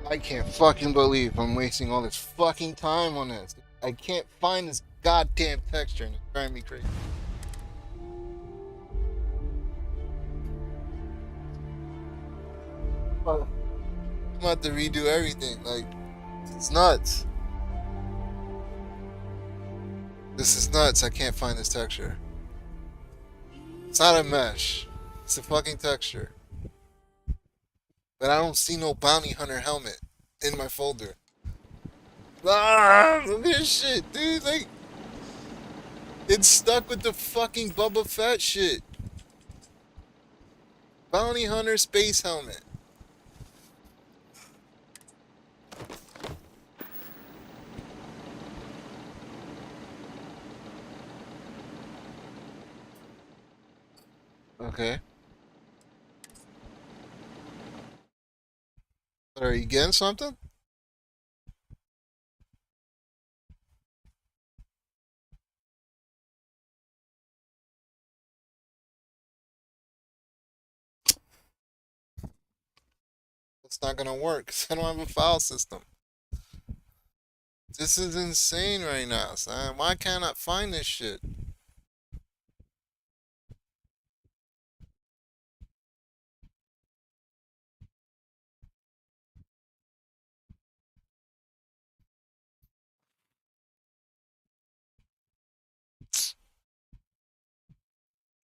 I can't fucking believe I'm wasting all this fucking time on this. I can't find this goddamn texture and it's driving me crazy. I'm about to redo everything. Like, it's nuts. This is nuts. I can't find this texture. It's not a mesh. It's a fucking texture. But I don't see no bounty hunter helmet in my folder. Ah, look at this shit, dude. Like, it's stuck with the fucking Bubba Fett shit. Bounty hunter space helmet. Okay. Are you getting something? It's not gonna work 'cause I don't have a file system. This is insane right now, son. Why can't I find this shit?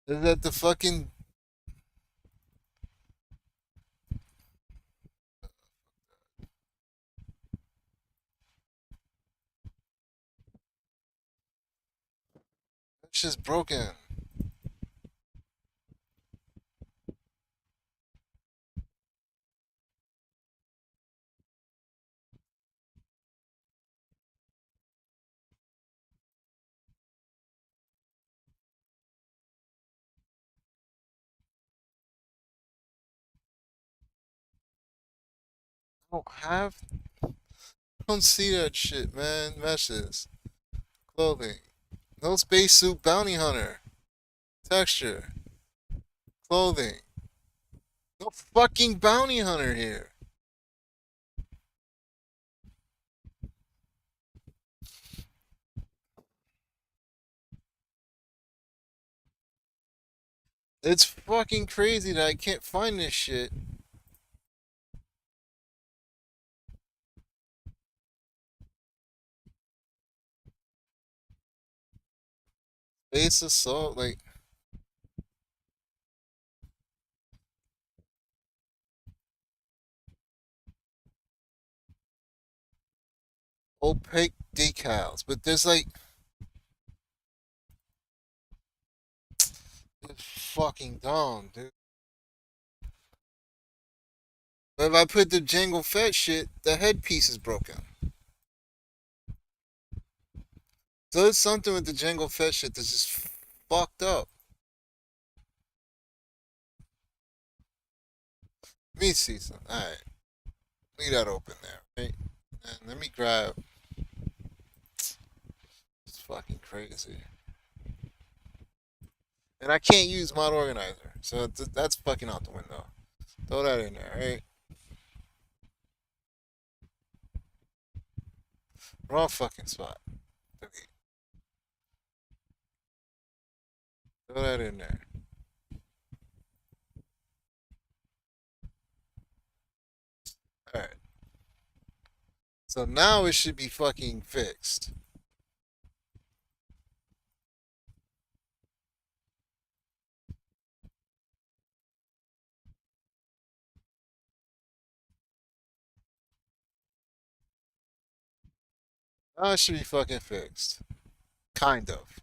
Is that the fucking... That shit's broken. I don't have... I don't see that shit, man. Meshes. Clothing. No spacesuit bounty hunter. Texture. Clothing. No fucking bounty hunter here. It's fucking crazy that I can't find this shit. Space assault, like... Opaque decals. But there's like... It's fucking dumb, dude. But if I put the Jango Fett shit, the headpiece is broken. So there's something with the Jango Fett shit that's just fucked up. Let me see something. Alright. Leave that open there, right? And let me grab... It's fucking crazy. And I can't use mod organizer. So that's fucking out the window. Throw that in there, right? Wrong fucking spot. Delete. Throw that in there. Alright. So now it should be fucking fixed. Now it should be fucking fixed. Kind of.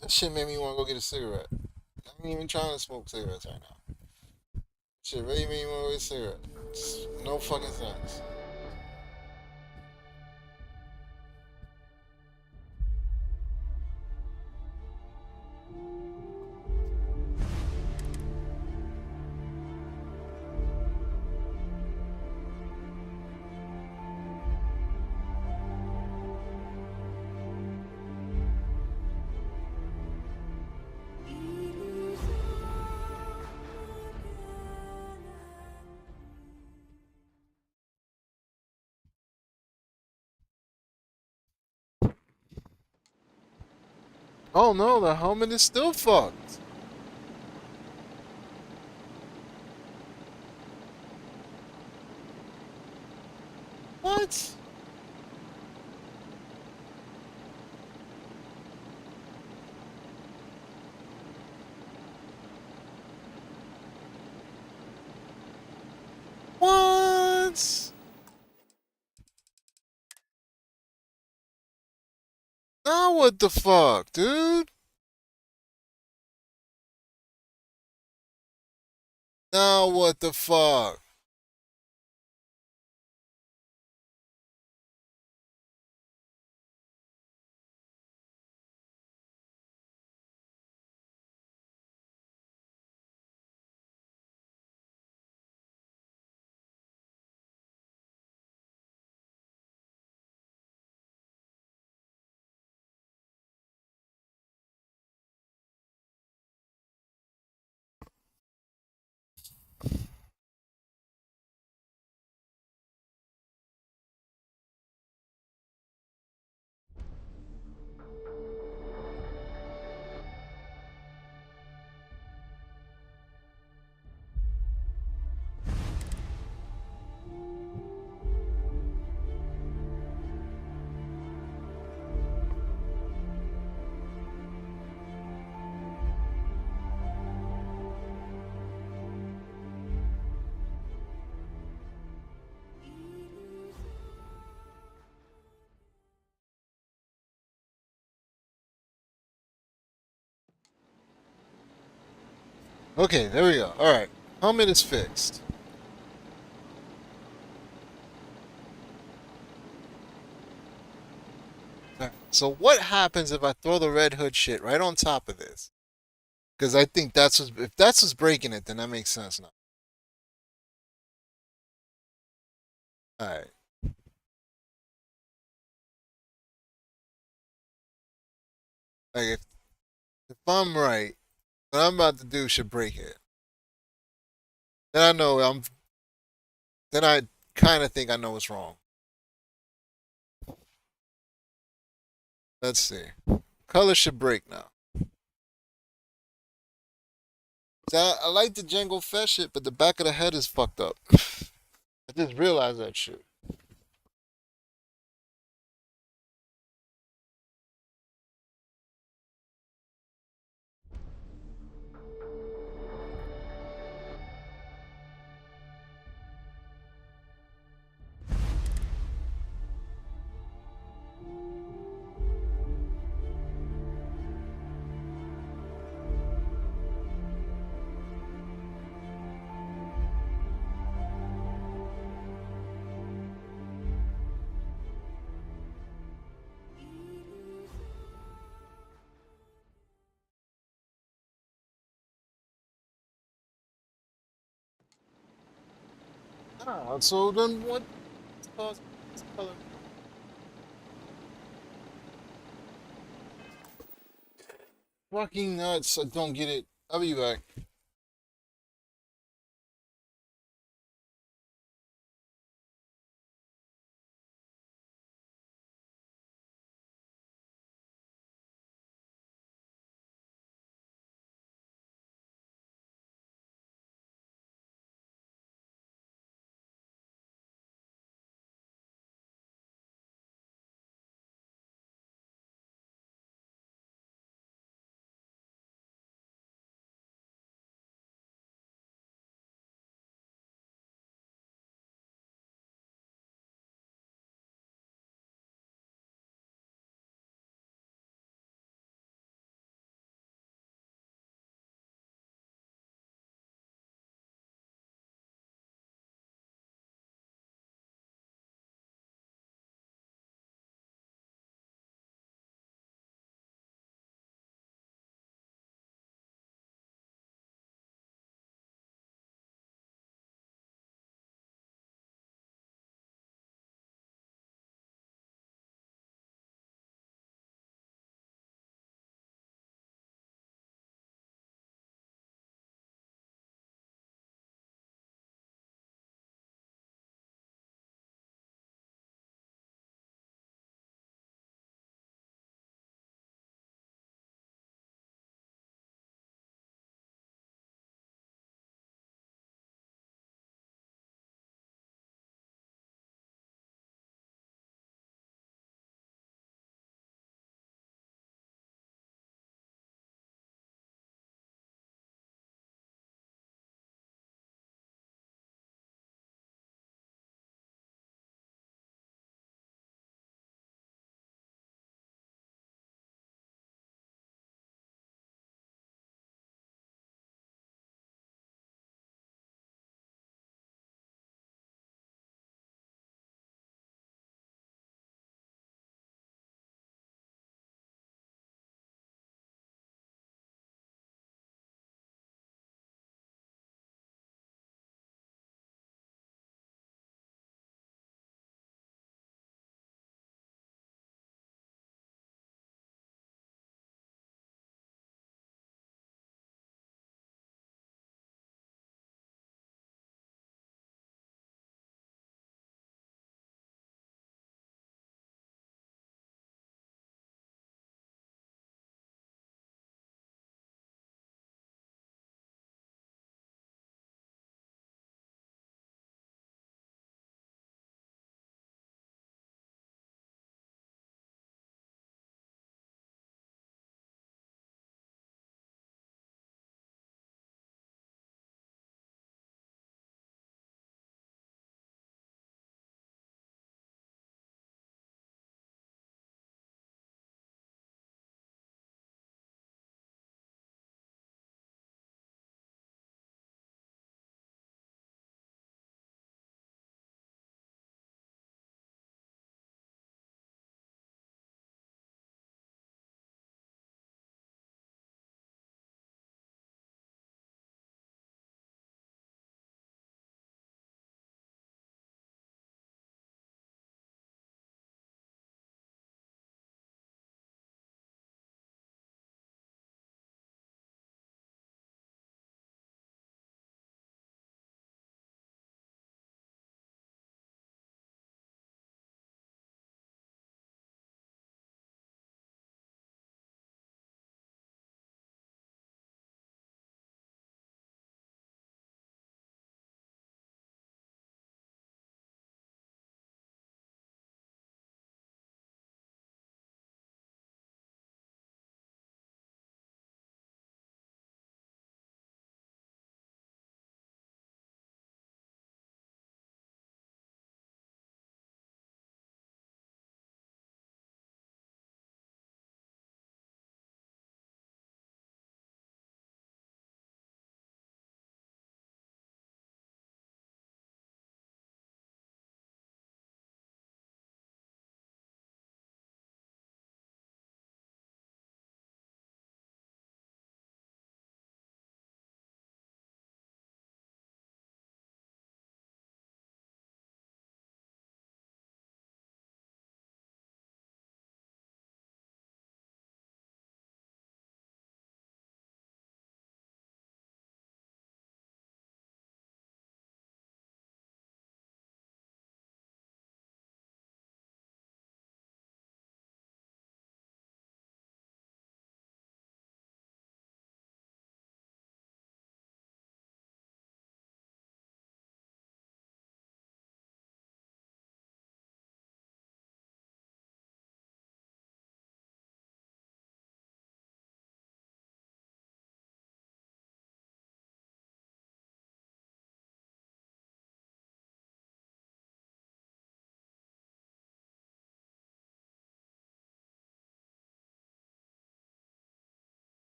That shit made me want to go get a cigarette. I ain't even trying to smoke cigarettes right now. Shit really made me want to get a cigarette. Just no fucking sense. Oh no, the helmet is still fucked. What? What? Now what the fuck, dude? Now what the fuck? Okay, there we go. Alright. Helmet is fixed. Alright, so what happens if I throw the Red Hood shit right on top of this? Because I think that's what's, if that's what's breaking it, then that makes sense now. Alright. Like if I'm right, what I'm about to do should break it. Then I know I'm then I kinda think I know what's wrong. Let's see. Color should break now. So I like the Django Fett shit, but the back of the head is fucked up. I just realized that shit. Ah, so then what caused this color? Fucking nuts. I don't get it. I'll be back.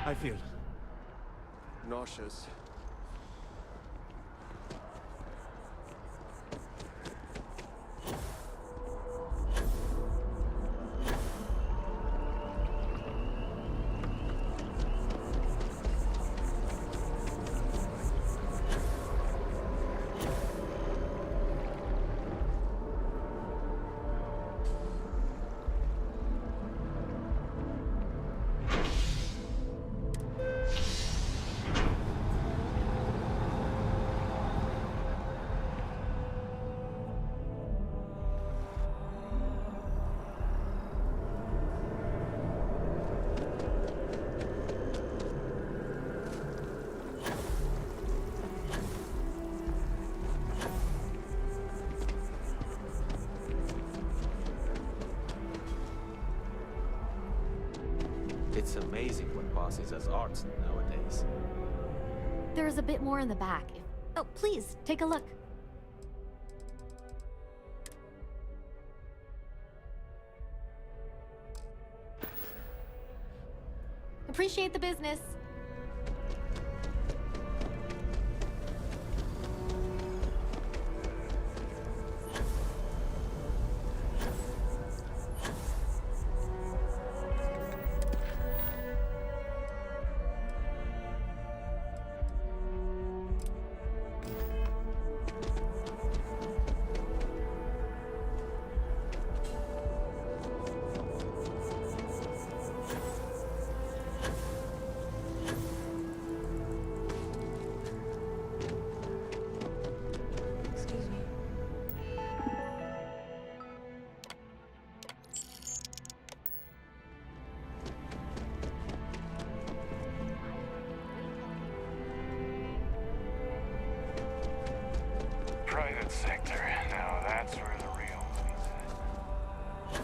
I feel nauseous. It's amazing what passes as art nowadays. There's a bit more in the back. Oh, please, take a look. Appreciate the business. Private sector. Now that's where the real money's at.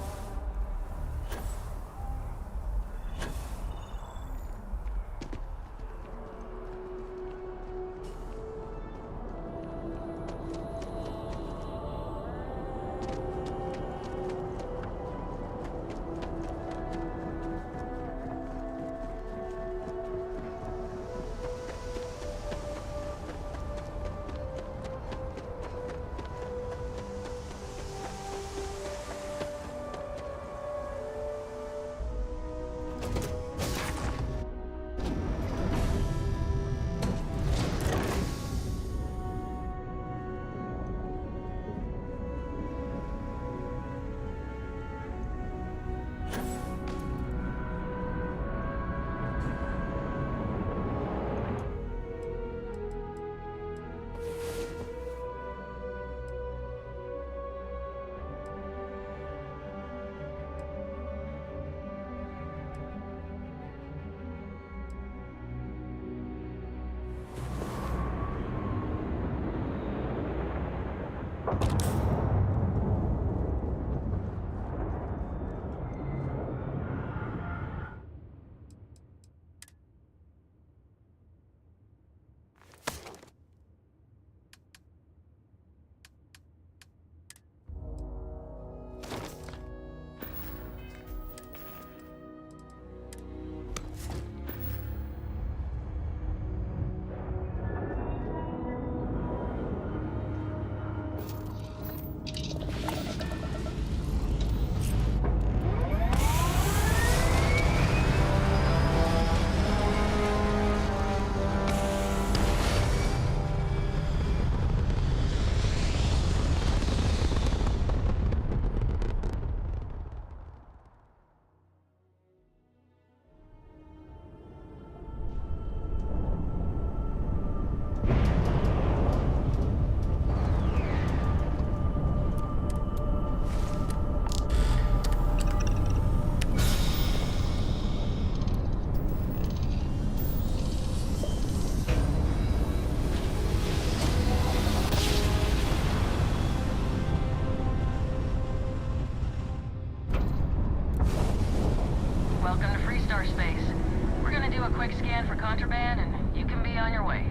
quick scan for contraband, and you can be on your way.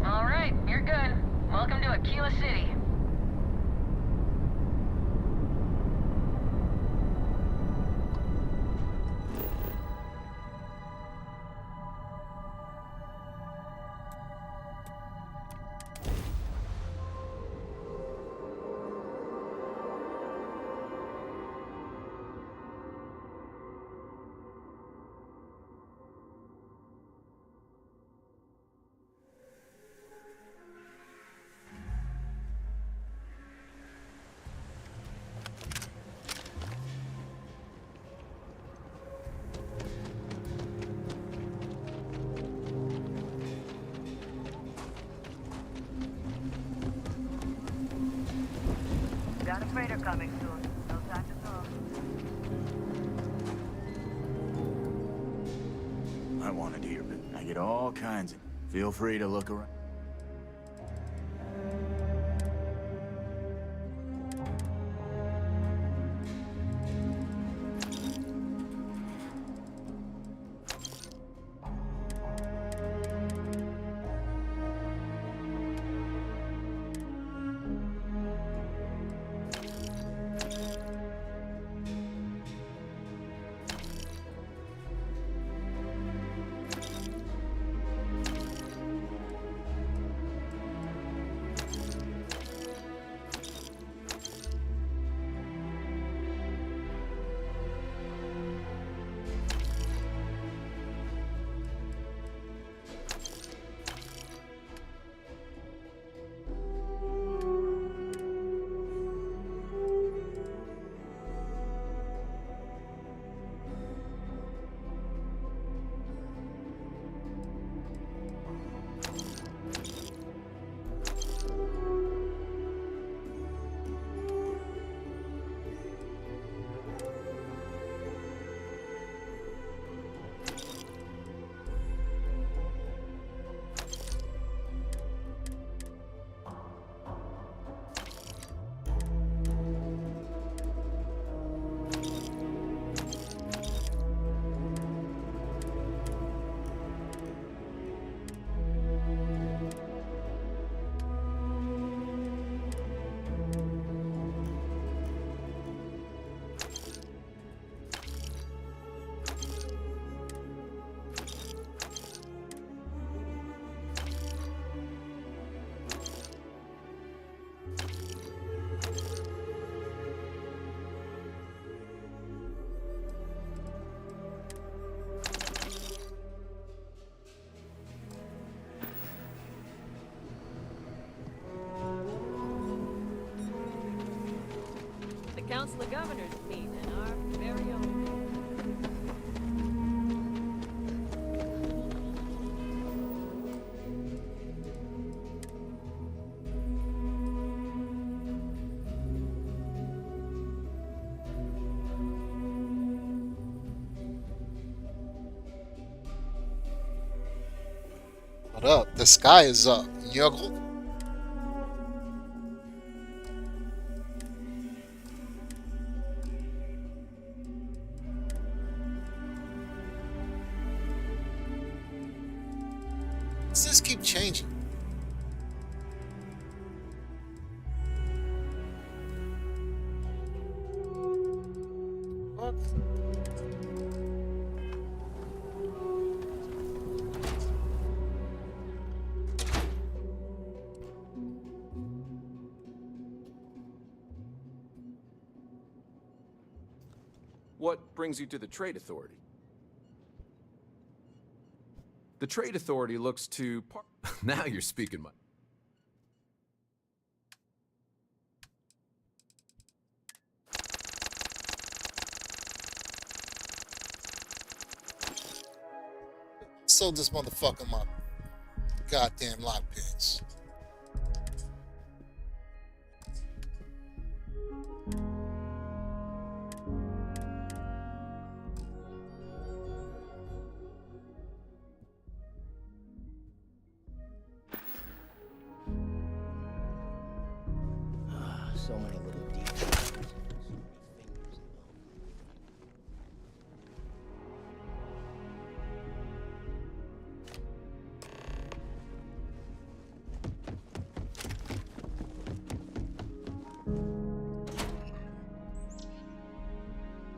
All right, you're good. Welcome to Aquila City. got a freighter coming soon. No time to talk. I want to do your bit. I get all kinds of... Feel free to look around. The Council of Governors meet and our very own. What up? The sky is up. Yuggle. Let's just keep changing. What? What brings you to the Trade Authority? The Trade Authority looks to... Now you're speaking my... Sold this motherfucker my goddamn lockpicks. So many little details. So many fingers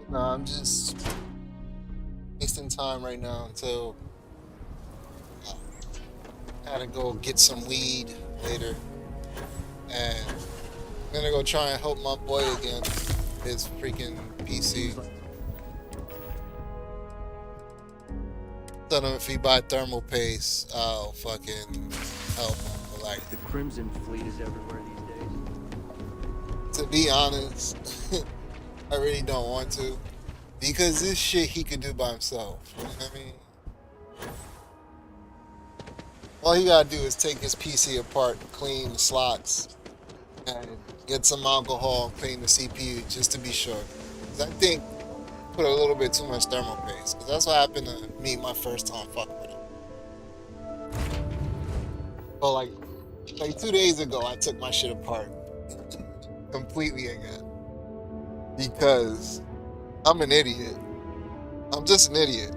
Nah, I'm just wasting time right now until I gotta go get some weed later. And I'm gonna go try and help my boy again. His freaking PC. Tell him if he buy thermal paste, I'll fucking help him. But like, The Crimson Fleet is everywhere these days. to be honest, I really don't want to. Because this shit he could do by himself. You know what I mean? All he gotta do is take his PC apart, clean the slots, and get some alcohol and clean the CPU just to be sure. 'Cause I think put a little bit too much thermal paste. Because that's what happened to me my first time fucking with it. But like 2 days ago, I took my shit apart completely again because I'm an idiot. I'm just an idiot.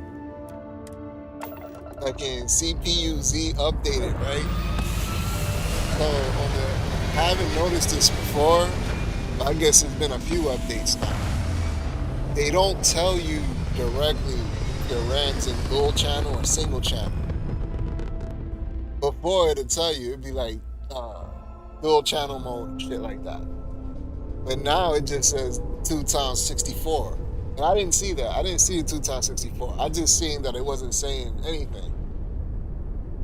Like in CPU Z updated, right? So I haven't noticed this before. But I guess it's been a few updates now. They don't tell you directly if your RAM's in dual channel or single channel. Before it'd tell you, it'd be like dual channel mode and shit like that. But now it just says 2 times 64. And I didn't see that. I didn't see the 2 times 64. I just seen that it wasn't saying anything.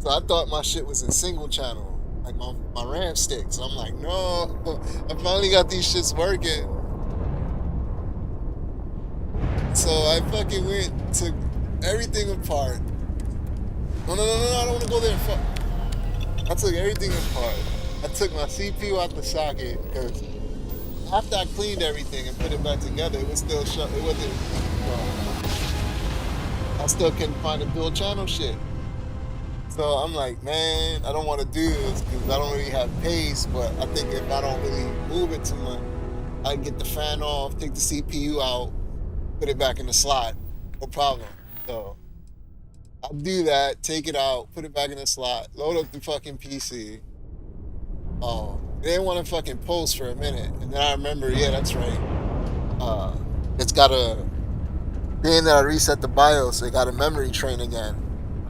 So I thought my shit was in single channel, like my RAM sticks. I'm like, no, I finally got these shits working. So I fucking went, took everything apart. No, I don't want to go there. Fuck. I took everything apart. I took my CPU out the socket because after I cleaned everything and put it back together, it was still shut. It wasn't. I still couldn't find the dual channel shit. So I'm like, man, I don't want to do this because I don't really have pace. But I think if I don't really move it too much, I can get the fan off, take the CPU out, put it back in the slot, no problem. So I'll do that, take it out, put it back in the slot, load up the fucking PC. Oh, they didn't want to fucking post for a minute, and then I remember, yeah, that's right. It's got a, being that I reset the BIOS, it got a memory train again.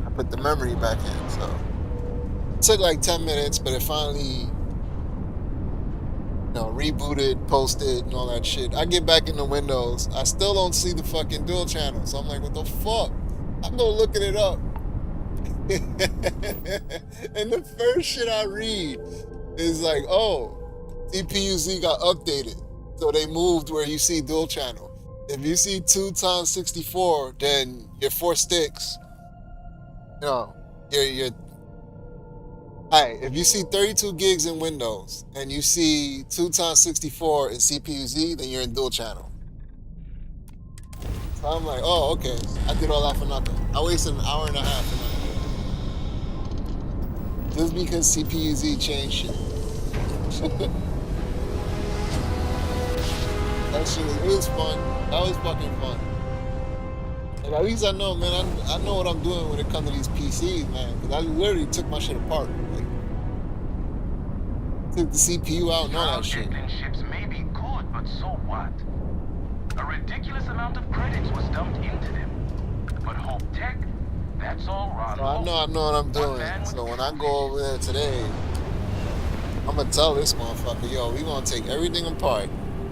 I put the memory back in, so it took like 10 minutes, but it finally, rebooted, posted, and all that shit. I get back into Windows, I still don't see the fucking dual channel, so I'm like, what the fuck? I go looking it up, and the first shit I read is like, oh, CPU-Z got updated. So they moved where you see dual channel. If you see 2 times 64, then your 4 sticks, your alright, if you see 32 gigs in Windows and you see 2 times 64 in CPU-Z, then you're in dual channel. So I'm like, oh, okay. I did all that for nothing. I wasted an hour and a half for nothing. Just because CPU-Z changed shit. That shit was fun. That was fucking fun. And at least I know, man, I know what I'm doing when it comes to these PCs, man. Because I literally took my shit apart. Like, took the CPU out and all that shit. Ships may be good, but so what? A ridiculous amount of credits was dumped into them. But Hope Tech, that's all Ron. So I know what I'm doing. So when I go over there today, I'm gonna tell this motherfucker, yo, we gonna take everything apart.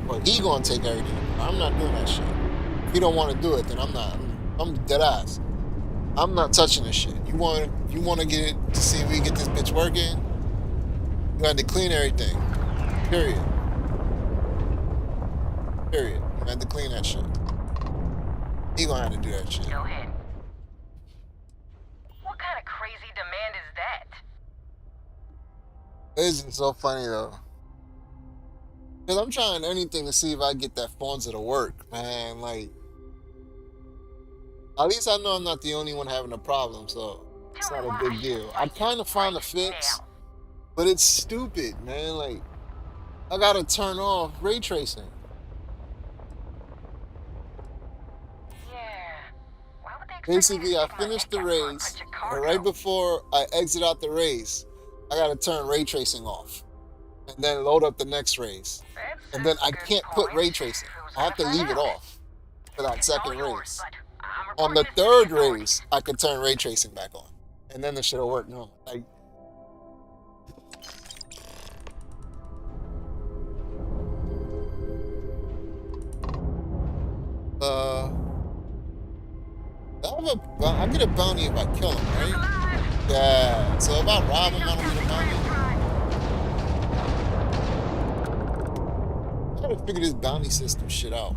Or he gonna take everything apart. I'm not doing that shit. If he don't want to do it, then I'm not. I'm dead ass. I'm not touching this shit. You want to get it to see if we get this bitch working? You had to clean everything. Period. You had to clean that shit. He gonna have to do that shit. Go ahead. What kind of crazy demand is that? It's just so funny though. Cause I'm trying anything to see if I get that Forza to work, man. Like, at least I know I'm not the only one having a problem, so it's not a big deal. I kind of found a fix, but it's stupid, man. Like, I gotta turn off ray tracing. Basically, I finished the race, and right before I exit out the race, I gotta turn ray tracing off, and then load up the next race. And then I can't put ray tracing. I have to leave it off for that second race. On the third race, I can turn ray tracing back on, and then the shit will work normal. Like, I get a bounty if I kill him, right? Yeah. So if I rob him, I don't get a bounty. I gotta figure this bounty system shit out.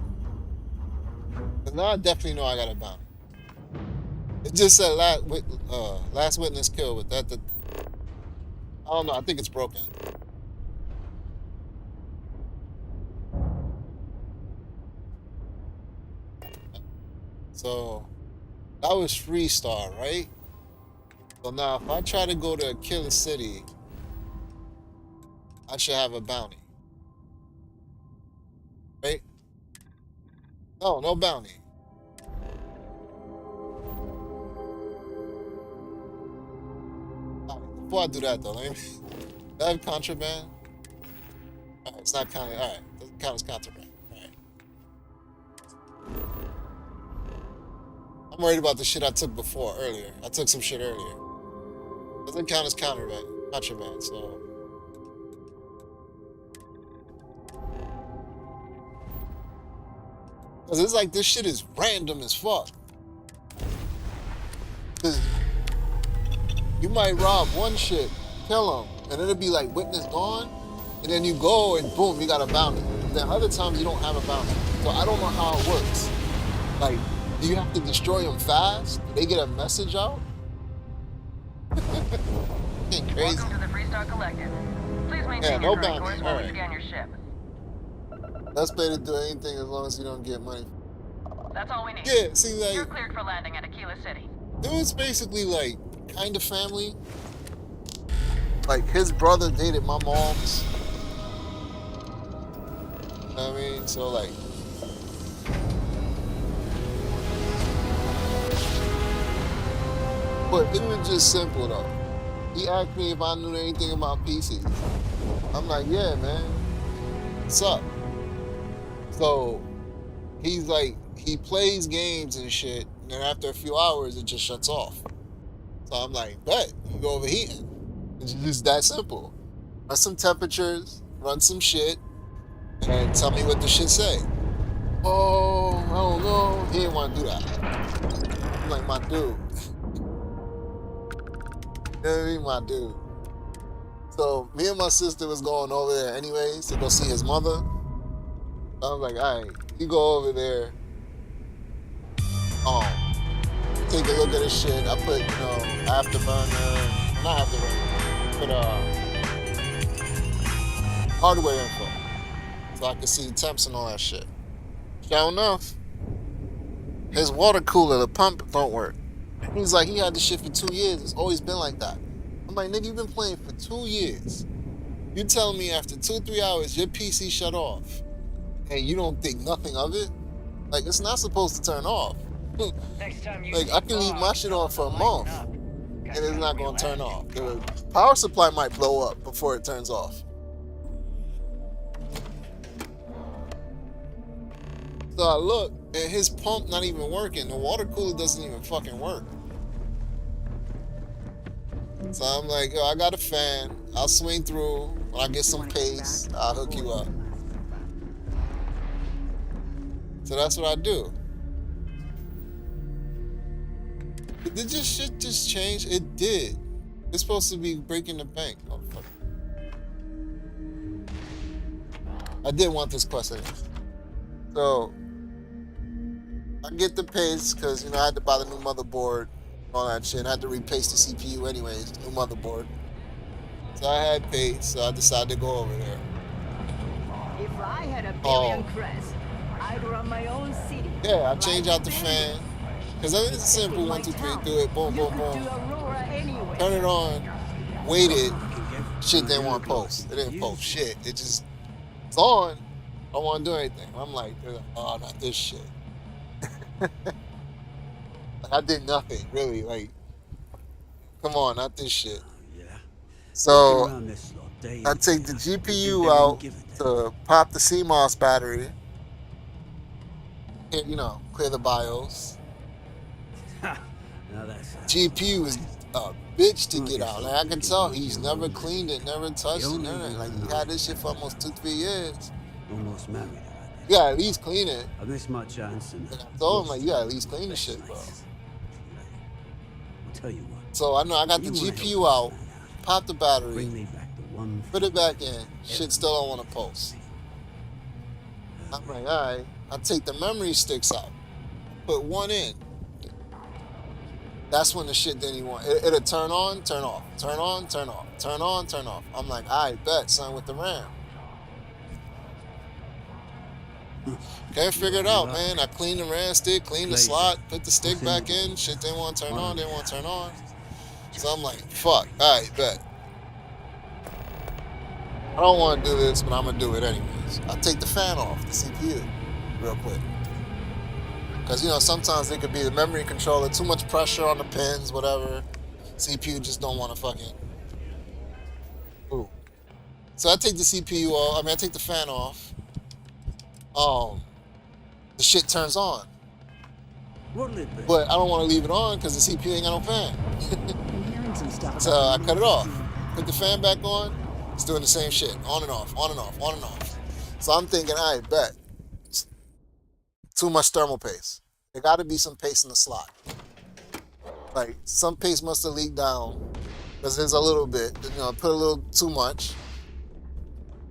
Cause now I definitely know I got a bounty. It just said last witness killed, but I don't know. I think it's broken. So that was Freestar, right? So now if I try to go to Killer City, I should have a bounty. Right? No, no bounty. Alright, before I do that though, let me do I have contraband? Alright, it's not counting. Alright, doesn't count as contraband. Alright. I'm worried about the shit I took before earlier. I took some shit earlier. Doesn't count as contraband, so cause it's like this shit is random as fuck. Cause you might rob one shit, kill him, and it'll be like witness gone, and then you go and boom, you got a bounty. Then other times you don't have a bounty. So I don't know how it works. Like, do you have to destroy them fast? Do they get a message out? Getting crazy. Welcome to the Freestar Collective. Please maintain Yeah, no your current bounty. course while we Alright. scan your ship. Let's pay to do anything as long as you don't get money. That's all we need. Yeah, see, You're like, cleared for landing at Aquila City. dude's basically like kind of family. Like his brother dated my mom's. You know what I mean? So like, but it was just simple though. He asked me if I knew anything about PCs. I'm like, yeah, man. What's up? So he's like, he plays games and shit, and then after a few hours, it just shuts off. So I'm like, bet, you go overheating. It's just that simple. Run some temperatures, run some shit, and tell me what the shit say. Oh, I don't know. He didn't want to do that. I'm like, my dude. You know what I mean? My dude. So me and my sister was going over there anyways to go see his mother. I was like, all right, you go over there. Take a look at this shit. I put, afterburner, not afterburner, put hardware info. So I could see temps and all that shit. Sure enough, his water cooler, the pump don't work. He's like, he had this shit for 2 years. It's always been like that. I'm like, nigga, you've been playing for 2 years. You telling me after 2-3 hours your PC shut off and you don't think nothing of it? Like, it's not supposed to turn off. Like, I can leave my shit on for a month and it's not gonna turn off. The power supply might blow up before it turns off. So I look, and his pump not even working. The water cooler doesn't even fucking work. So I'm like, yo, I got a fan. I'll swing through. When I get some pace, I'll hook you up. So that's what I do. Did this shit just change? It did. It's supposed to be breaking the bank. Oh, fuck. I did want this quest anyway. So I get the pace because I had to buy the new motherboard, all that shit. I had to repaste the CPU anyways, new motherboard. So I had pace, so I decided to go over there. If I had a billion crest, I'd run my own city. Yeah, I changed out the fan. Because it's simple, 1, 2, 3, do it, boom, boom, boom. Turn it on, waited, shit didn't want to post. It didn't post shit. It just, it's on. I don't want to do anything. I'm like, oh, not this shit. Like, I did nothing, really. Like, come on, not this shit. So, I take the GPU out to pop the CMOS battery. And, clear the BIOS. GPU is a bitch to get out. Like, I can tell he's never cleaned it, never touched it, nothing. Like, he had this shit for almost 2-3 years. Almost married. You gotta at least clean it. I miss my chance and I told him, like, you gotta at least clean the shit, bro. I'll tell you what. So I know I got the GPU out, pop the battery, Bring me back the one put it back in. Shit still don't want to post. I'm like, all right. I take the memory sticks out, put one in. That's when the shit didn't even want. It'll turn on, turn off, turn on, turn off, turn on, turn off. I'm like, all right, bet, son, with the RAM. Can't figure it out, man. I cleaned the RAM stick, cleaned the slot, put the stick back in. Shit didn't want to turn on, didn't want to turn on. So I'm like, fuck. All right, bet. I don't want to do this, but I'm going to do it anyways. I'll take the fan off the CPU real quick. Because, you know, sometimes it could be the memory controller, too much pressure on the pins, whatever. CPU just don't want to fucking... Ooh. So I take the CPU off. I mean, I take the fan off. The shit turns on. But I don't want to leave it on because the CPU ain't got no fan. So I cut it off. Put the fan back on. It's doing the same shit. On and off, on and off, on and off. So I'm thinking, all right, bet. Too much thermal paste. There got to be some paste in the slot. Like, some paste must have leaked down. Because there's a little bit. You know, put a little too much.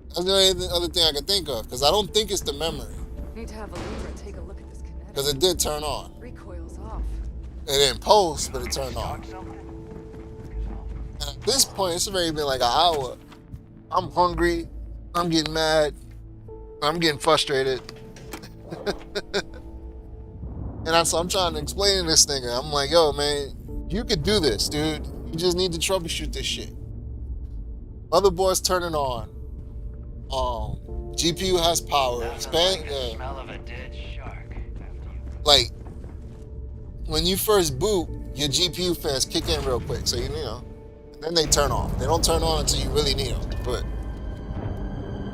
That's the only other thing I can think of. Because I don't think it's the memory. Need to have a Libra take a look at this kinetic. Because it did turn on. Recoil's off. It didn't post, but it turned on. And at this point, it's already been like an hour. I'm hungry. I'm getting mad. I'm getting frustrated. And so I'm trying to explain to this nigga. I'm like, yo, man, you could do this, dude. You just need to troubleshoot this shit. Motherboard's turning on. GPU has power. Smell of a dead shark. Like, when you first boot, your GPU fans kick in real quick. So, you know, and then they turn off. They don't turn on until you really need them. But,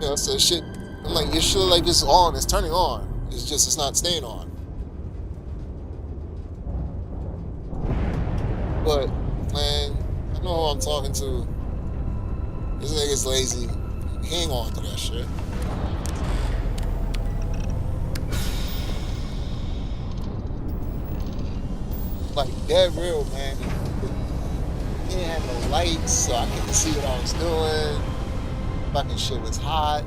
you know, so shit, I'm like, your shit like it's on. It's turning on. It's just, it's not staying on. But, man, I know who I'm talking to. This nigga's lazy. Hang on to that shit. Like, dead real, man. He didn't have no lights, so I couldn't see what I was doing. Fucking shit was hot.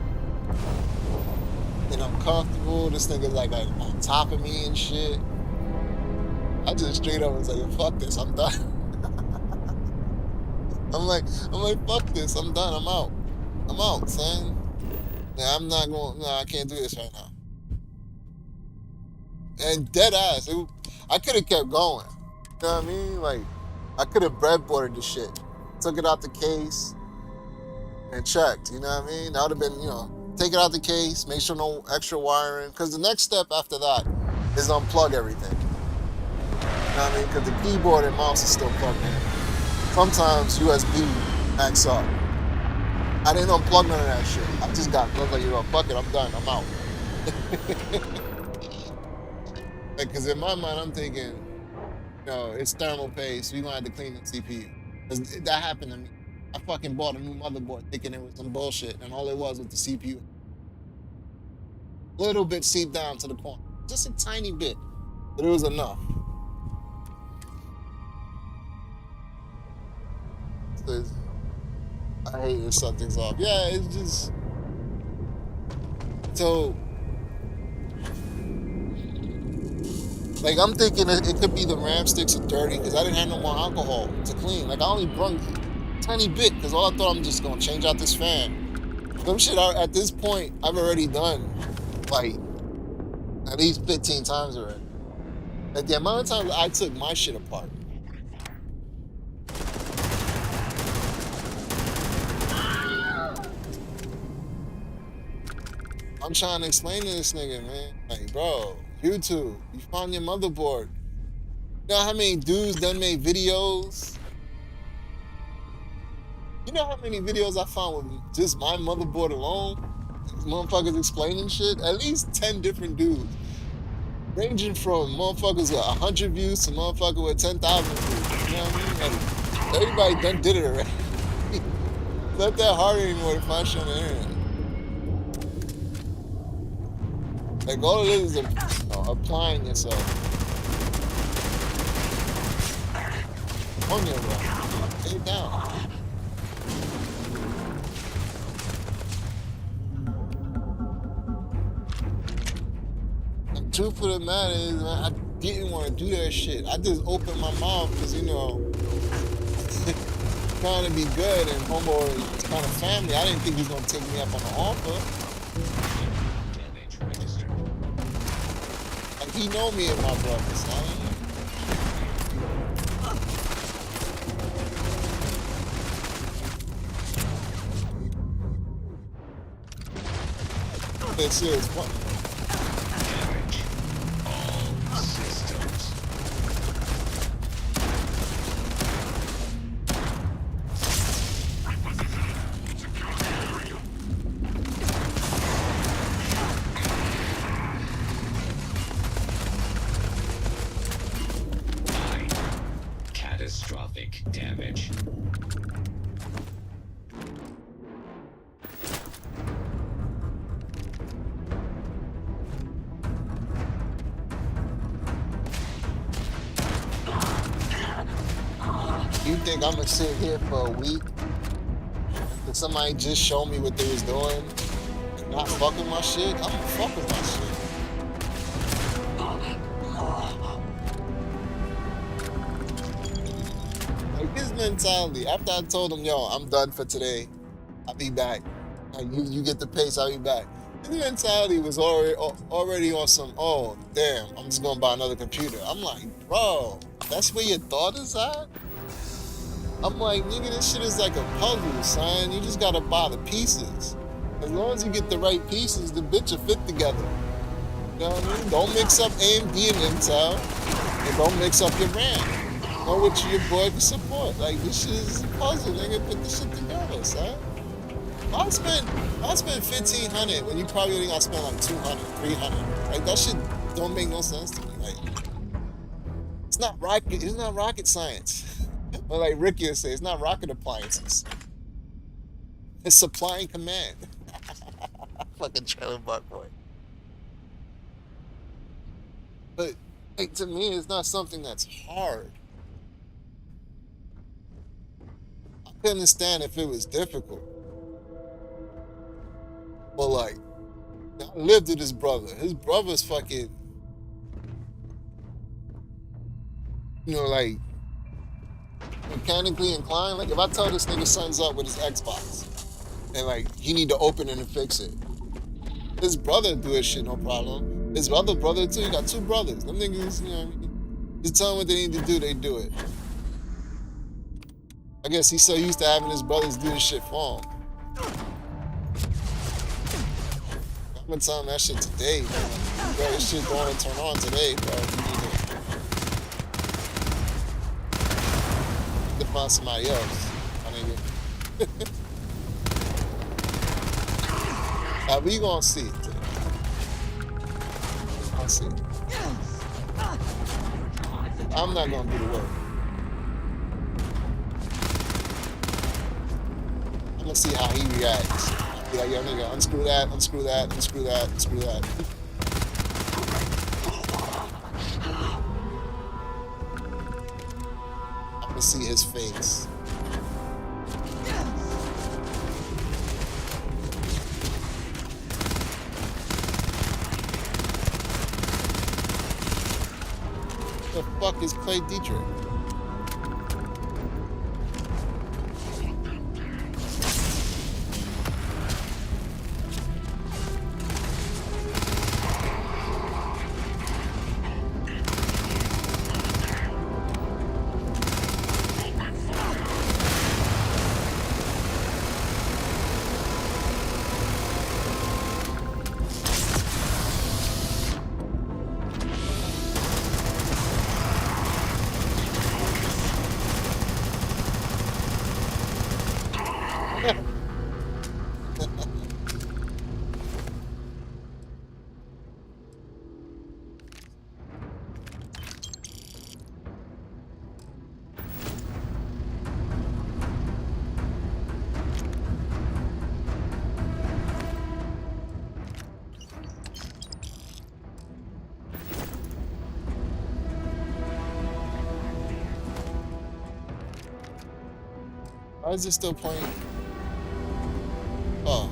And I'm comfortable. This nigga's like on top of me and shit. I just straight up was like, fuck this, I'm done. I'm like, fuck this, I'm done, I'm out. I'm out, son. Nah, I'm not going, nah, I can't do this right now. And dead ass, I could have kept going. You know what I mean? Like, I could have breadboarded this shit. Took it out the case and checked, you know what I mean? That would have been, you know, take it out the case, make sure no extra wiring. Because the next step after that is unplug everything. You know what I mean? Because the keyboard and mouse is still plugged in. Sometimes USB acts up. I didn't unplug none of that shit. I just got, like, you know, fuck it, I'm done, I'm out. Because in my mind, I'm thinking, you know, it's thermal paste, we gonna have to clean the CPU. Because that happened to me. I fucking bought a new motherboard thinking it was some bullshit, and all it was the CPU. Little bit seeped down to the corner. Just a tiny bit, but it was enough. So I hate when something's off. Yeah, it's just... So... Like, I'm thinking it could be the RAM sticks are dirty because I didn't have no more alcohol to clean. Like, I only brung a tiny bit because all I thought I'm just going to change out this fan. Some shit, at this point, I've already done, like, at least 15 times already. Like, the amount of times I took my shit apart. I'm trying to explain to this nigga, man. Like, bro, YouTube, you found your motherboard. You know how many dudes done made videos? You know how many videos I found with just my motherboard alone? Motherfuckers explaining shit? At least 10 different dudes. Ranging from motherfuckers with 100 views to motherfuckers with 10,000 views. You know what I mean? Like, everybody done did it already. It's not that hard anymore to find shit on the internet. Like, all it is applying yourself. On your run. Take it down. The truth of the matter is, man, I didn't want to do that shit. I just opened my mouth because, you know, trying to be good and homeboy is kind of family. I didn't think he was going to take me up on the offer. he know me and my brother, son. This is what. Catastrophic damage. You think I'm gonna sit here for a week? Did somebody just show me what they was doing and not fuck with my shit? I'm gonna fuck with my shit. Like his mentality, after I told him, yo, I'm done for today, I'll be back. Like you get the pace, I'll be back. His mentality was already on some, oh damn, I'm just gonna buy another computer. I'm like, bro, that's where your thought is at? I'm like, nigga, this shit is like a puzzle, son. You just gotta buy the pieces. As long as you get the right pieces, the bitch will fit together. You know what I mean? Don't mix up AMD and Intel, and don't mix up your RAM. Know what your boy can support. Like, this shit is a puzzle, nigga. Put this shit together, son. I'll spend 1,500 when you probably only gotta spend like 200, 300. Like, that shit don't make no sense to me. Like, it's not rocket science. But like Ricky would say, it's not rocket appliances. It's supply and command. Fucking trailer park boy. But like to me, it's not something that's hard. I could understand if it was difficult. But like, I lived with his brother. His brother's fucking, like mechanically inclined. Like if I tell this nigga son's up with his Xbox and like he need to open it and fix it, his brother do his shit no problem. His other brother too. He got two brothers. Them niggas, you know what I mean? Just tell them what they need to do, they do it. I guess he's so used to having his brothers do this shit for him. I'm gonna tell him that shit today, man. Bro, this shit going to turn on today, bro. You need to find somebody else, my nigga. We gonna see it today. I'll see it. I'm not gonna do the work. I'm gonna see how he reacts. I'll be like, yo, nigga, unscrew that, unscrew that, unscrew that, unscrew that. I'm gonna see his face. The fuck is Clay Dietrich? Why is it still playing? Oh.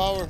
power.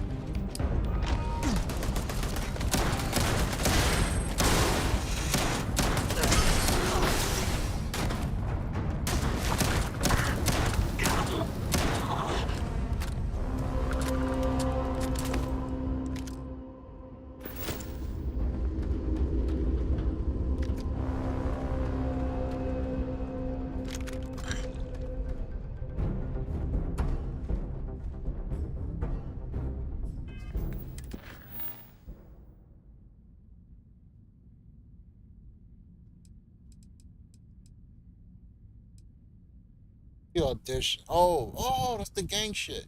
The audition. Oh, that's the gang shit.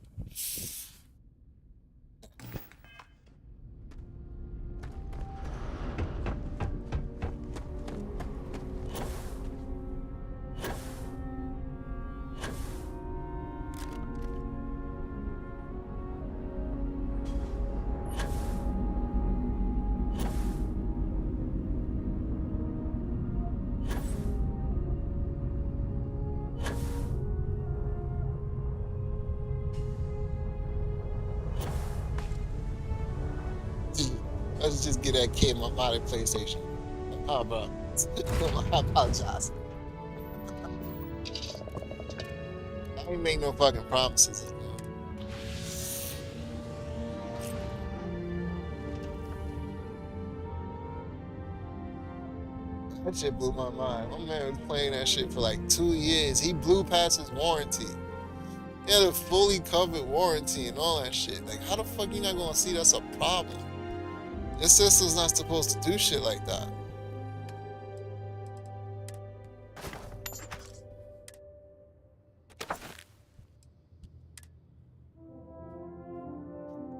Let's just get that kid my modded PlayStation. Oh, bro. I apologize. I ain't make no fucking promises. That shit blew my mind. My man was playing that shit for like 2 years. He blew past his warranty. He had a fully covered warranty and all that shit. Like, how the fuck you not gonna see that's a problem? This system's not supposed to do shit like that.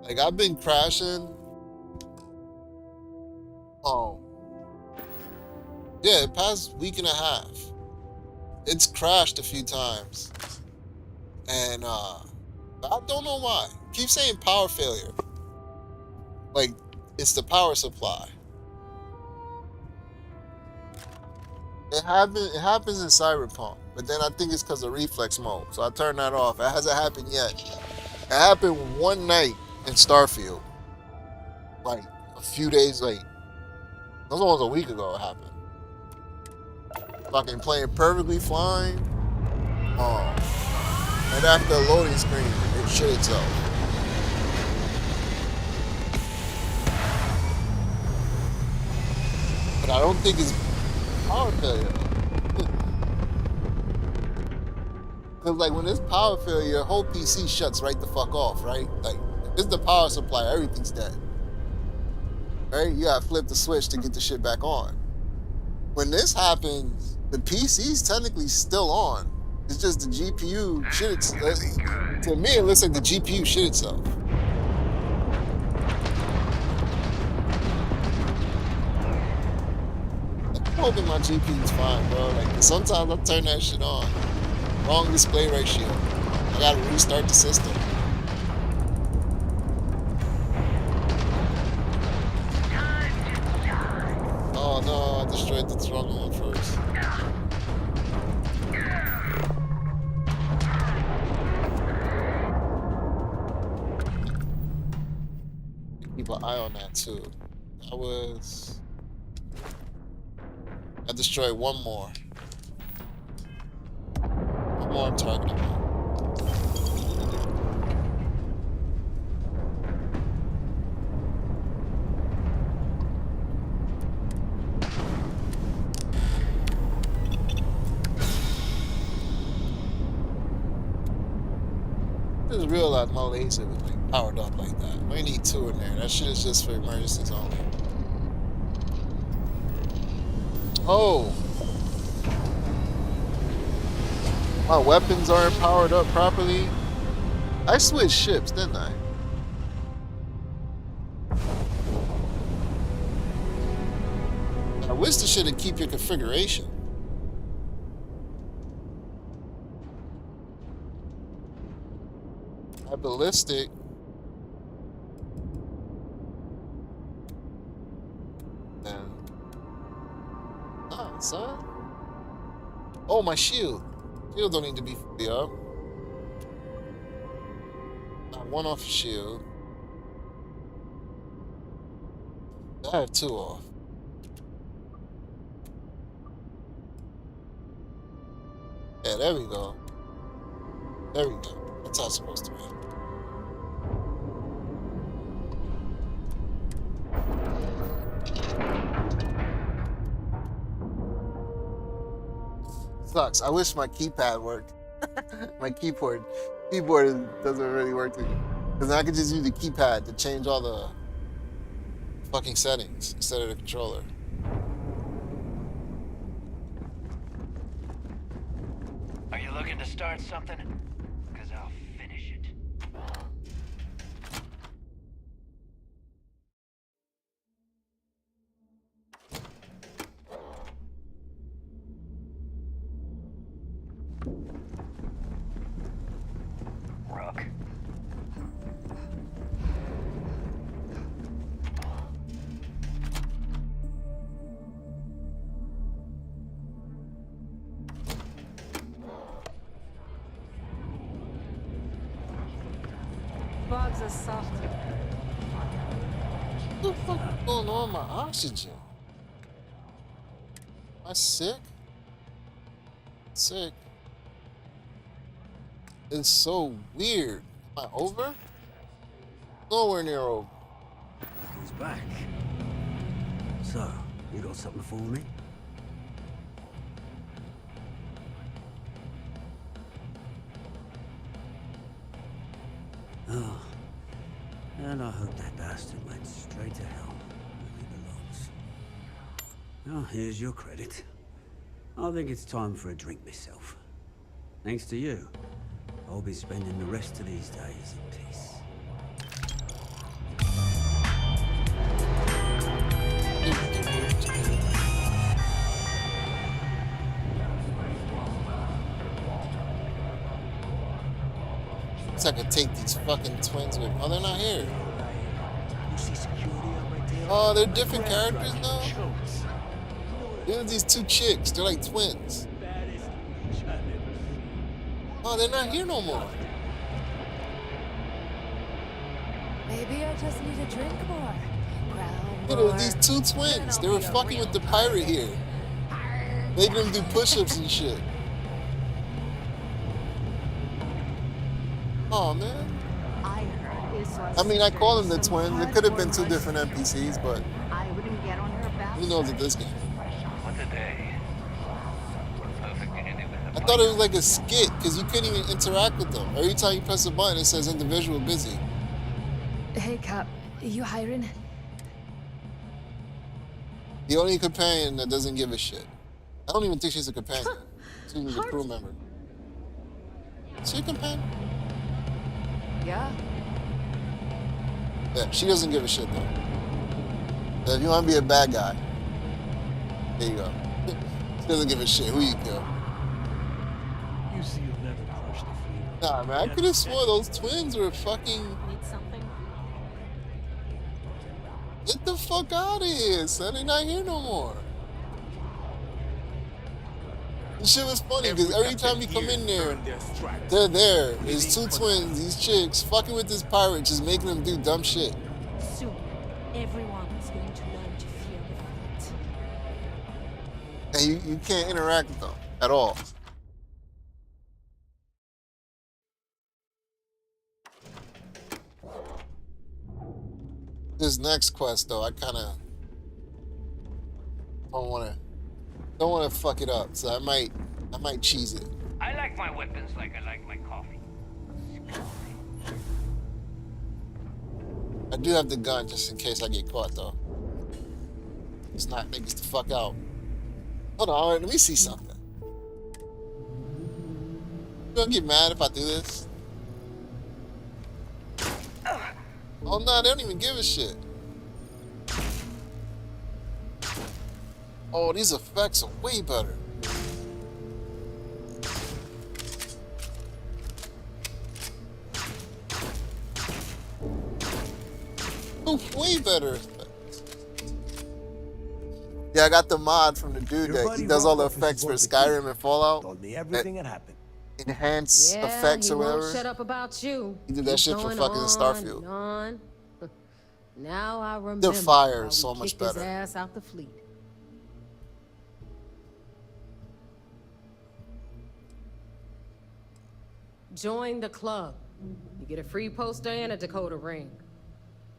Like, I've been crashing. Oh. Yeah, past week and a half. It's crashed a few times. And, I don't know why. Keep saying power failure. Like, it's the power supply. It happens in Cyberpunk, but then I think it's because of reflex mode. So I turned that off. It hasn't happened yet. It happened one night in Starfield. Like a few days late. That was almost a week ago it happened. Fucking playing perfectly fine. And after the loading screen, it shit itself. But I don't think it's power failure. Because like when it's power failure, your whole PC shuts right the fuck off, right? Like it's the power supply, everything's dead. Right? You gotta flip the switch to get the shit back on. When this happens, the PC's technically still on. It's just the GPU shit itself. To me, it looks like the GPU shit itself. I'm hoping my GPU's fine, bro. Like sometimes I turn that shit on. Wrong display ratio. I gotta restart the system. Oh no, I destroyed the struggle one first. Keep an eye on that too. I destroyed one more. One more I'm targeting. I just realized my laser was like powered up like that. We need 2 in there. That shit is just for emergencies only. Oh! My weapons aren't powered up properly. I switched ships, didn't I? I wish the shit would keep your configuration. My ballistic. Son? Oh, my shield. Shield don't need to be fully up. Not one off shield. I have two off. Yeah, there we go. There we go. That's how it's supposed to be. Sucks. I wish my keypad worked. My keyboard doesn't really work because I could just use the keypad to change all the fucking settings instead of the controller. Are you looking to start something? Because I'll finish it. Rook. Bugs are soft. What the fuck is going on with my oxygen? Am I sick? Sick. It's so weird. Am I over? Nowhere near over. He's back. So, you got something for me? Oh. And I hope that bastard went straight to hell where he belongs. Well, here's your credit. I think it's time for a drink myself. Thanks to you, I'll be spending the rest of these days in peace. I could take these fucking twins with me. Oh, they're not here. Oh, they're different characters now? There's these two chicks. They're like twins. Oh, they're not here no more. Maybe I just need a drink more. Yeah, there were these two twins. They were fucking with the pirate here. Making them do push-ups and shit. Oh man. I mean, I call them the twins. It could have been two different NPCs, but who knows at this game? What a day. Perfect ending with I thought it was like a skit because you couldn't even interact with them. Every time you press a button, it says individual busy. Hey, Cap, you hiring? The only companion that doesn't give a shit. I don't even think she's a companion. She's a crew member. Is she a companion? Yeah. Yeah, she doesn't give a shit though. If you want to be a bad guy, there you go. She doesn't give a shit who you kill. You see, you've never crushed the freedom. Nah, man, I could have swore those twins were fucking. Need something? Get the fuck out of here, son. They're not here no more. This shit was funny because every time you come in there, they're there. There's two twins, these chicks, fucking with this pirate, just making them do dumb shit. Soon, everyone is going to learn to fear the fate. And you can't interact with them at all. This next quest though, I kinda don't wanna fuck it up, so I might cheese it. I like my weapons like I like my coffee. I do have the gun just in case I get caught though. Let's not make us the fuck out. Hold on, alright, let me see something. You gonna get mad if I do this? Oh no, they don't even give a shit. Oh, these effects are way better. Oh, way better. Yeah, I got the mod from the dude that he does all the effects for Skyrim and Fallout. Told me everything that happened. Enhance effects or whatever. Shut up about you. He did that shit for fucking Starfield. Now I remember fire how is so we much kicked his better. ass out the fleet. Join the club. You get a free poster and a Dakota ring.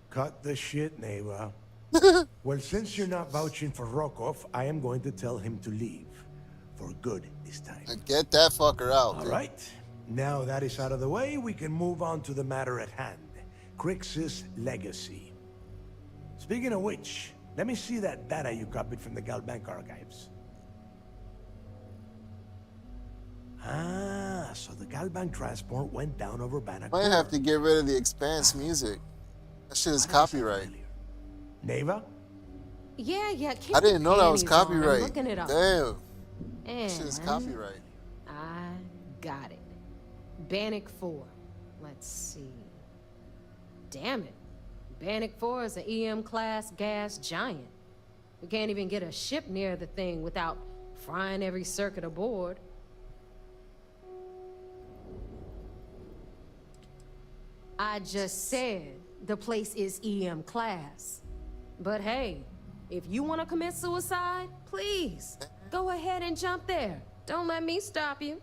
Cut the shit, Neva. Well, since you're not vouching for Rokov, I am going to tell him to leave. For good this time. Get that fucker out, All dude. right. Now that is out of the way, we can move on to the matter at hand. Crix's legacy. Speaking of which, let me see that data you copied from the Galbank archives. Ah, so the Galbank transport went down over Bannock. Might have to get rid of the Expanse music. That shit is copyright. Neva? Yeah, keep I didn't know that was your panties on. I'm copyright. looking it up. Damn. And That shit is copyright. I got it. Bannock 4. Let's see. Damn it. Bannock 4 is an EM-class gas giant. We can't even get a ship near the thing without frying every circuit aboard. I just said the place is EM-class. But hey, if you want to commit suicide, please, go ahead and jump there. Don't let me stop you.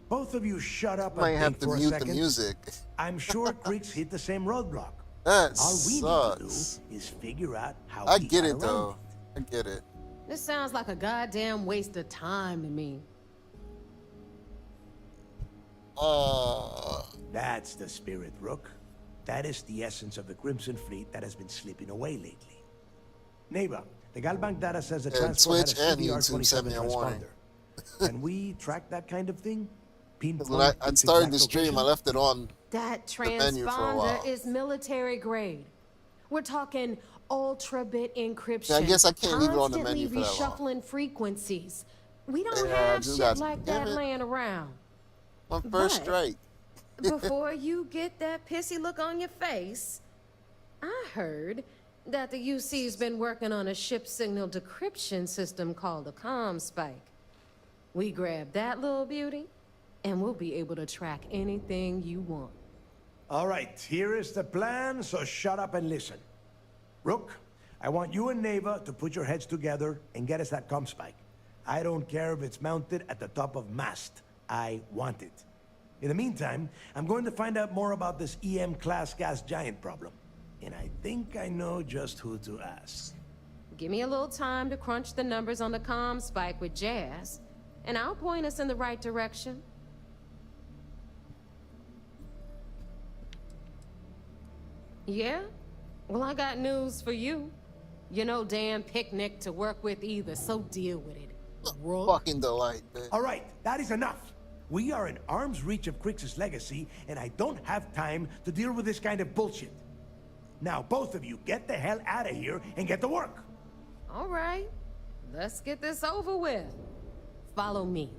Both of you shut up Might and have think to for a mute the second. music. I'm sure Crix hit the same roadblock. That All we sucks. need to do is figure out how I he get got it around though. I get it. This sounds like a goddamn waste of time to me. That's the spirit, Rook. That is the essence of the Crimson Fleet that has been slipping away lately. Neighbor, the Galbank data says the And transport had a Twitch and CBR-27 YouTube sent me a warning. transponder. Can we track that kind of thing? When I started the stream, I left it on That the menu for a while. transponder is military grade. We're talking ultra-bit encryption. Yeah, I guess I can't leave it on the menu constantly for that long. reshuffling frequencies. We don't Yeah, I have just shit got- like damn that it. laying around. My first But strike. Before you get that pissy look on your face, I heard that the UC's been working on a ship signal decryption system called a comm spike. We grab that little beauty, and we'll be able to track anything you want. All right, here is the plan, so shut up and listen. Rook, I want you and Neva to put your heads together and get us that comm spike. I don't care if it's mounted at the top of mast. I want it. In the meantime, I'm going to find out more about this EM-class gas giant problem. And I think I know just who to ask. Give me a little time to crunch the numbers on the comm spike with Jazz, and I'll point us in the right direction. Yeah? Well, I got news for you. You're no damn picnic to work with either, so deal with it. Fucking delight, man. All right, that is enough. We are in arm's reach of Crix's legacy, and I don't have time to deal with this kind of bullshit. Now, both of you, get the hell out of here and get to work. All right, let's get this over with. Follow me.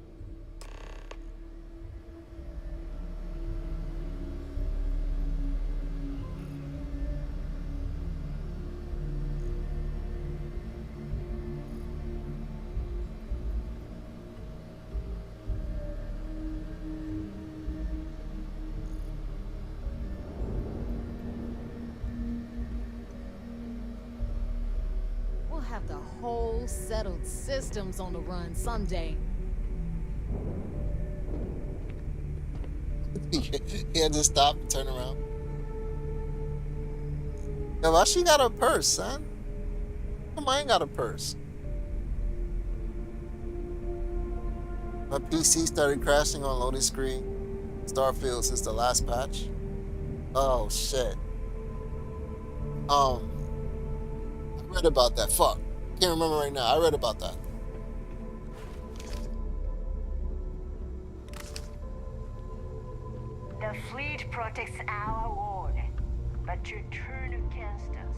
We'll have the whole settled systems on the run someday. He had to stop and turn around. Yo, why she got a purse, son? Come on, I ain't got a purse. My PC started crashing on loading screen. Starfield since the last patch. Oh shit. I read about that. Fuck. Can't remember right now. I read about that. The fleet protects our ward, but you turn against us.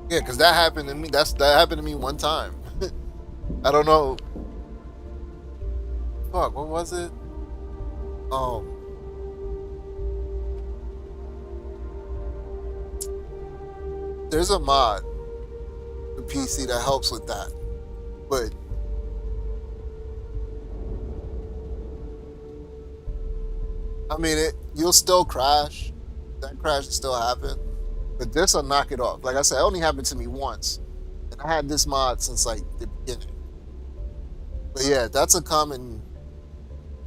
Yeah, because that happened to me. That happened to me one time. I don't know. Fuck, what was it? There's a mod, the PC that helps with that, but I mean, you'll still crash. That crash will still happen. But this will knock it off. Like I said, it only happened to me once. And I had this mod since like the beginning. But yeah, that's a common.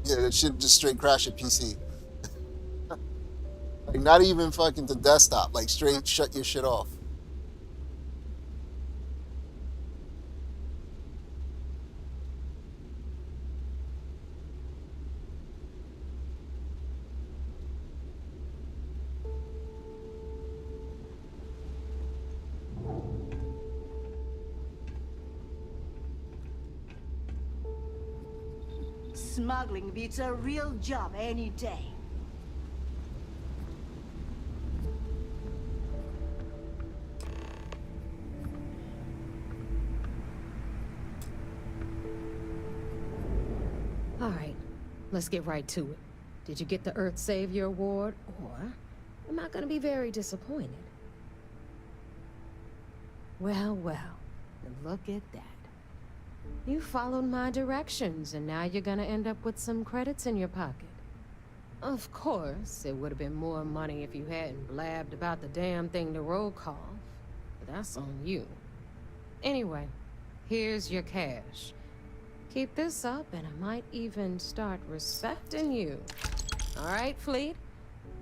Yeah, it should just straight crash your PC. Like not even fucking the desktop. Like straight shut your shit off. Smuggling beats a real job any day. All right, let's get right to it. Did you get the Earth Savior Award, or am I gonna be very disappointed? Well, well, look at that. You followed my directions, and now you're gonna end up with some credits in your pocket. Of course, it would have been more money if you hadn't blabbed about the damn thing to roll call, but that's on you. Anyway, here's your cash. Keep this up, and I might even start respecting you. All right, Fleet?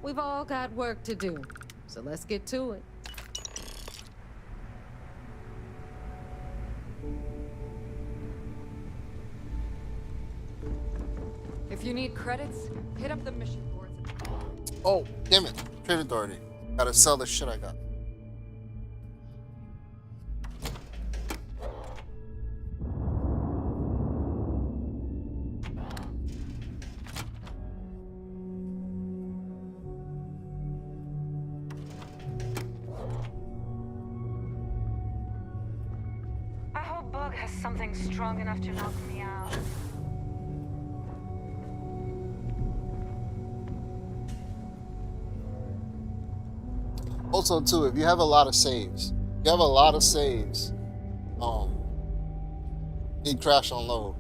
We've all got work to do, so let's get to it. If you need credits, hit up the mission boards. Oh, damn it. Trade Authority. Gotta sell the shit I got. I hope Bug has something strong enough to knock me out. Also, too, if you have a lot of saves, it crash on load.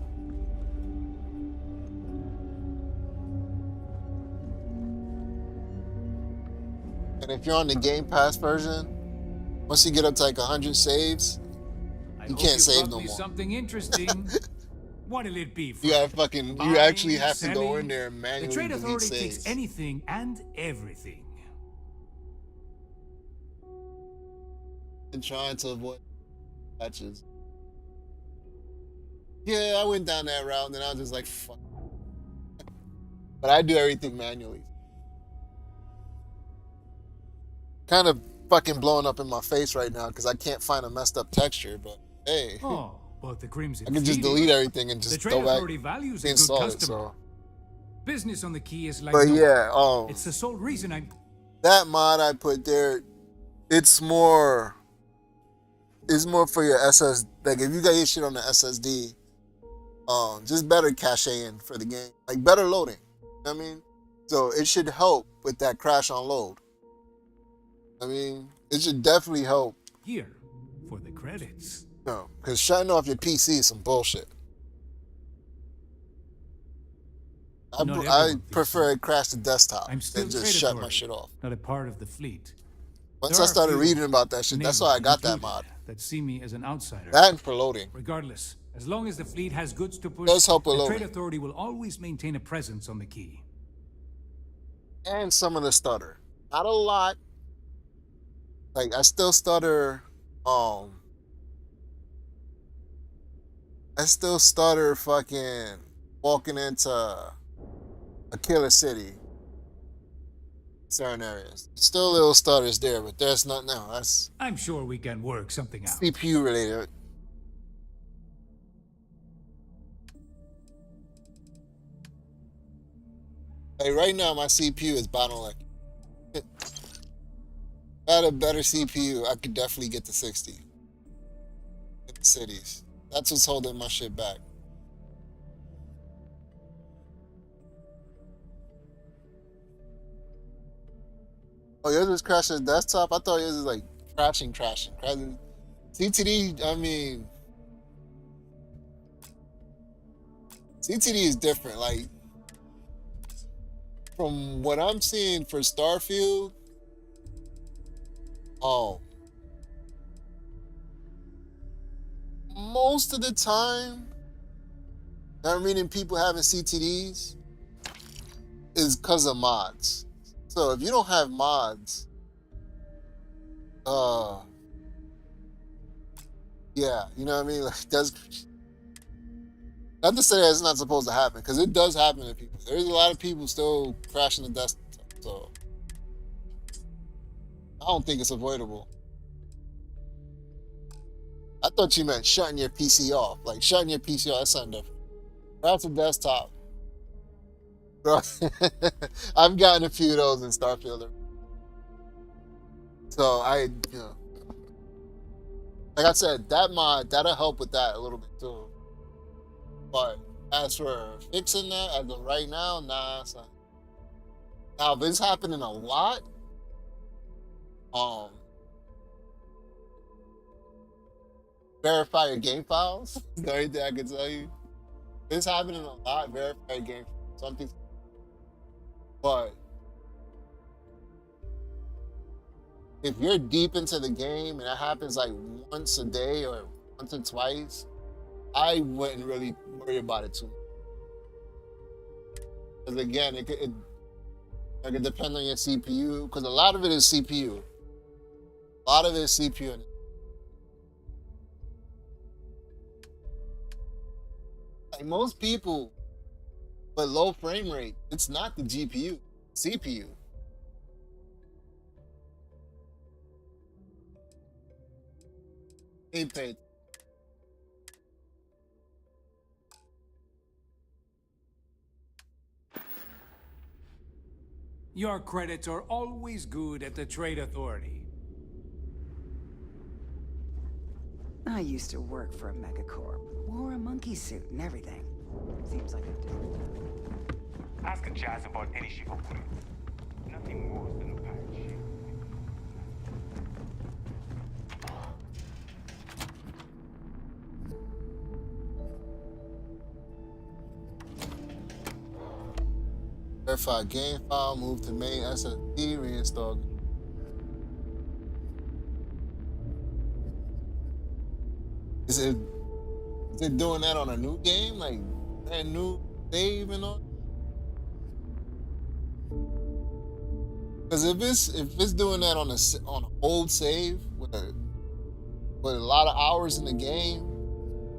And if you're on the Game Pass version, once you get up to like 100 saves, you can't save no more. Something interesting. What'll it be? You gotta fucking, you actually have to go in there and The manually Trade delete Authority saves. takes anything and everything. And trying to avoid patches. Yeah, I went down that route and then I was just like, fuck. But I do everything manually. Kind of fucking blowing up in my face right now because I can't find a messed up texture, but hey. Oh, but the Crimson I can just Fleet- delete everything and The just Trade go back Authority values a good install it, customer. so. Business on the key is like But no- yeah, it's the sole reason I'm that mod I put there, it's more for your SS. Like if you got your shit on the SSD, just better caching for the game, like better loading. You know what I mean, so it should help with that crash on load. I mean, it should definitely help. here for the credits. No, because shutting off your PC is some bullshit. Not I everyone prefer it crash the desktop I'm still than just Trade shut my Authority, shit off. not a part of the fleet. Once There I are started few reading about that shit, that's why I got that included mod. That see me as an outsider. That and for loading. Regardless, as long as the fleet has goods to push, Does help with the loading. Trade Authority will always maintain a presence on the key. And some of the stutter. Not a lot. Like I still stutter fucking walking into a killer city. Certain areas. Still little stutters there, but there's not now. That's I'm sure we can work something out. CPU related. Like right now my CPU is bottleneck. If I had a better CPU, I could definitely get to 60 in the cities. That's what's holding my shit back. Oh, yours is crashing the desktop? I thought yours is like crashing. CTD, I mean, CTD is different. Like, from what I'm seeing for Starfield, Oh, most of the time, I'm reading people having CTDs is because of mods. So if you don't have mods, yeah, you know what I mean? Like, does not to say that it's not supposed to happen, because it does happen to people. There's a lot of people still crashing the desktop, so I don't think it's avoidable. I thought you meant shutting your PC off. Like shutting your PC off, that's something different. That's a desktop. Bro, I've gotten a few of those in Starfield. So like I said, that mod, that'll help with that a little bit too. But as for fixing that, as of right now, nah, son. Now, if it's happening a lot, verify your game files. The only thing I can tell you. If it's happening a lot, verify your game files. Something. But if you're deep into the game and it happens like once a day or once or twice, I wouldn't really worry about it too much. Because again, it could depend on your CPU. Because a lot of it is CPU. A lot of it is CPU. Like most people with low frame rate, it's not the GPU, CPU. They paid. Your credits are always good at the Trade Authority. I used to work for a megacorp. Wore a monkey suit and everything. Seems like I do. Ask a Jazz about any ship of will. Nothing worse than a pirate ship. Verify game file, move to main SSD, reinstall. Is it doing that on a new game, like brand new save and all? Because if it's doing that on an old save with a lot of hours in the game,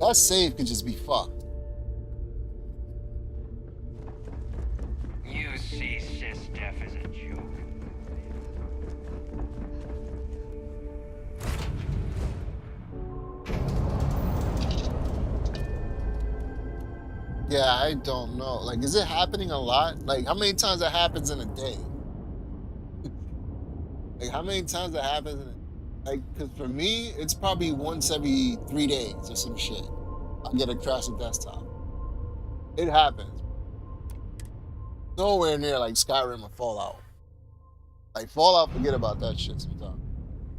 that save could just be fucked. You see sysdef as a joke. Yeah, I don't know. Like, is it happening a lot? Like, how many times that happens in a day? Like, how many times that happens? Like, because for me, it's probably once every 3 days or some shit. I get a crash of desktop. It happens. Nowhere near like Skyrim or Fallout. Like Fallout, forget about that shit sometimes.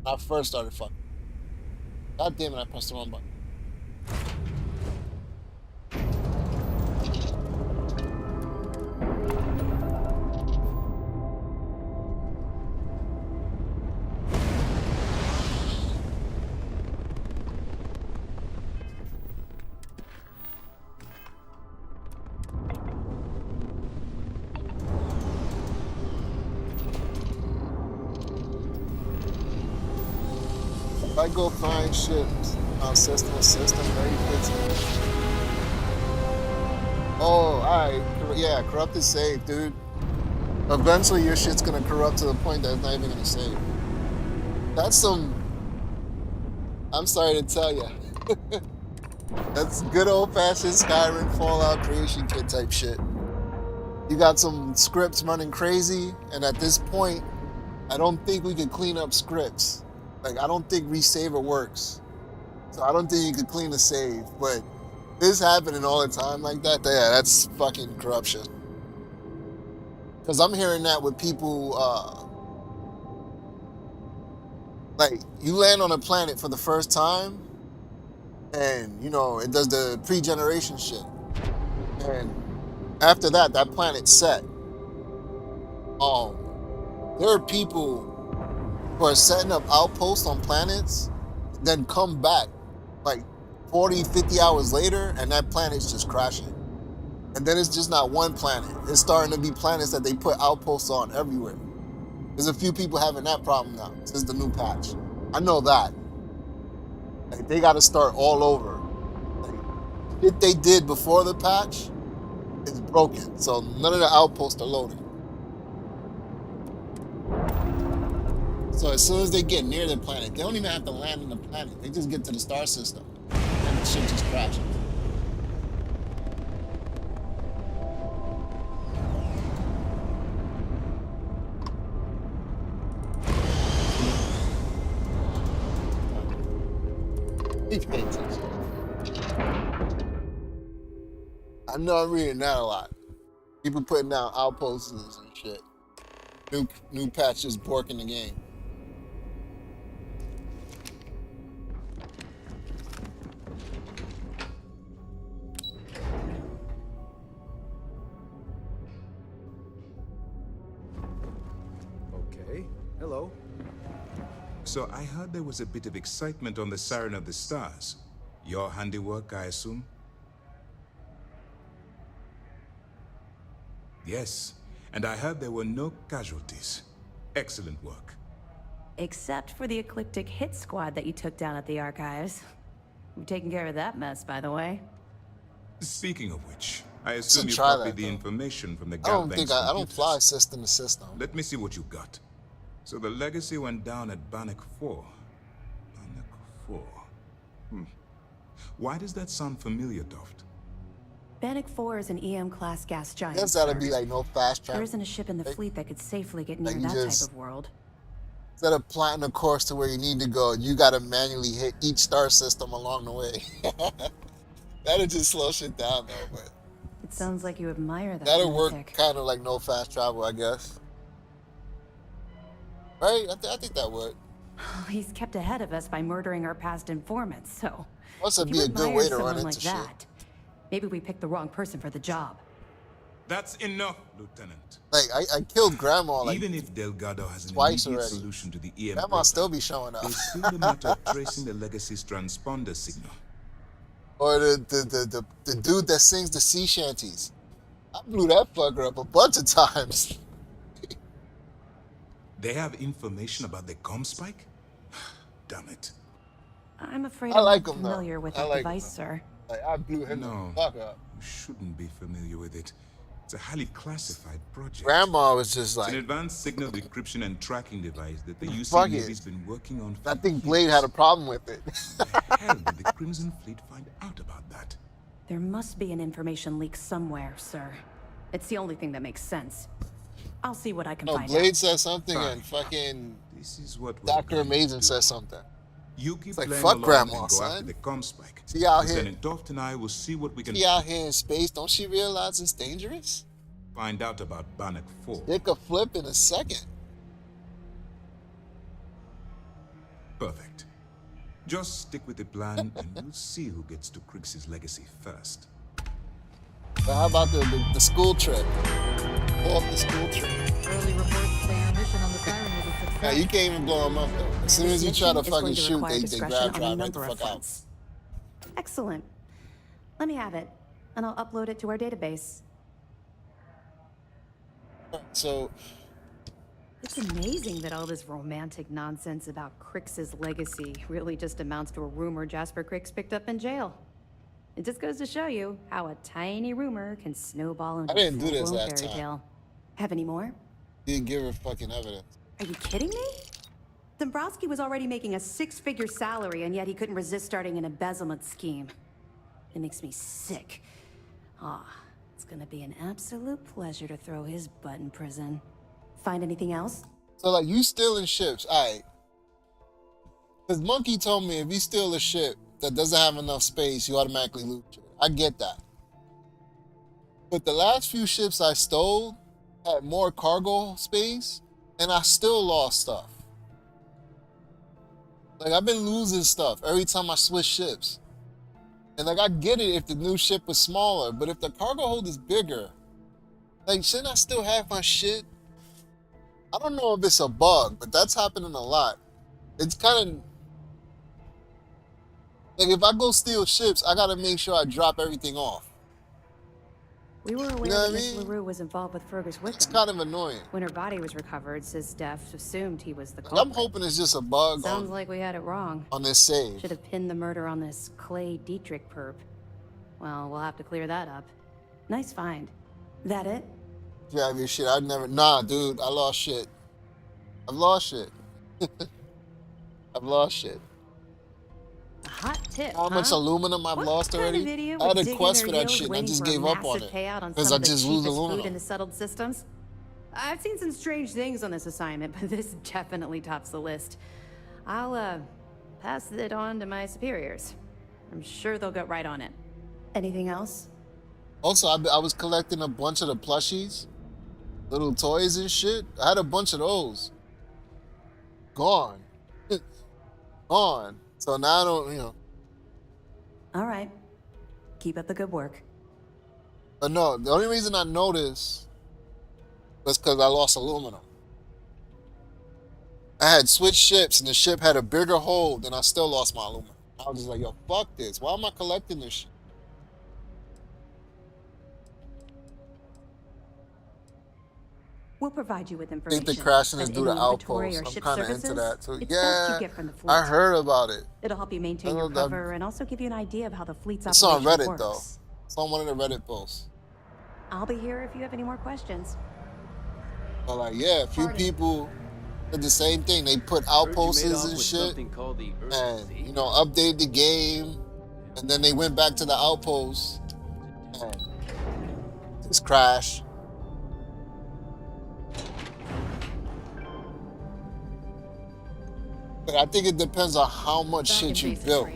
When I first started fucking. God damn it, I pressed the wrong button. If I go find shit on system, very quickly. Oh, alright. Yeah, corrupted save, dude. Eventually your shit's gonna corrupt to the point that it's not even gonna save. That's some... I'm sorry to tell you. That's good old-fashioned Skyrim Fallout creation kit type shit. You got some scripts running crazy, and at this point, I don't think we can clean up scripts. Like, I don't think resaver works. So I don't think you could clean the save, but this happening all the time like that, yeah, that's fucking corruption. Because I'm hearing that with people, like, you land on a planet for the first time, and, you know, it does the pre-generation shit. And after that, that planet's set. There are people for setting up outposts on planets, then come back like 40, 50 hours later, and that planet's just crashing. And then it's just not one planet. It's starting to be planets that they put outposts on everywhere. There's a few people having that problem now since the new patch. I know that. Like, they got to start all over. Like, shit they did before the patch is broken, so none of the outposts are loading. So as soon as they get near the planet, they don't even have to land on the planet. They just get to the star system, and the shit just crashes. I know I'm reading that a lot. People putting down outposts and shit. New patch is borking the game. Okay. Hello. So I heard there was a bit of excitement on the Siren of the Stars. Your handiwork, I assume? Yes, and I heard there were no casualties. Excellent work. Except for the eclectic hit squad that you took down at the archives. We've taken care of that mess, by the way. Speaking of which, I assume you try copied that, the information from the I don't Galbank's think I don't computers. fly system to system. Let me see what you got. So the legacy went down at Bannock 4. Bannock 4. Why does that sound familiar, Doft? Bannock 4 is an EM-class gas giant. Guess that'd sir. be like no fast travel. There isn't a ship in the fleet that could safely get near Like you that just- type of world. Instead of plotting a course to where you need to go, you gotta manually hit each star system along the way. That'll just slow shit down though, but It sounds like you admire that that'll work lunatic. kind of like no fast travel, I guess. Right? I think that would. He's kept ahead of us by murdering our past informants, so... Must if be you a good admire way to run someone into like shit. that, maybe we picked the wrong person for the job. That's enough, Lieutenant. Like I killed Grandma like Even if Delgado has an twice immediate already. solution to the EM Grandma problem, still be showing up. it's still a matter of tracing the legacy's transponder signal. Or the dude that sings the sea shanties. I blew that fucker up a bunch of times. They have information about the comm spike? Damn it. I'm afraid I I'm like not him, though. familiar with I that like him, device, though. sir. Like I blew him No, the fuck up. you shouldn't be familiar with it. It's a highly classified project. Grandma was just It's like, an advanced signal decryption and tracking device that the UC fuck Navy's it. been working on for I think Blade had a problem with it. How did the Crimson Fleet find out about that? There must be an information leak somewhere, sir. It's the only thing that makes sense. I'll see what I can No, find Blade out. said something Fine. and fucking This is what we're Dr. going to Amazing do. said something. You keep It's like, playing fuck along Grandma, and go after son. the comm spike. She out here. Lieutenant Doft and I will see what we can She out here in space. Don't she realize it's dangerous? find out about Bannock 4. It could flip in a second. Perfect. Just stick with the plan and we'll see who gets to Krix's legacy first. But how about the school trip? Pull up the school trip. Early reports say our mission on the Siren was a success. Yeah, you can't even blow them up though. As soon as you try to This mission is fucking going to shoot, require they discretion grab on a drive right the number of fuck out. fronts. Excellent. Let me have it, and I'll upload it to our database. So It's amazing that all this romantic nonsense about Crix's legacy really just amounts to a rumor Jasper Crix picked up in jail. It just goes to show you how a tiny rumor can snowball into I didn't a do this full-blown last fairy time. tale. Have any more? didn't give her fucking evidence. Are you kidding me? Dombrowski was already making a six-figure salary, and yet he couldn't resist starting an embezzlement scheme. It makes me sick. It's gonna be an absolute pleasure to throw his butt in prison. Find anything else? So like you stealing ships, alright. Cause Monkey told me if you steal a ship that doesn't have enough space, you automatically lose it. I get that. But the last few ships I stole had more cargo space, and I still lost stuff. Like I've been losing stuff every time I switch ships. And like I get it if the new ship was smaller, but if the cargo hold is bigger, like shouldn't I still have my shit? I don't know if it's a bug, but that's happening a lot. It's kind of like if I go steal ships, I gotta make sure I drop everything off. We were You aware know what that I Miss mean? LaRue was involved with Fergus Wickham. It's kind of annoying. When her body was recovered, Sis Def assumed he was the Like, culprit. I'm hoping it's just a bug Sounds like we had it wrong. on this save. Should have pinned the murder on this Clay Dietrich perp. Well, we'll have to clear that up. Nice find. That it? Yeah, I mean, shit, I'd never. Nah, dude, I lost shit. I've lost shit. I've lost shit. A hot tip, How much aluminum I've lost already? I had a quest for that shit and I just gave up on it. Because I just lose aluminum. Food in the settled systems? I've seen some strange things on this assignment, but this definitely tops the list. I'll, pass it on to my superiors. I'm sure they'll get right on it. Anything else? Also, I was collecting a bunch of the plushies. Little toys and shit. I had a bunch of those. Gone. Gone. So now I don't, you know. All right. Keep up the good work. But no, the only reason I noticed was because I lost aluminum. I had switched ships and the ship had a bigger hold and I still lost my aluminum. I was just like, yo, fuck this. Why am I collecting this shit? We'll provide you with I information. think the crashing is on due to any inventory outposts. or I'm ship kind of into services. that too. It's Yeah, best you get from the fleet. I heard about it. It'll help you maintain your cover and also give you an idea of how the fleet's It's on operation Reddit works. though. It's on one of the Reddit posts. I'll be here if you have any more questions. But like, yeah, a few people did the same thing. They put outposts and shit, and you know, updated the game, and then they went back to the outposts and just crashed. But I think it depends on how much shit you built.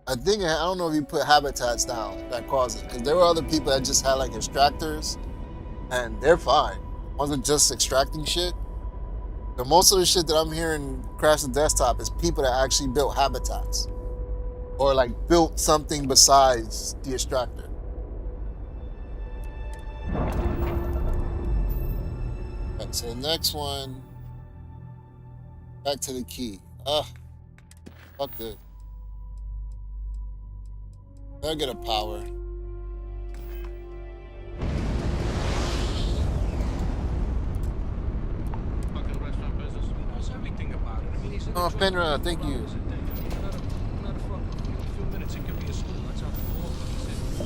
I don't know if you put habitats down that caused it, because there were other people that just had like extractors, and they're fine. It wasn't just extracting shit. But most of the shit that I'm hearing crash the desktop is people that actually built habitats, or like built something besides the extractor. Right, so the next one, back to the key. Fuck this. I'll get a power. Fucking restaurant business. He knows everything about it. I mean, he's in Oh, Fenrir, thank you. Another fucking few minutes, it could be a school. That's how the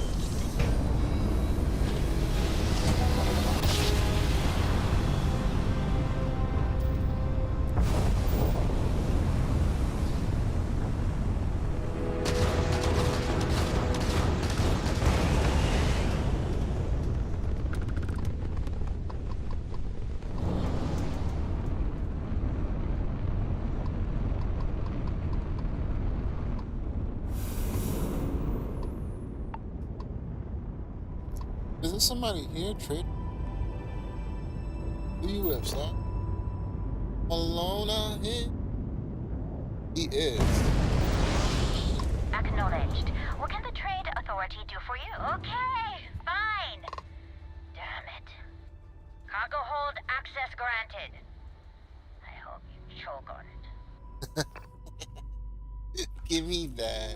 Is there somebody here, Trade? Who you with, son? Alone out here? He is. Acknowledged. What can the Trade Authority do for you? Okay, fine. Damn it. Cargo hold access granted. I hope you choke on it. Give me that.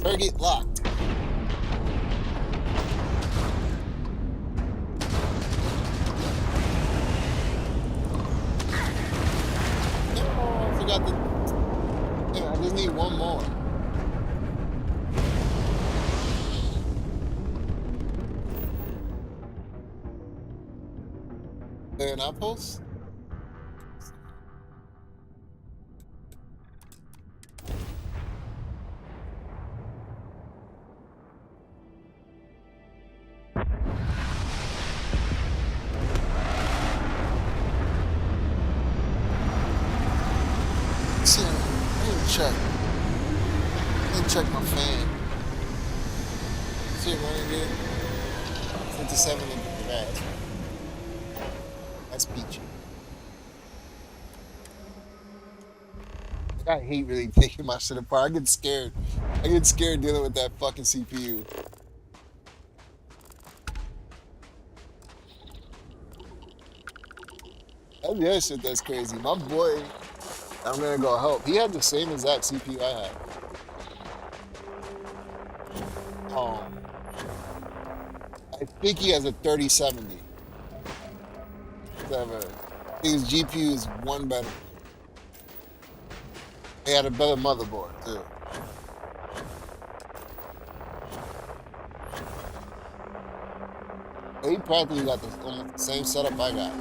Target locked. Oh, I forgot the. Damn, I just need one more. An outpost? Check. Let me check my fan. See it running good? 57 in the back. That's peachy. I hate really taking my shit apart. I get scared. I get scared dealing with that fucking CPU. That's the other shit that's crazy. My boy, I'm gonna go help. He had the same exact CPU I had. I think he has a 3070. Whatever. I think his GPU is one better. He had a better motherboard too. He practically got almost the same setup I got.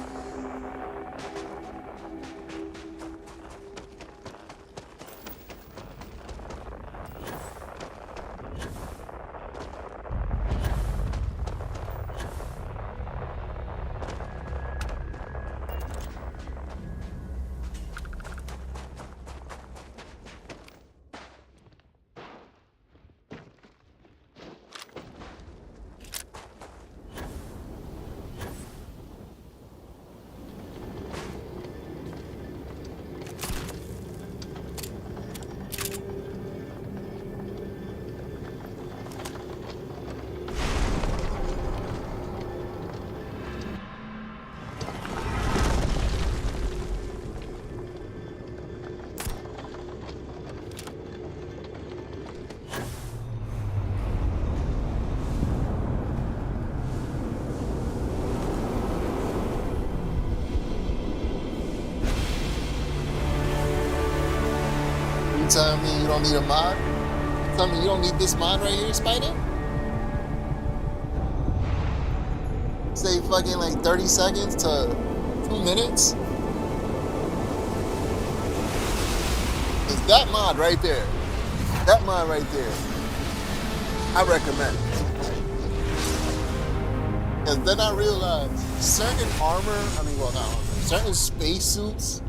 You telling me you don't need a mod? You telling me you don't need this mod right here, Spider? Say fucking like 30 seconds to 2 minutes? Is that mod right there? That mod right there. I recommend. Because then I realized certain armor, not armor, certain spacesuits,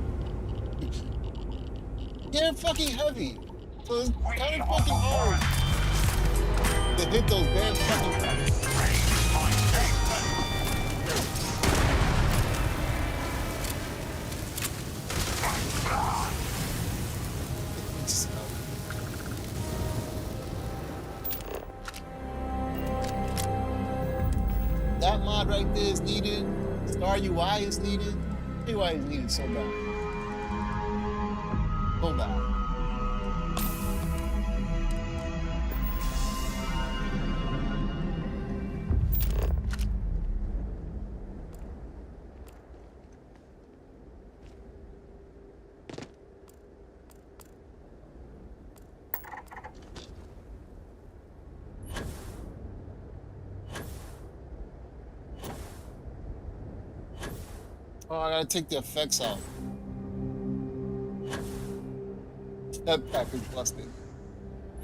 they're fucking heavy. So it's kind of fucking hard to hit those damn fucking. That mod right there is needed. Star UI is needed. UI is needed so bad. So bad. Oh, I gotta take the effects out. That pack is busted.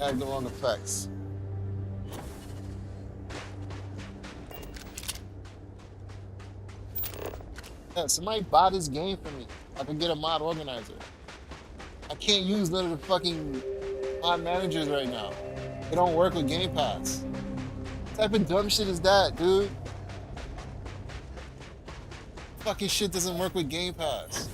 I have the wrong effects. Yeah, somebody buy this game for me. I can get a mod organizer. I can't use none of the fucking mod managers right now. They don't work with Game Pass. What type of dumb shit is that, dude? Fucking shit doesn't work with Game Pass.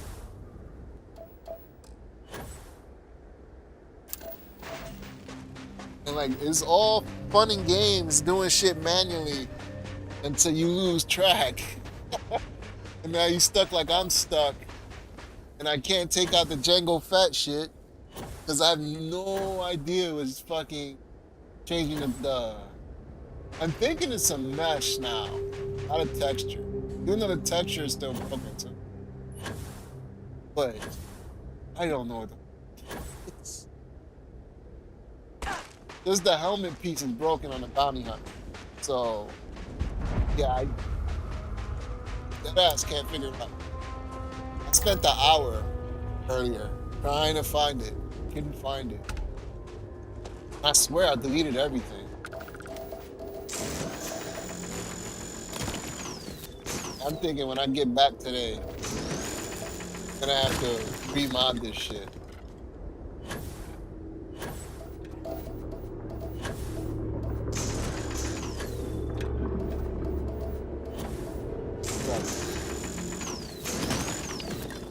And like, it's all fun and games doing shit manually until you lose track. And now you stuck like I'm stuck. And I can't take out the Django Fat shit because I have no idea what's fucking changing the I'm thinking it's a mesh now, not a texture. Even though the texture is still broken too. But I don't know what it's. Just the helmet piece is broken on the bounty hunter. So yeah, that ass can't figure it out. I spent the hour earlier trying to find it. Couldn't find it. I swear I deleted everything. I'm thinking when I get back today, I'm gonna have to remod this shit.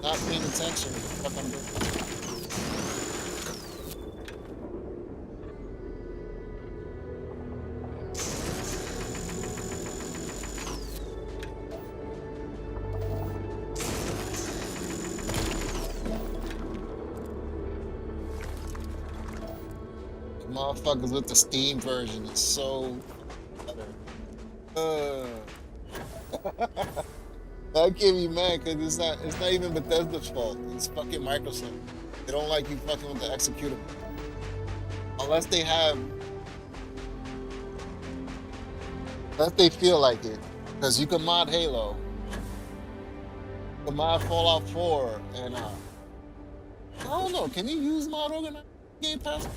Not paying attention to what the fuck I'm doing. motherfuckers with the Steam version is so better. I can't be mad because it's not even Bethesda's fault. It's fucking Microsoft. They don't like you fucking with the executable. Unless they feel like it. Because you can mod Halo. You can mod Fallout 4 and I don't know, can you use mod organizer Game Pass?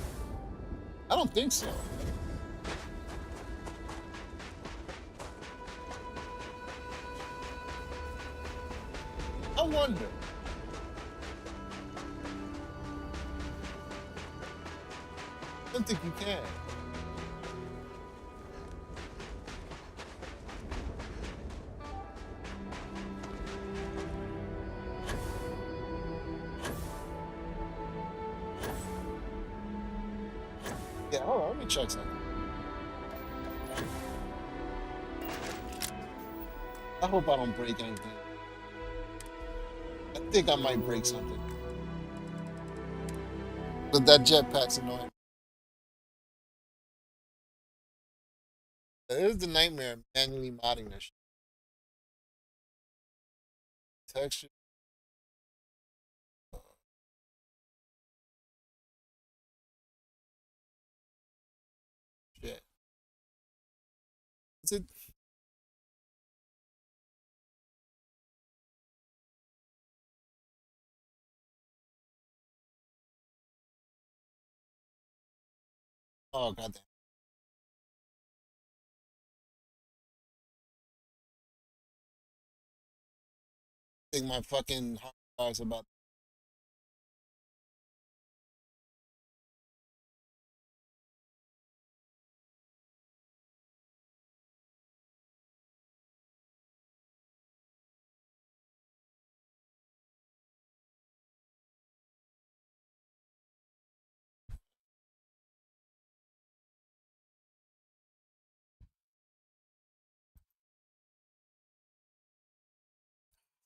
I don't think so. I wonder. I don't think you can. Yeah, hold on, let me check something. I hope I don't break anything. I think I might break something. But that jetpack's annoying. It is the nightmare manually modding this shit. Texture. Shit. Is it? Oh, goddamn. I think my fucking hard drive's about.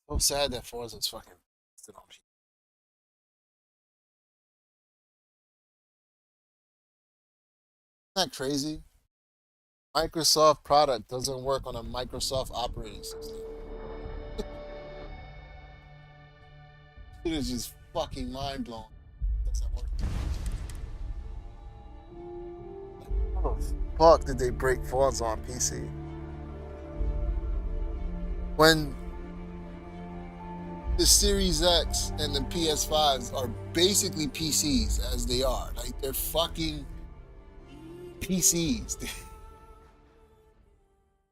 So sad that Forza's fucking still on me. Isn't that crazy? Microsoft product doesn't work on a Microsoft operating system. It is just fucking mind blowing. Doesn't work. How the fuck did they break Forza on PC? When the Series X and the PS5s are basically PCs as they are. Like they're fucking PCs.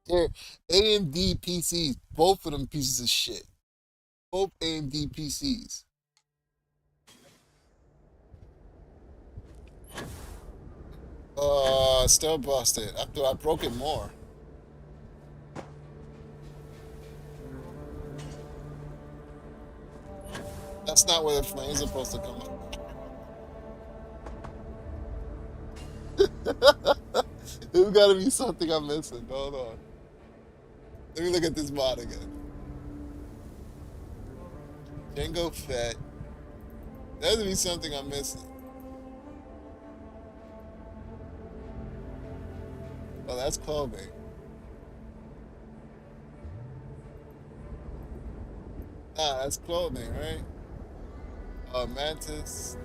They're AMD PCs. Both of them pieces of shit. Both AMD PCs. Still busted. After I broke it more. That's not where the flames are supposed to come out. There's gotta be something I'm missing. Hold on. Let me look at this mod again. Django Fett. There's gotta be something I'm missing. Oh, that's clothing. Nah, that's clothing, right? Mantis.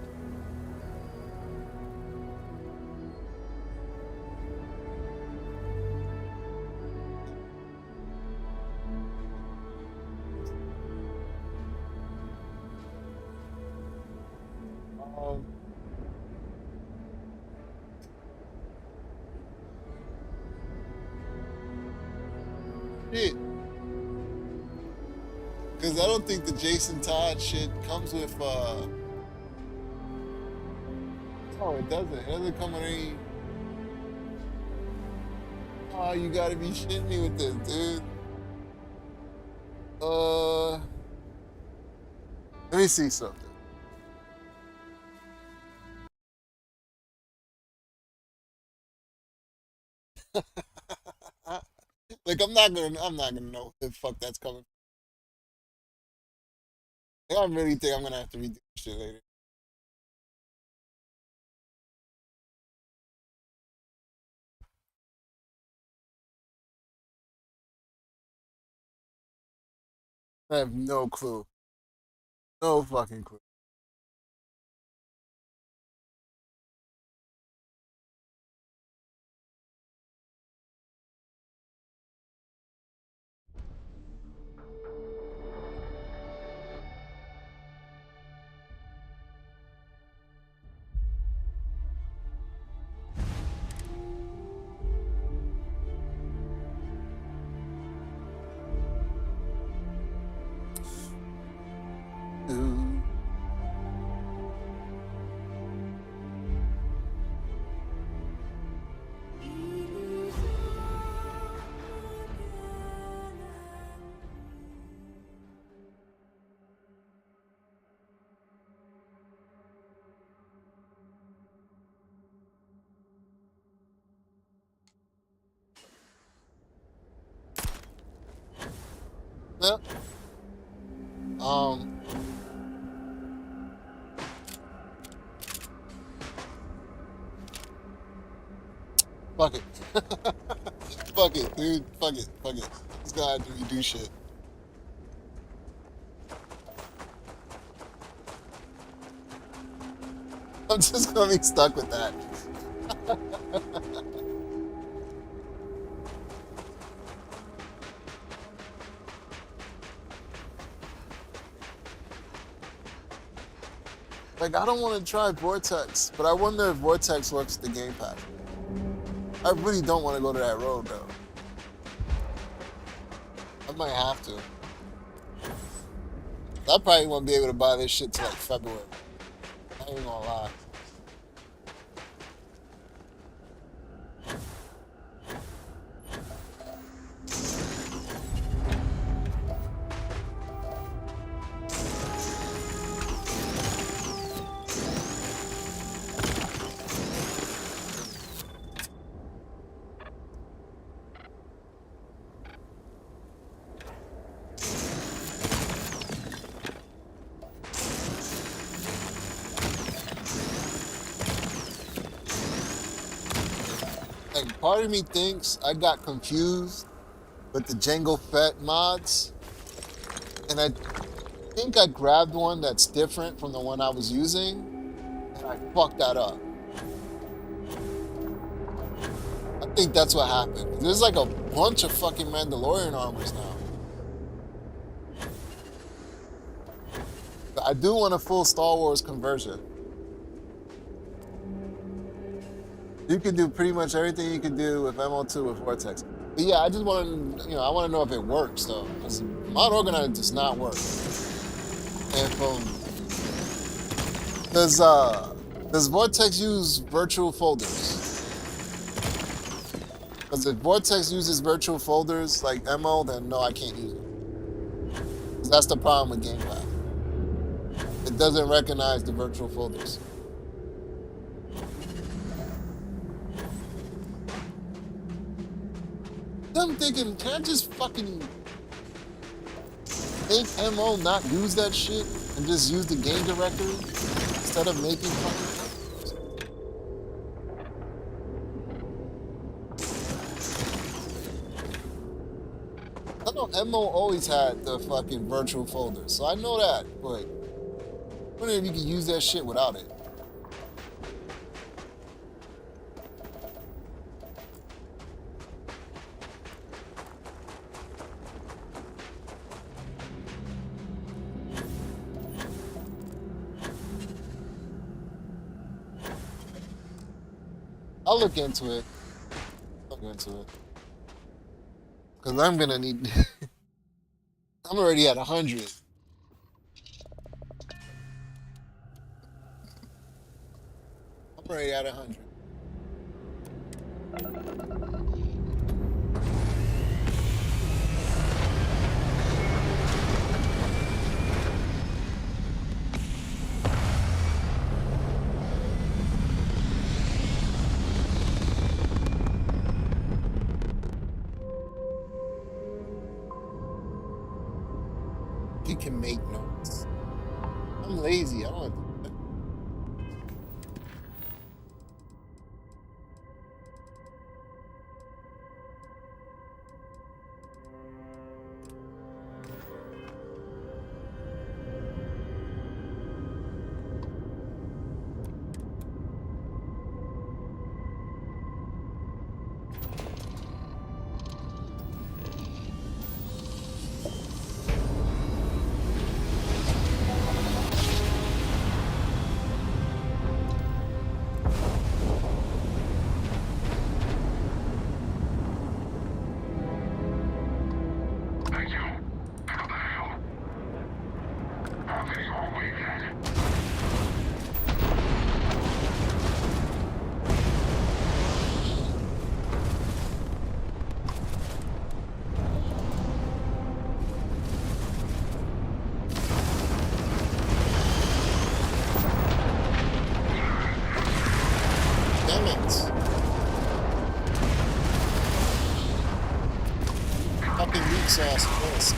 Um, shit. Because I don't think the Jason Todd shit comes with, oh, it doesn't. It doesn't come with any. Oh, you gotta be shitting me with this, dude. Let me see something. Like I'm not gonna know what the fuck that's coming. I really think I'm gonna have to redo this shit later. I have no clue. No fucking clue. Ooh. Yep. Um. Fuck it. Fuck it, dude. Fuck it. Fuck it. Just gotta do shit. I'm just gonna be stuck with that. Like, I don't want to try Vortex, but I wonder if Vortex works with the gamepad. I really don't want to go to that road, though. I might have to. I probably won't be able to buy this shit till like February. I ain't gonna lie. Like, part of me thinks I got confused with the Jango Fett mods, and I think I grabbed one that's different from the one I was using, and I fucked that up. I think that's what happened. There's like a bunch of fucking Mandalorian armors now. But I do want a full Star Wars conversion. You can do pretty much everything you can do with MO2 with Vortex. But yeah, I just want to, I want to know if it works though, because Mod Organizer does not work. And does Vortex use virtual folders? Because if Vortex uses virtual folders like MO, then no, I can't use it. Because that's the problem with Gamepad. It doesn't recognize the virtual folders. I'm thinking, can I just fucking make MO not use that shit and just use the game directory instead of making fucking I know MO always had the fucking virtual folders, so I know that, but I wonder if you can use that shit without it. I'll look into it. Look into it. Because I'm gonna need... I'm already at 100. I'm already at 100. You can make notes. I'm lazy. I don't have to do that. Damn it. Fucking meat sauce first.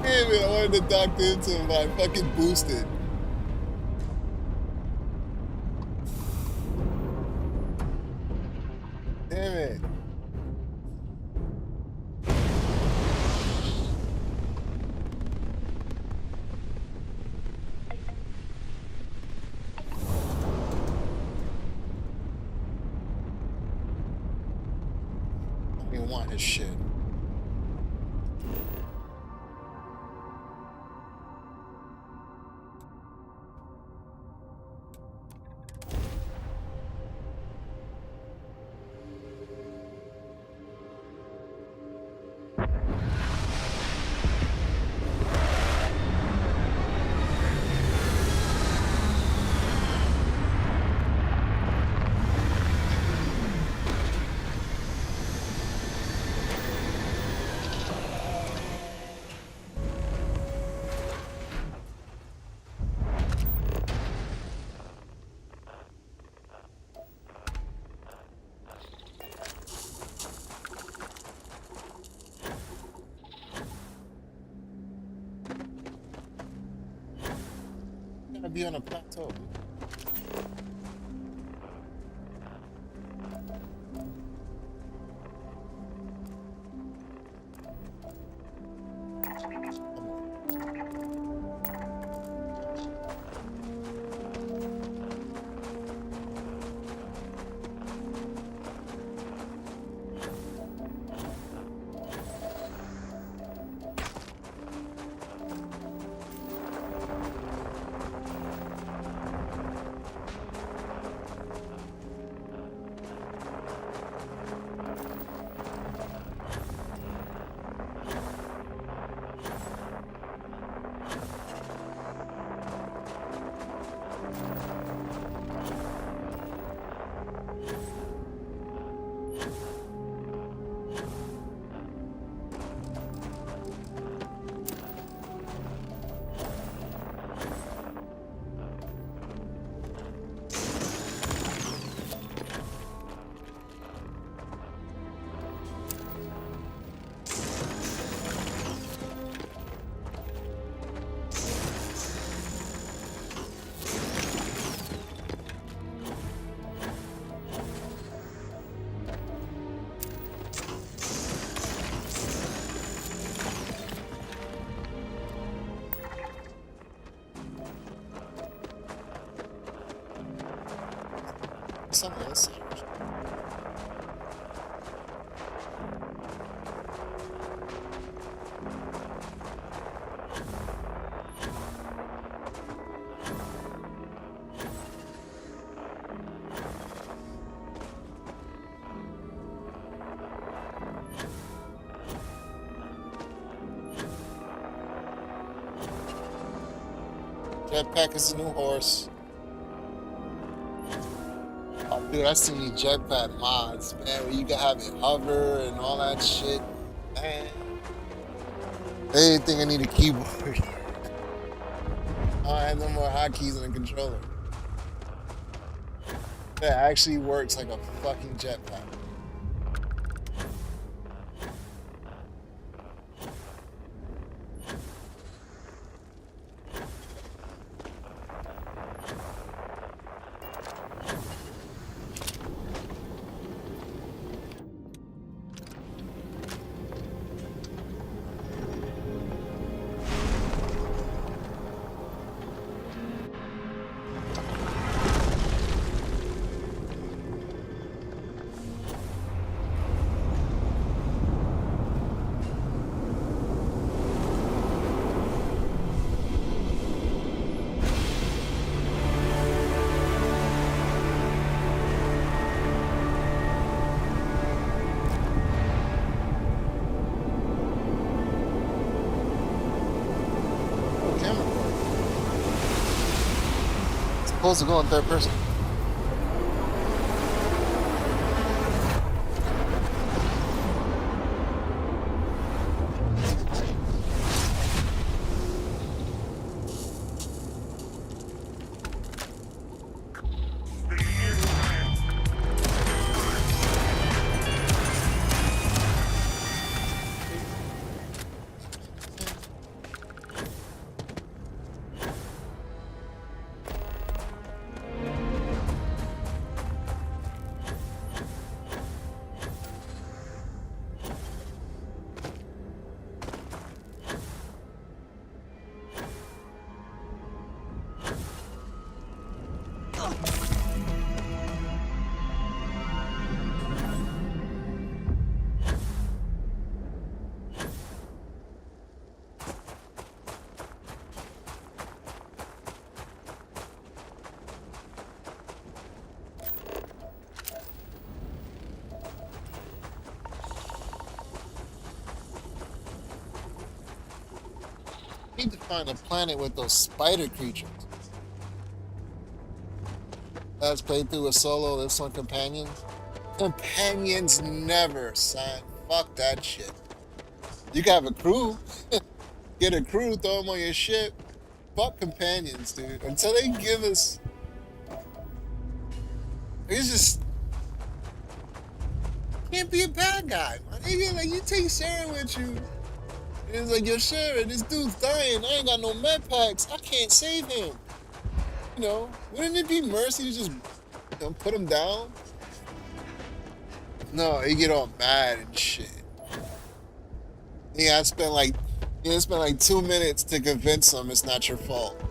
Damn it, I wanted to dock into him, but I fucking boosted. Damn it. I don't even want his shit. Gotta be on a plateau. Something else. Jetpack is the new horse. Oh, dude, I seen these jetpack mods, man, where you can have it hover and all that shit. Man, they didn't think I need a keyboard. I have no more hotkeys in the controller. That actually works like a fucking jetpack. supposed to go in third person? Need to find a planet with those spider creatures. Last played through a solo, this one companions. Companions never, son. Fuck that shit. You can have a crew. Get a crew, throw them on your ship. Fuck companions, dude. Until they give us... It's just... Can't be a bad guy, man. Nigga, like, you take Sharon with you. And it's like, yo, Sharon, this dude's dying. I ain't got no med packs. I can't save him. You know, wouldn't it be mercy to just put him down? No, you get all mad and shit. Yeah, I spent like 2 minutes to convince him it's not your fault.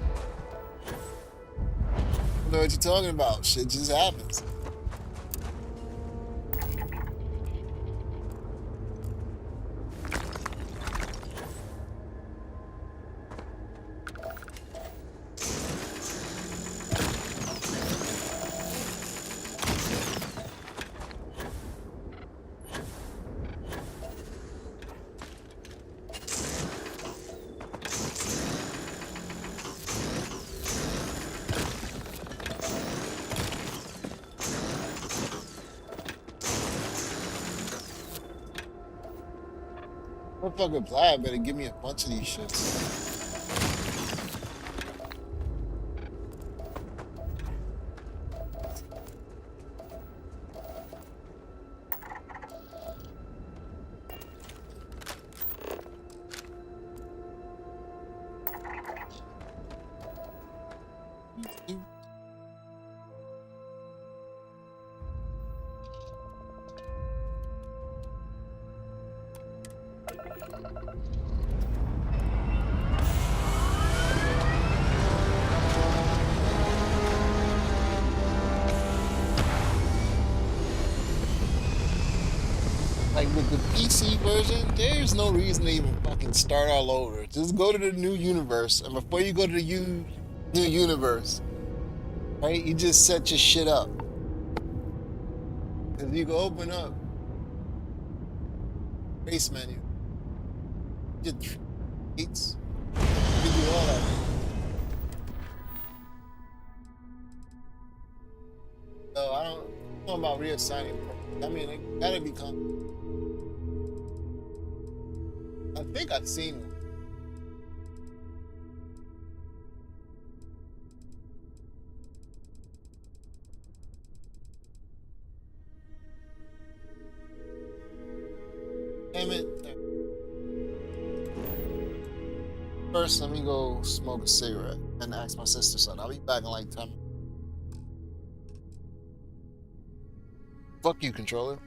You know what you're talking about. Shit just happens. Motherfucker Vlad better give me a bunch of these shits. Like with the PC version, there's no reason to even fucking start all over. Just go to the new universe, and before you go to the new universe, right, you just set your shit up. Cause you can open up base menu, you gates, you do all that. So I don't know about reassigning. I mean, it gotta become. I think I've seen one. Damn it. First, let me go smoke a cigarette and ask my sister something. I'll be back in like 10 minutes. Fuck you, controller.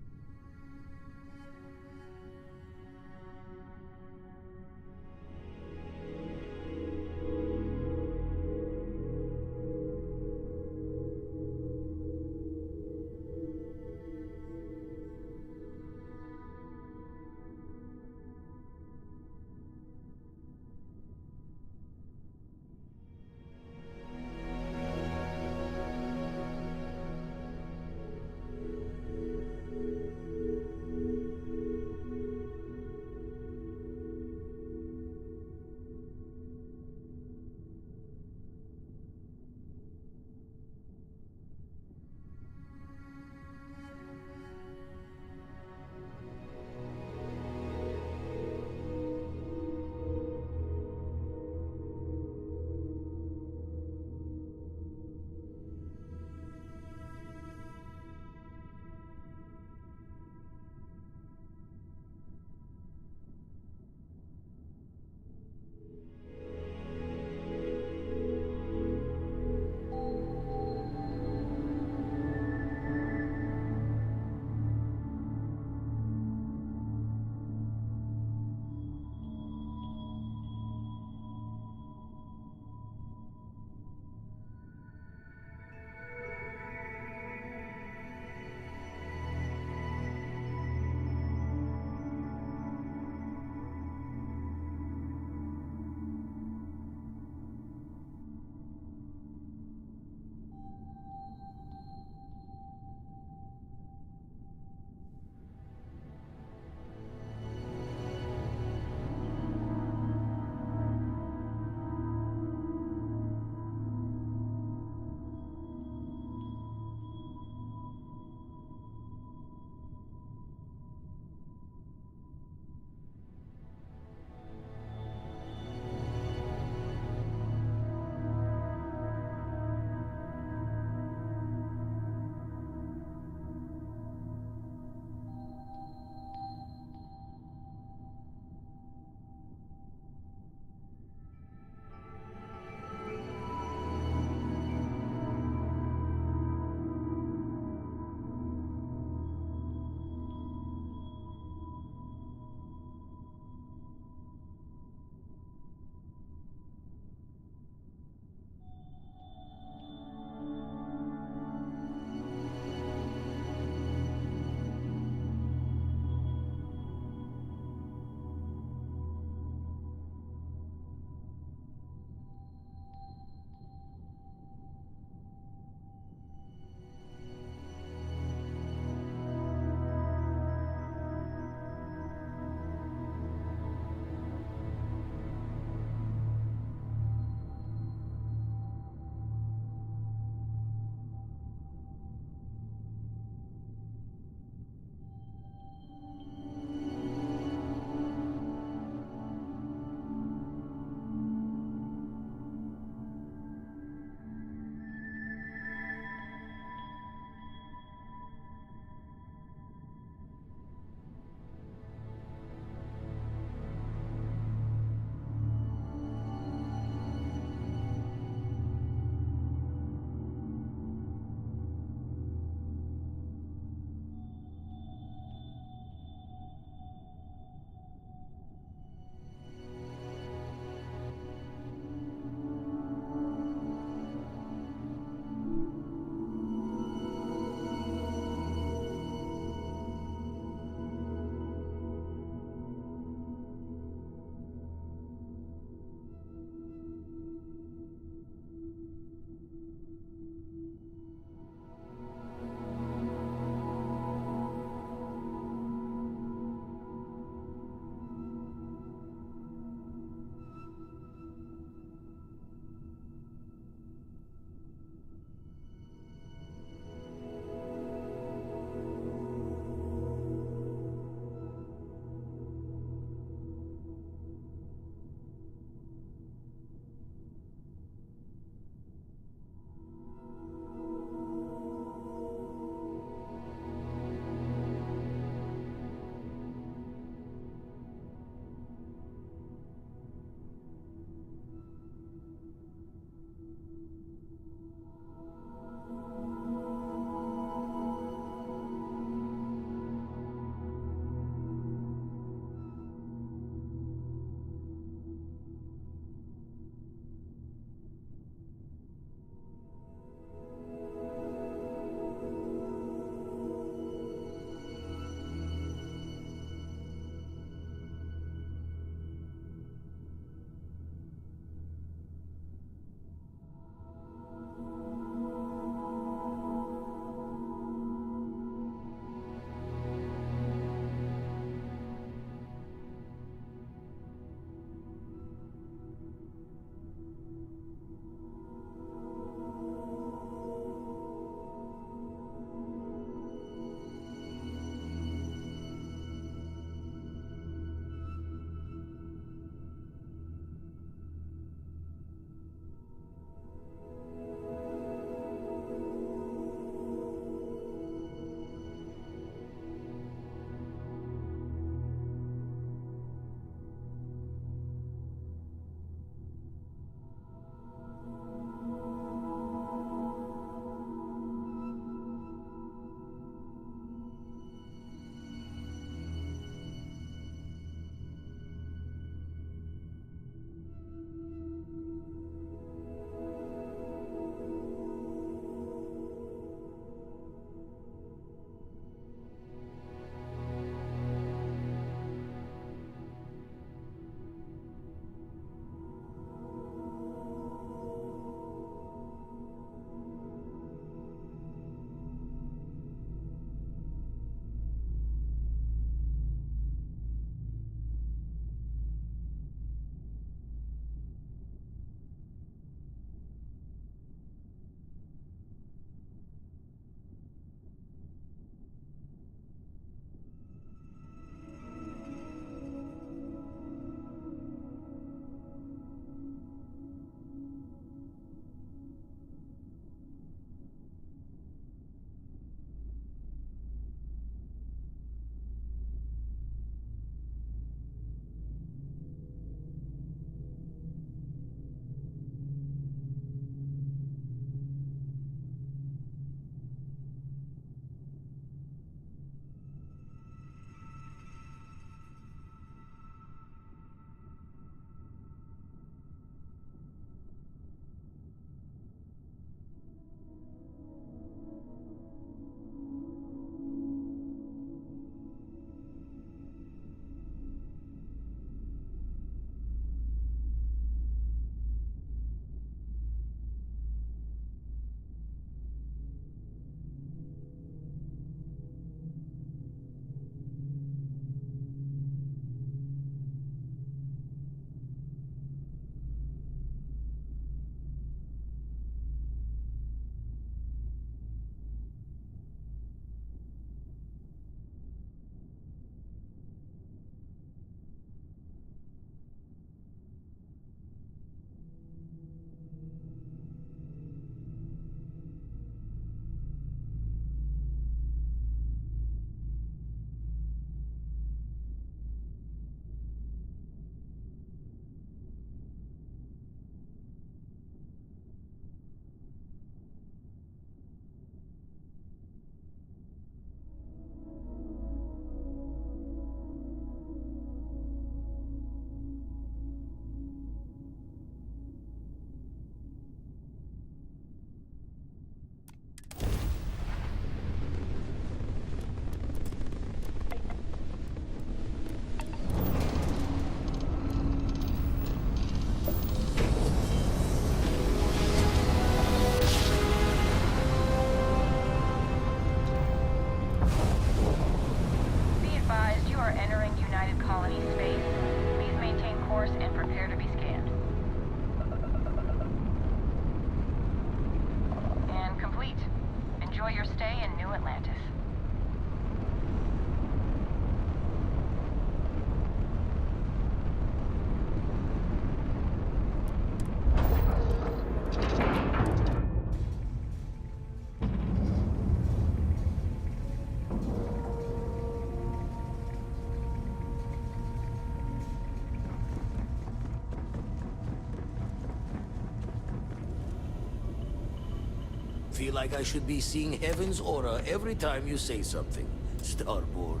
feel like I should be seeing heaven's aura every time you say something, Starborn.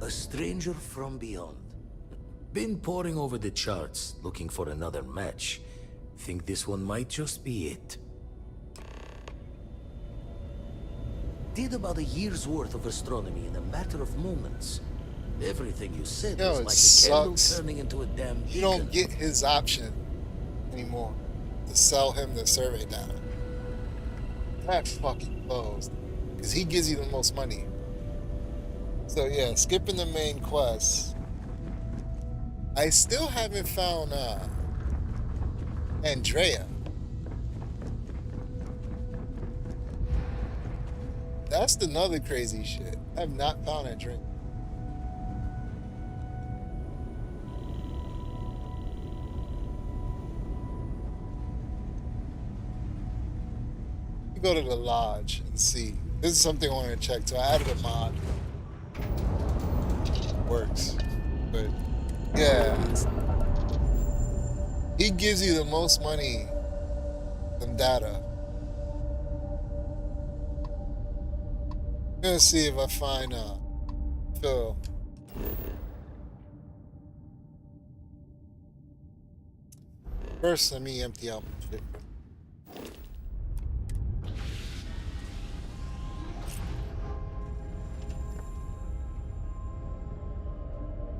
A stranger from beyond. Been poring over the charts, looking for another match. Think this one might just be it. Did about a year's worth of astronomy in a matter of moments. Everything you said Yo, was it like a candle sucks. turning into a damn beacon. You don't get his option anymore to sell him the survey data. That fucking closed. Because he gives you the most money. So yeah, skipping the main quest. I still haven't found Andrea. That's another crazy shit. I have not found Andrea. Go to the lodge and see. This is something I want to check. So I added a mod. Works. But yeah. He gives you the most money from data. I'm gonna see if I find Phil. First, let me empty out my shit.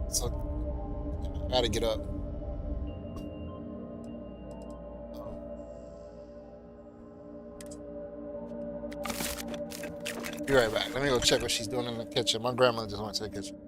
So I gotta get up. Be right back. Let me go check what she's doing in the kitchen. My grandma just went to the kitchen.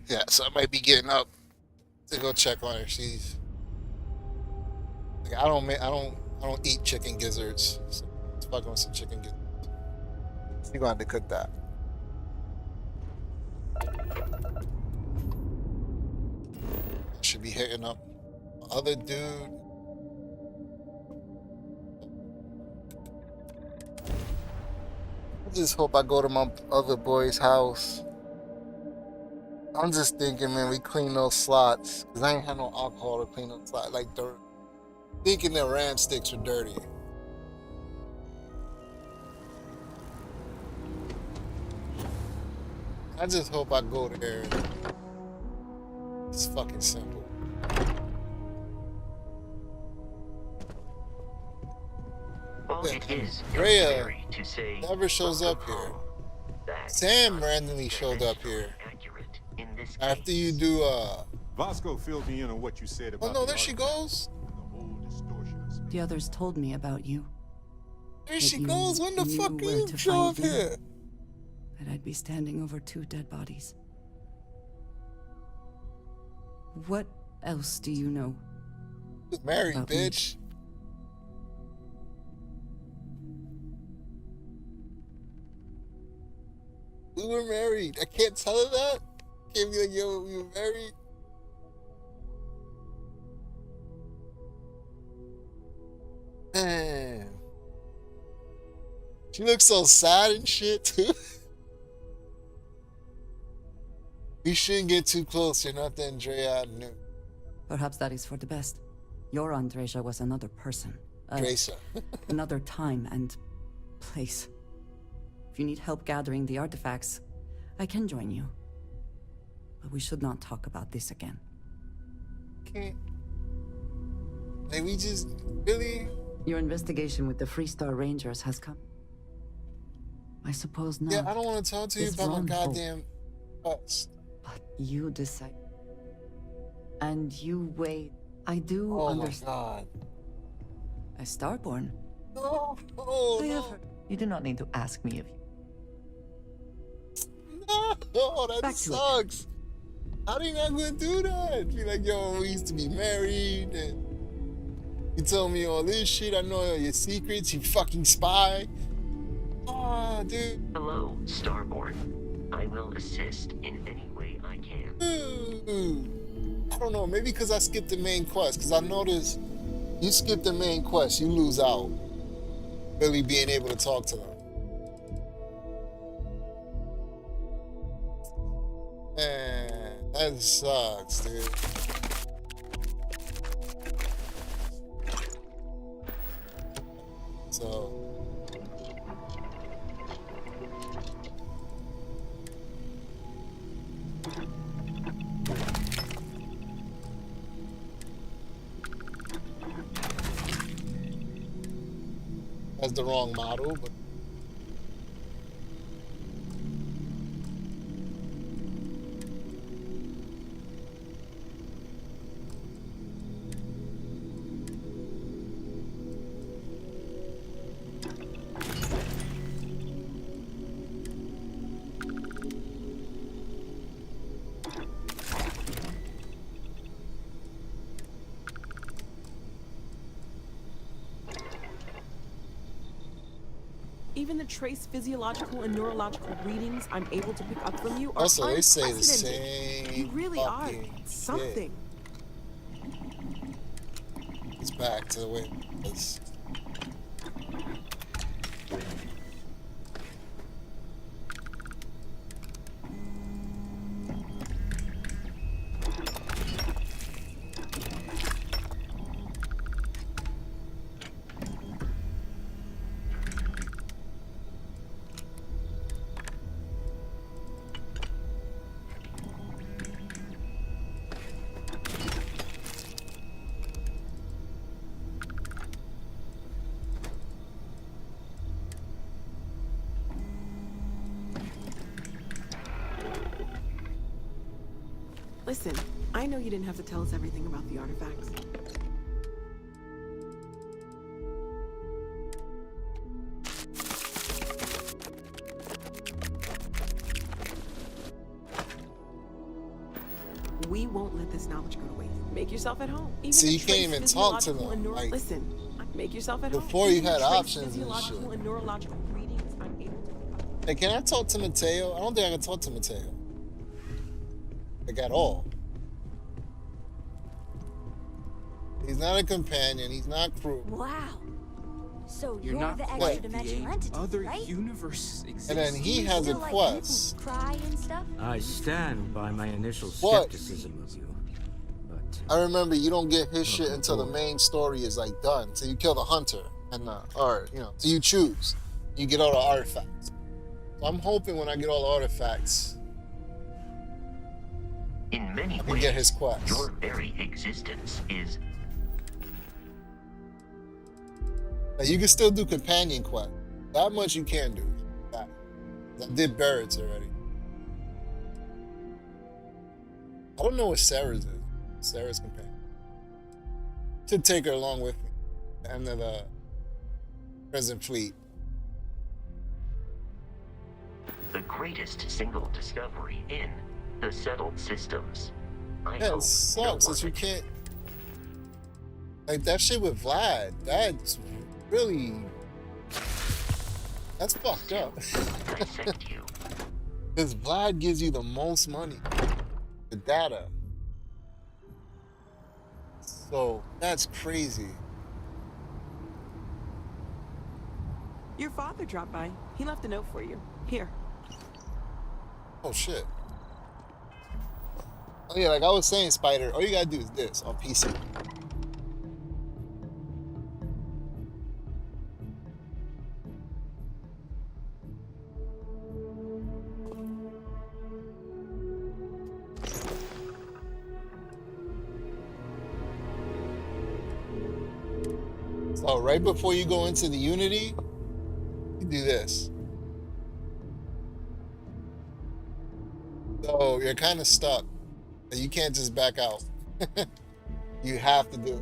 Yeah, so I might be getting up to go check on her. She's like, I don't eat chicken gizzards. So it's fucking with some chicken gizzards. She gonna have to cook that. Should be hitting up other dude. I just hope I go to my other boy's house. I'm just thinking, man, we clean those slots. Because I ain't had no alcohol to clean those slots. Like, thinking the ram sticks were dirty. I just hope I go there. It's fucking simple. Well, it is Rhea to say never shows up here. Sam randomly showed up here. After you do Vasco filled me in on what you said about. Oh no, there she goes. The others told me about you. There she goes. When the fuck do you show up here? That I'd be standing over 2 dead bodies. What else do you know? Married, bitch. We were married. I can't tell her that. Can't be like, yo, we were married. Man. She looks so sad and shit, too. We shouldn't get too close. You're not the Andrea I knew. Perhaps that is for the best. Your Andreja was another person. Andresa. Another time and place. If you need help gathering the artifacts, I can join you. But we should not talk about this again. Okay. Like, we just really. Your investigation with the Freestar Rangers has come. I suppose not. Yeah, I don't want to talk to you It's about my wrong hope. goddamn quest. But you decide. And you wait. I do Oh my understand. god. A Starborn. No, oh, I have no. heard. You do not need to ask me if you. No, that Back to it. sucks. How are you not gonna do that? Be like, yo, we used to be married, and you told me all this shit. I know all your secrets. You fucking spy. Ah, dude. Hello, Starborn. I will assist in any way I can. I don't know. Maybe because I skipped the main quest. Because I noticed you skip the main quest, you lose out. Really being able to talk to them. Man, that sucks, dude. So. That's the wrong model, but. Even the trace physiological and neurological readings I'm able to pick up from you are Also, they say the unprecedented. same. You really are fucking something. shit. It's back to the way it was. Listen, I know you didn't have to tell us everything about the artifacts. We won't let this knowledge go to waste. Make yourself at home. Even So the you can't trace even talk to physiological them, and like, listen, make yourself at home. before you Even the had trace options and physiological shit. and neurological readings I'm able to. Hey, can I talk to Mateo? I don't think I can talk to Mateo. Like, at all. He's not a companion. He's not crew. Wow. So You're you're not the quite extra the dimensional entity, other right? universe exists. And then he has a Still like quest. people cry and stuff? I stand by my initial What? skepticism of you. I remember you don't get his shit until the main story is like done. So you kill the hunter, and or you know, so you choose. You get all the artifacts. So I'm hoping when I get all the artifacts, In many I can ways, get his quest. your very existence is Now, you can still do companion quest. That much you can do. That. I did Barrett's already. I don't know what Sarah's is. Sarah's companion. Should take her along with me. And then the Crimson Fleet. the greatest single discovery in the settled systems. I Yeah, hope it sucks that you can't. Like that shit with Vlad. That's really. That's fucked up. dissect you. Because Vlad gives you the most money. The data. So that's crazy. Your father dropped by. He left a note for you. Here. Oh shit. Oh yeah, like I was saying, Spider, all you gotta do is this on PC. So right before you go into the Unity, you do this. So you're kind of stuck. You can't just back out. You have to do it.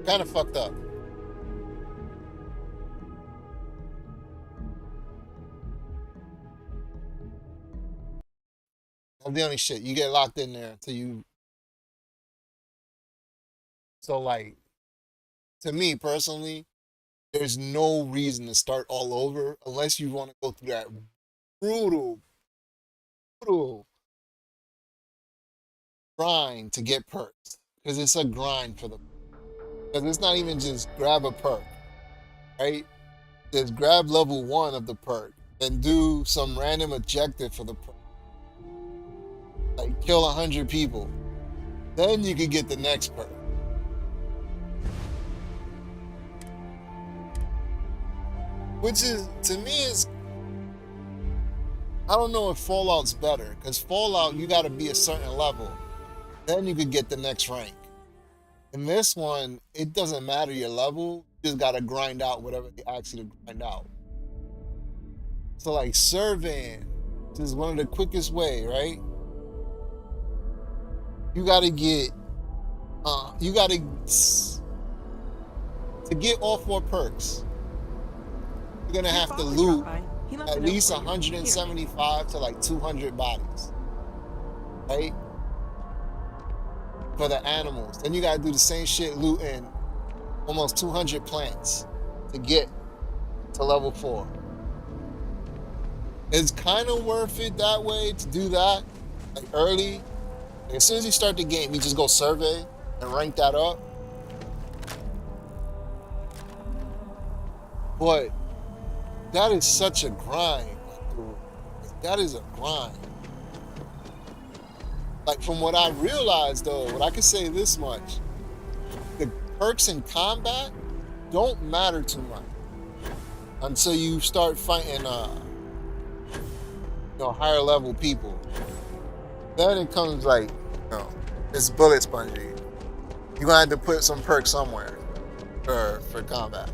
Kind of fucked up. That's the only shit. You get locked in there until you. So like, to me personally, there's no reason to start all over unless you want to go through that brutal, brutal grind to get perks. Because it's a grind for the. Because it's not even just grab a perk, right? Just grab level 1 of the perk and do some random objective for the perk. Like kill 100 people. Then you can get the next perk. Which is, to me, is, I don't know if Fallout's better, because Fallout, you got to be a certain level. Then you could get the next rank. In this one, it doesn't matter your level, you just got to grind out whatever they ask you to grind out. So like surveying, this is one of the quickest way, right? You got to get, to get all 4 perks, you're going to have to loot at least 175 to like 200 bodies, right? For the animals. Then you gotta do the same shit looting almost 200 plants to get to level 4. It's kind of worth it that way to do that, like early. Like as soon as you start the game, you just go survey and rank that up. But that is such a grind. That is a grind. Like from what I realized though, what I can say this much, the perks in combat don't matter too much until you start fighting higher level people. Then it comes like, it's bullet spongy. You're gonna have to put some perks somewhere for combat.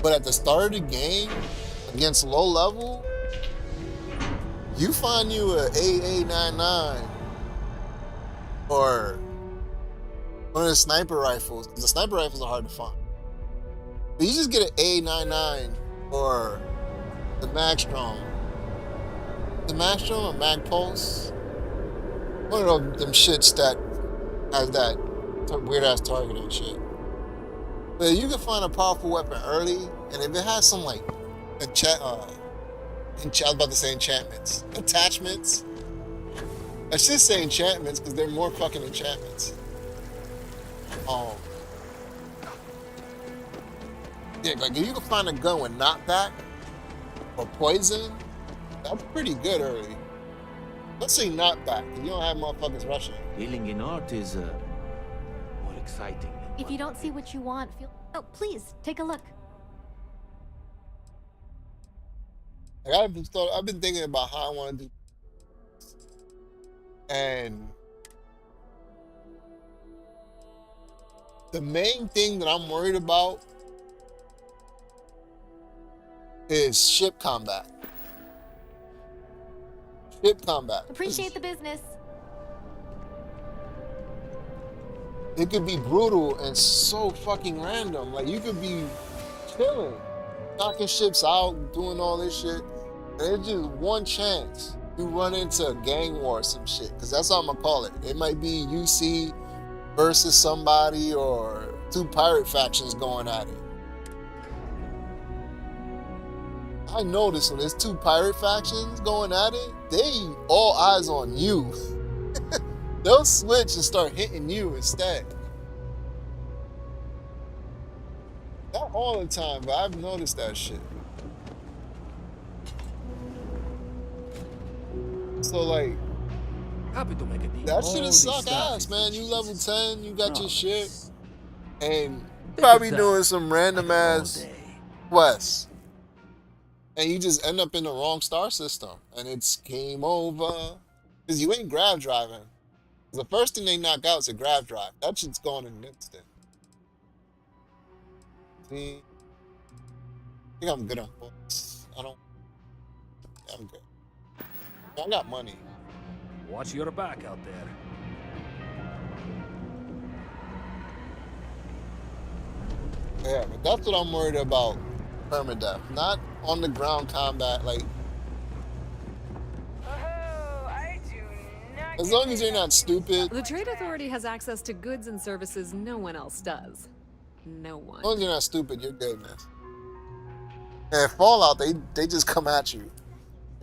But at the start of the game, against low level, you find you a AA-99 or one of the sniper rifles. The sniper rifles are hard to find. But you just get an AA-99 or the Magstrom. The Magstrom or Mag Pulse. One of them shits that has that weird ass targeting shit. But you can find a powerful weapon early, and if it has some like I was about to say enchantments. Attachments. I should say enchantments because they're more fucking enchantments. Yeah, like if you can find a gun with knockback or poison, that's pretty good early. Let's say knockback, because you don't have motherfuckers rushing. Dealing in art is more exciting. If you don't see what you want, feel. Oh, please take a look. Like I've been thinking about how I want to do, and the main thing that I'm worried about is ship combat. Ship combat. Appreciate the business. It could be brutal and so fucking random. Like you could be chilling, knocking ships out, doing all this shit, and it's just one chance you run into a gang war or some shit. Because that's how I'm gonna call it. It might be UC versus somebody or 2 pirate factions going at it. I noticed when there's 2 pirate factions going at it, they all eyes on you. They'll switch and start hitting you instead. Not all the time, but I've noticed that shit. So like, happy to make a deal. that shit is suck ass, man. You level 10, you got your shit, and probably doing some random ass quests. And you just end up in the wrong star system, and it's game over. Because you ain't grab driving. The first thing they knock out is a grab drive. That shit's going in an instant. See? I think I'm good on points. I'm good. I got money. Watch your back out there. Yeah, but that's what I'm worried about. Permadeath, not on the ground combat. Like, as long as you're not stupid. The Trade Authority has access to goods and services no one else does. No one. As long as you're not stupid, you're good, man. And Fallout, they just come at you.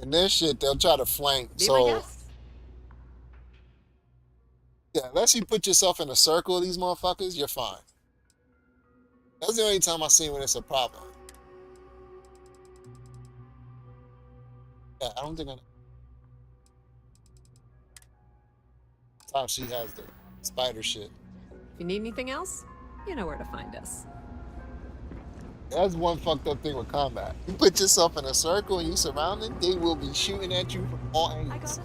And this shit, they'll try to flank. Be my So, guest. yeah, unless you put yourself in a circle of these motherfuckers, you're fine. That's the only time I've seen when it's a problem. Yeah, I don't think I know. Time she has the spider shit. If you need anything else, you know where to find us. That's one fucked up thing with combat. You put yourself in a circle and you surrounded, they will be shooting at you from all angles.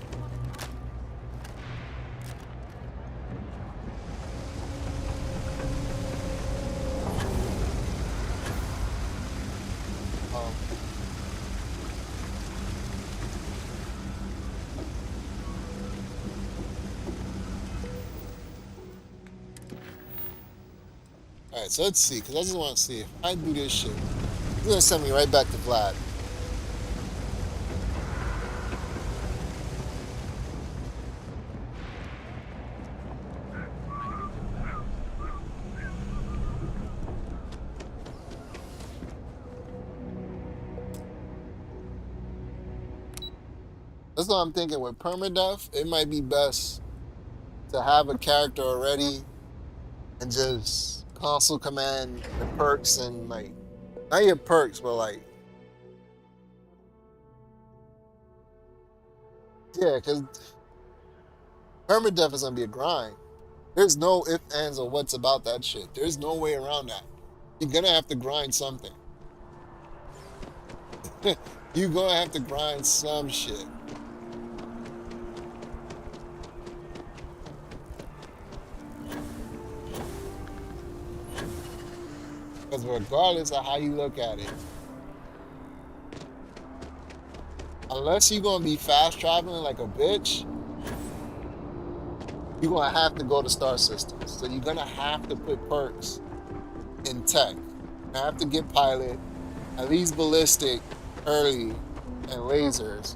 Alright, so let's see, because I just want to see if I do this shit. It's going to send me right back to Vlad. That's what I'm thinking. With permadeath, it might be best to have a character already and just console command the perks and like, not your perks, but like, yeah, because permadeath is gonna be a grind. There's no ifs, ands, or what's about that shit. There's no way around that. You're gonna have to grind something. You're gonna have to grind some shit. Because regardless of how you look at it, unless you're going to be fast traveling like a bitch, you're going to have to go to star systems. So you're going to have to put perks in tech. You have to get pilot, at least ballistic, early, and lasers.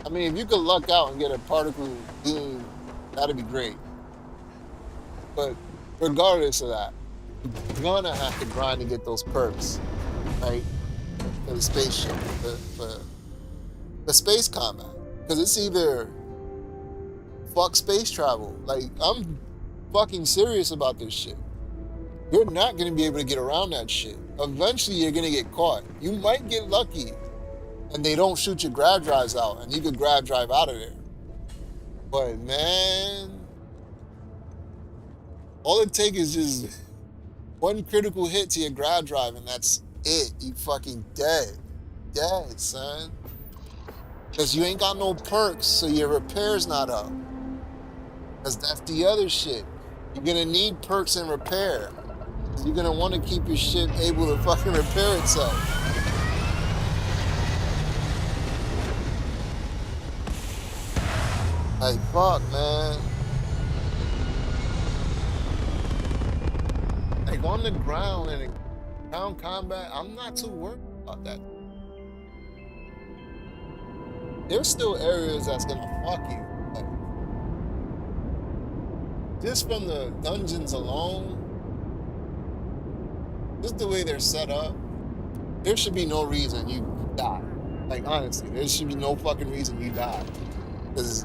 I mean, if you could luck out and get a particle beam, that'd be great. But regardless of that, you're gonna have to grind to get those perks, right? For the spaceship, for the space combat. Because it's either fuck space travel. Like, I'm fucking serious about this shit. You're not gonna be able to get around that shit. Eventually, you're gonna get caught. You might get lucky, and they don't shoot your grab drives out, and you could grab drive out of there. But man, all it takes is just one critical hit to your grab drive, and that's it. You fucking dead. Dead, son. Because you ain't got no perks, so your repair's not up. Because that's the other shit. You're going to need perks and repair. You're going to want to keep your shit able to fucking repair itself. Like, fuck, man. Like, on the ground and in ground combat, I'm not too worried about that. There's still areas that's gonna fuck you. Like, just from the dungeons alone, just the way they're set up, there should be no reason you die. Like, honestly, there should be no fucking reason you die. Because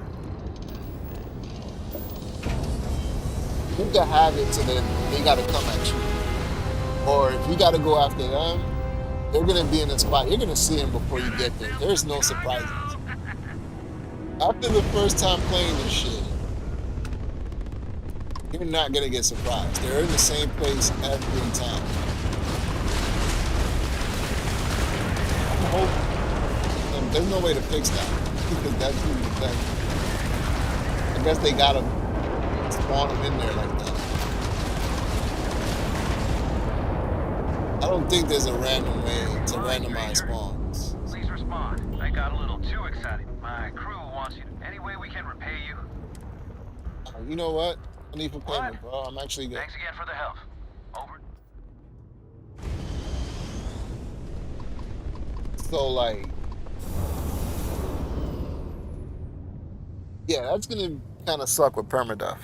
you can have it to them, they gotta come at you. Or if you gotta go after them, they're gonna be in a spot. You're gonna see them before you get there. There's no surprises. After the first time playing this shit, you're not gonna get surprised. They're in the same place every time. I'm hoping. And there's no way to fix that. Because that's really the thing. guess they gotta spawn them in there like that. I don't think there's a random way to randomize spawns. Please respond. I got a little too excited. My crew wants you. Any way we can repay you? You know what? I need for payment, bro. I'm actually good. Thanks again for the help. Over. So like, yeah, that's gonna kind of suck with permadeath.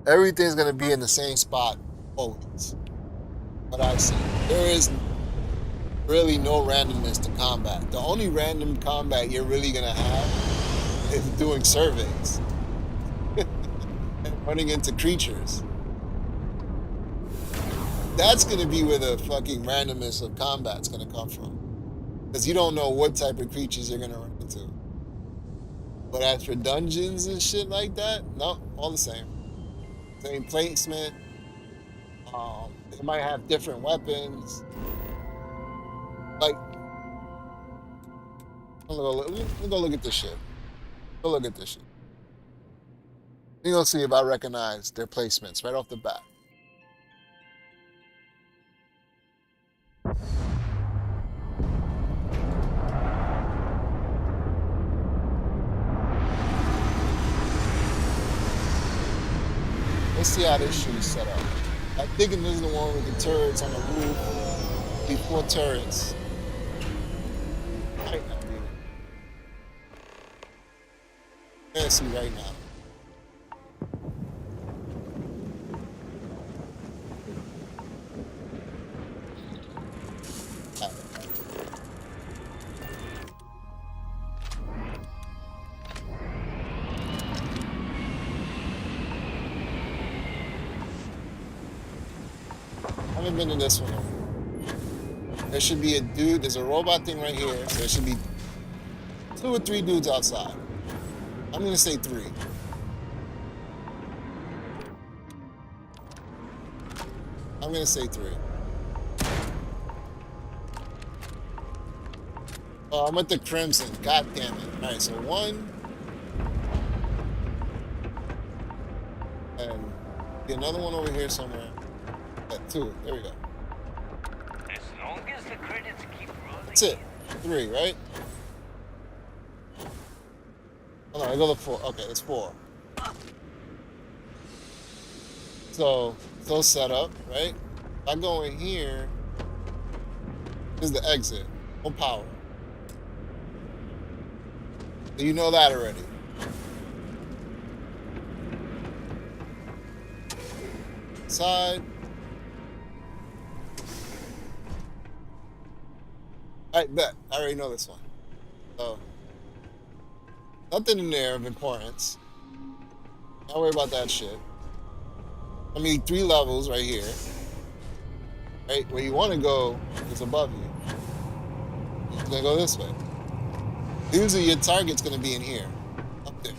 Everything's gonna be in the same spot always. What I see, there is really no randomness to combat. The only random combat you're really gonna have is doing surveys and running into creatures. That's gonna be where the fucking randomness of combat's gonna come from, because you don't know what type of creatures you're gonna run into. But as for dungeons and shit like that, no, all the same. Same placement. They might have different weapons. Like, let me go look at this shit. Go look at this shit. We're gonna see if I recognize their placements right off the bat. Let's see how this shit is set up. I think this is the one with the turrets on the roof. Before turrets. Right now, dude. Let's see right now. I haven't been in this one. There should be a dude. There's a robot thing right here. So there should be 2 or 3 dudes outside. I'm gonna say 3. I'm gonna say 3. Oh, I'm at the Crimson. God damn it. Alright, so 1. And another one over here somewhere. 2. There we go. As long as the credits keep rolling. That's it. 3, right? Oh no, I go to 4. Okay, it's 4. So set up, right? If I go in here, this is the exit. No power. So you know that already. Side. Alright, bet. I already know this one. So, nothing in there of importance. Don't worry about that shit. I mean, 3 levels right here. Right? Where you want to go is above you. You're going to go this way. Usually your target's going to be in here. Up there.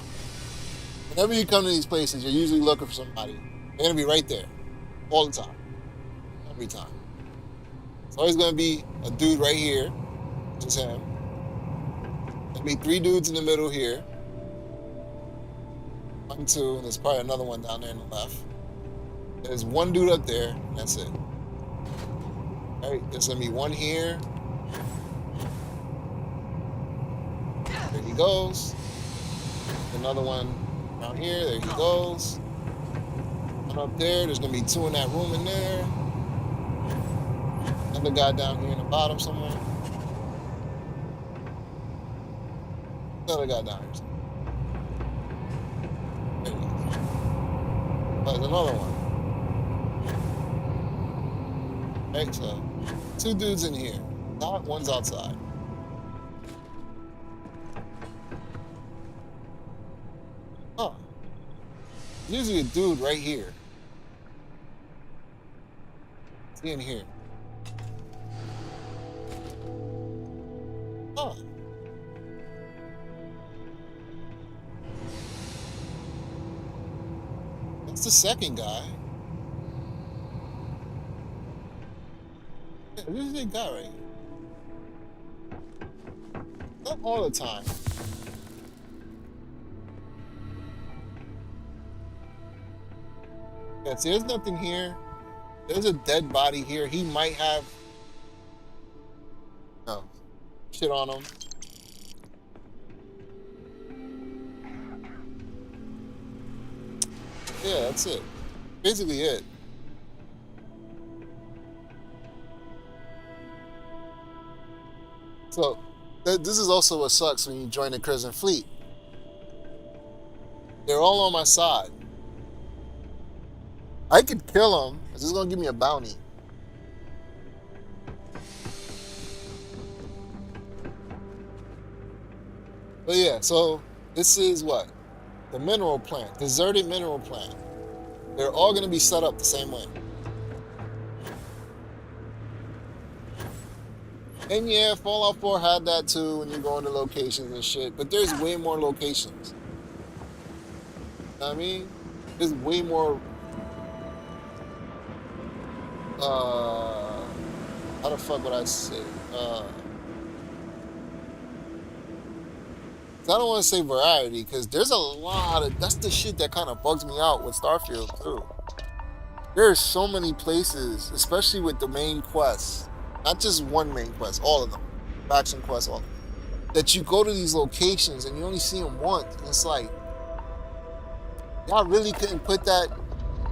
Whenever you come to these places, you're usually looking for somebody. They're going to be right there. All the time. Every time. It's always going to be a dude right here. Just him. There'll be 3 dudes in the middle here. 1, 2, and there's probably another one down there on the left. There's 1 dude up there, and that's it. Alright, there's gonna be 1 here. There he goes. Another one down here, there he goes. One up there, there's gonna be 2 in that room in there. Another guy down here in the bottom somewhere. Another guy down here somewhere. There he goes. There's another one. Right, so 2 dudes in here. Not one's outside. Huh. Usually a dude right here. Is he in here? Huh. That's the second guy. Yeah, this is a guy right here. Not all the time. Yeah, see, there's nothing here. There's a dead body here. He might have no shit on him. Yeah, that's it. Basically it. So this is also what sucks when you join the Crimson Fleet. They're all on my side. I could kill them. This is gonna give me a bounty. But yeah, so this is what? The mineral plant. Deserted mineral plant. They're all gonna be set up the same way. And yeah, Fallout 4 had that too when you go into locations and shit, but there's way more locations. You know what I mean? There's way more how the fuck would I say? I don't want to say variety, because there's a lot of that's the shit that kind of bugs me out with Starfield too. There's so many places, especially with the main quests. Not just one main quest, all of them. Faction quests, all of them. That you go to these locations and you only see them once. And it's like, y'all really couldn't put that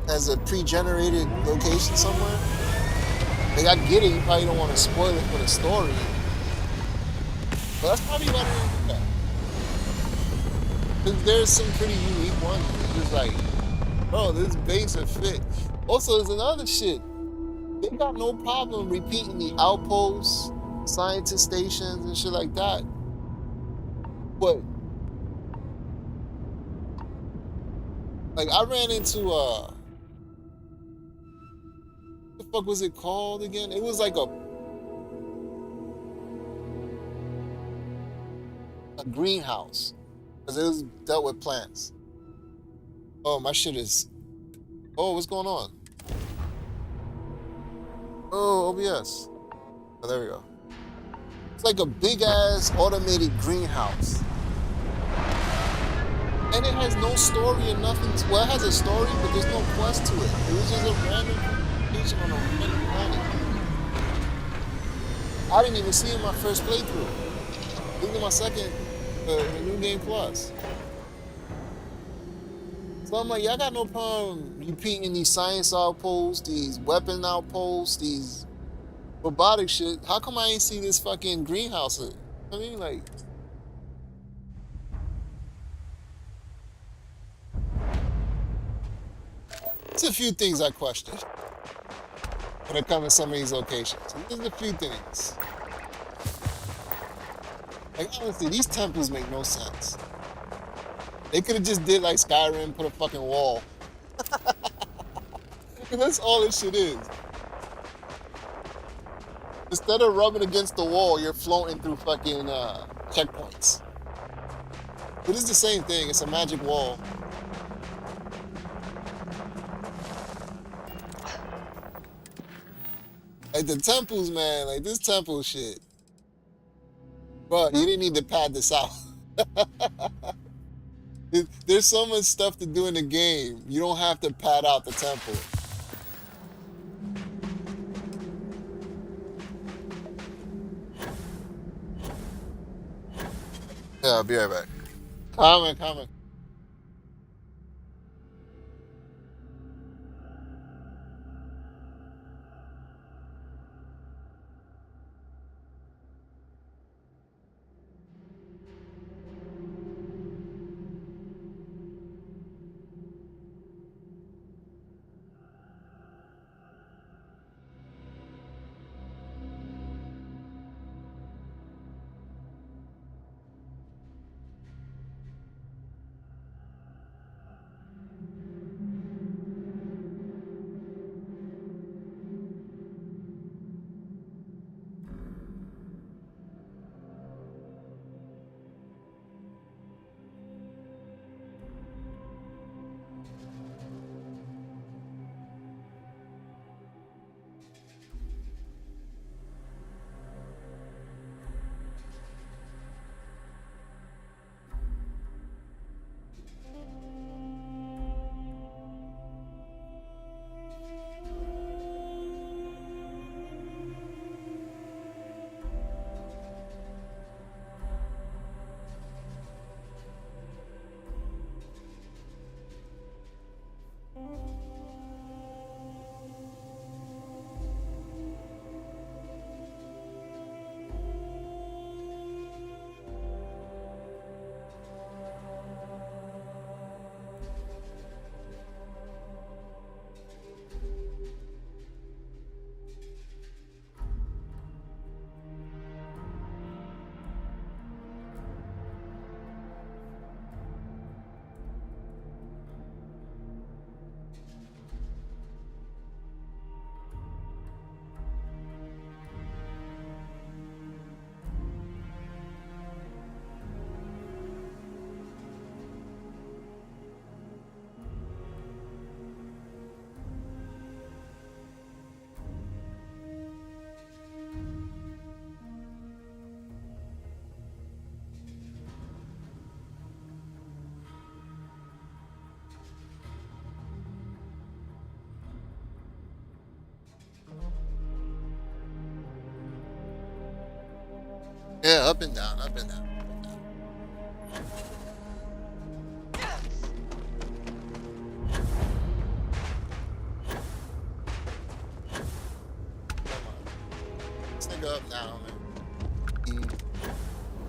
as a pre-generated location somewhere? Like, I get it, you probably don't want to spoil it for the story. But that's probably why they didn't do that. Because there's some pretty unique ones. It's just like, bro, this base will fit. Also, there's another shit. They got no problem repeating the outposts, scientist stations, and shit like that. But like, I ran into what the fuck was it called again? It was like a greenhouse, because it was dealt with plants. Oh, my shit is. Oh, what's going on? Oh, OBS. Oh, there we go. It's like a big ass automated greenhouse. And it has no story or nothing. Well, it has a story, but there's no quest to it. It was just a random location on a random planet. I didn't even see it in my first playthrough. This is my second in the New Game Plus. So I'm like, y'all got no problem repeating these science outposts, these weapon outposts, these robotic shit. How come I ain't see this fucking greenhouse? I mean, like, there's a few things I question when it comes to some of these locations. There's a few things. Like, honestly, these temples make no sense. They could have just did like Skyrim, put a fucking wall. That's all this shit is. Instead of rubbing against the wall, you're floating through fucking checkpoints. But it's the same thing. It's a magic wall. Like the temples, man. Like this temple shit. Bro, you didn't need to pad this out. There's so much stuff to do in the game. You don't have to pad out the temple. Yeah, I'll be right back. Comment. Yeah, up and down, up and down. Come on. This nigga up now, man.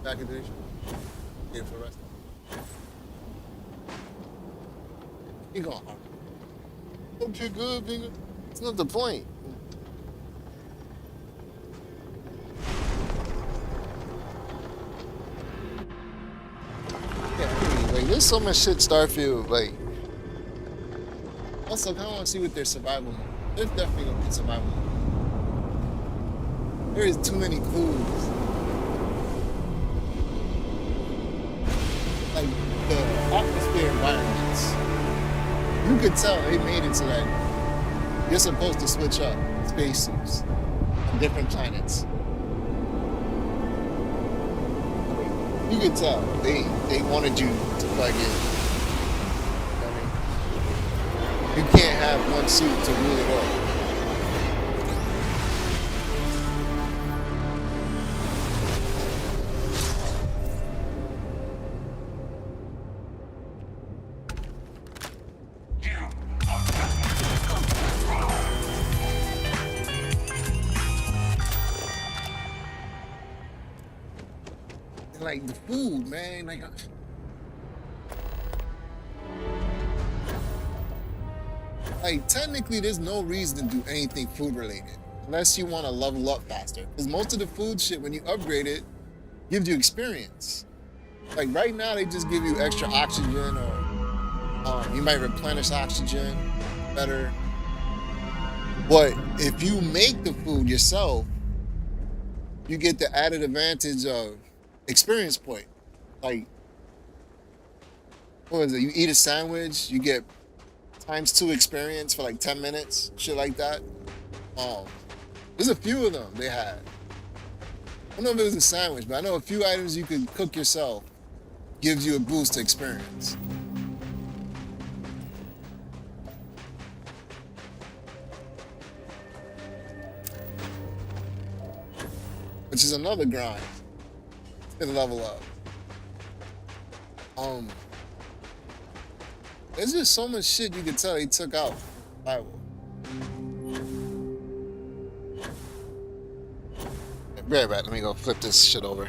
Back in the here for the rest. He going hard. Hope you're good, Bingo. It's not the point. Yeah, I mean, like, there's so much shit Starfield, like. Also, I kind of want to see what their survival mode. There's definitely gonna be survival mode. There is too many clues. Like, the atmosphere environments. You could tell they made it so that you're supposed to switch up spacesuits on different planets. You could tell they wanted you to plug in. I mean, you can't have one suit to rule it all. Like the food, man. Like technically, there's no reason to do anything food related unless you want to level up faster. Because most of the food shit, when you upgrade it, gives you experience. Like right now, they just give you extra oxygen, or you might replenish oxygen better. But if you make the food yourself, you get the added advantage of experience point. Like, what is it? You eat a sandwich, you get ×2 experience for like 10 minutes, shit like that. There's a few of them they had. I don't know if it was a sandwich, but I know a few items you could cook yourself gives you a boost to experience. Which is another grind to level up. There's just so much shit you can tell they took out. Bible. Be right back. Let me go flip this shit over.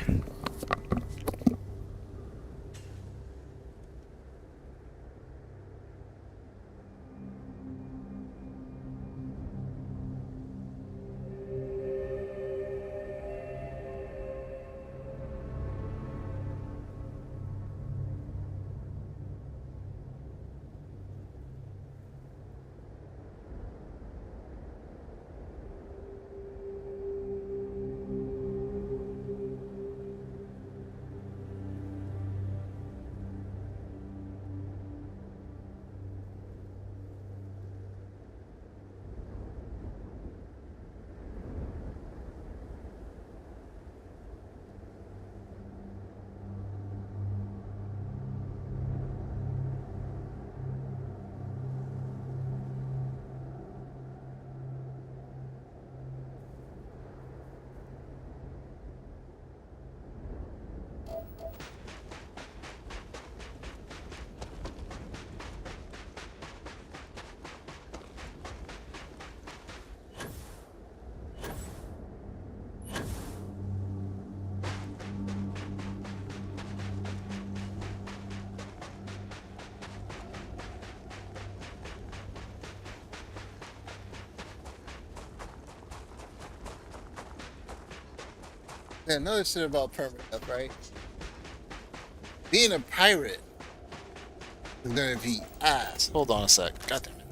Yeah, another shit about permanent, right? Being a pirate is gonna be ass. Hold on a sec. God damn it.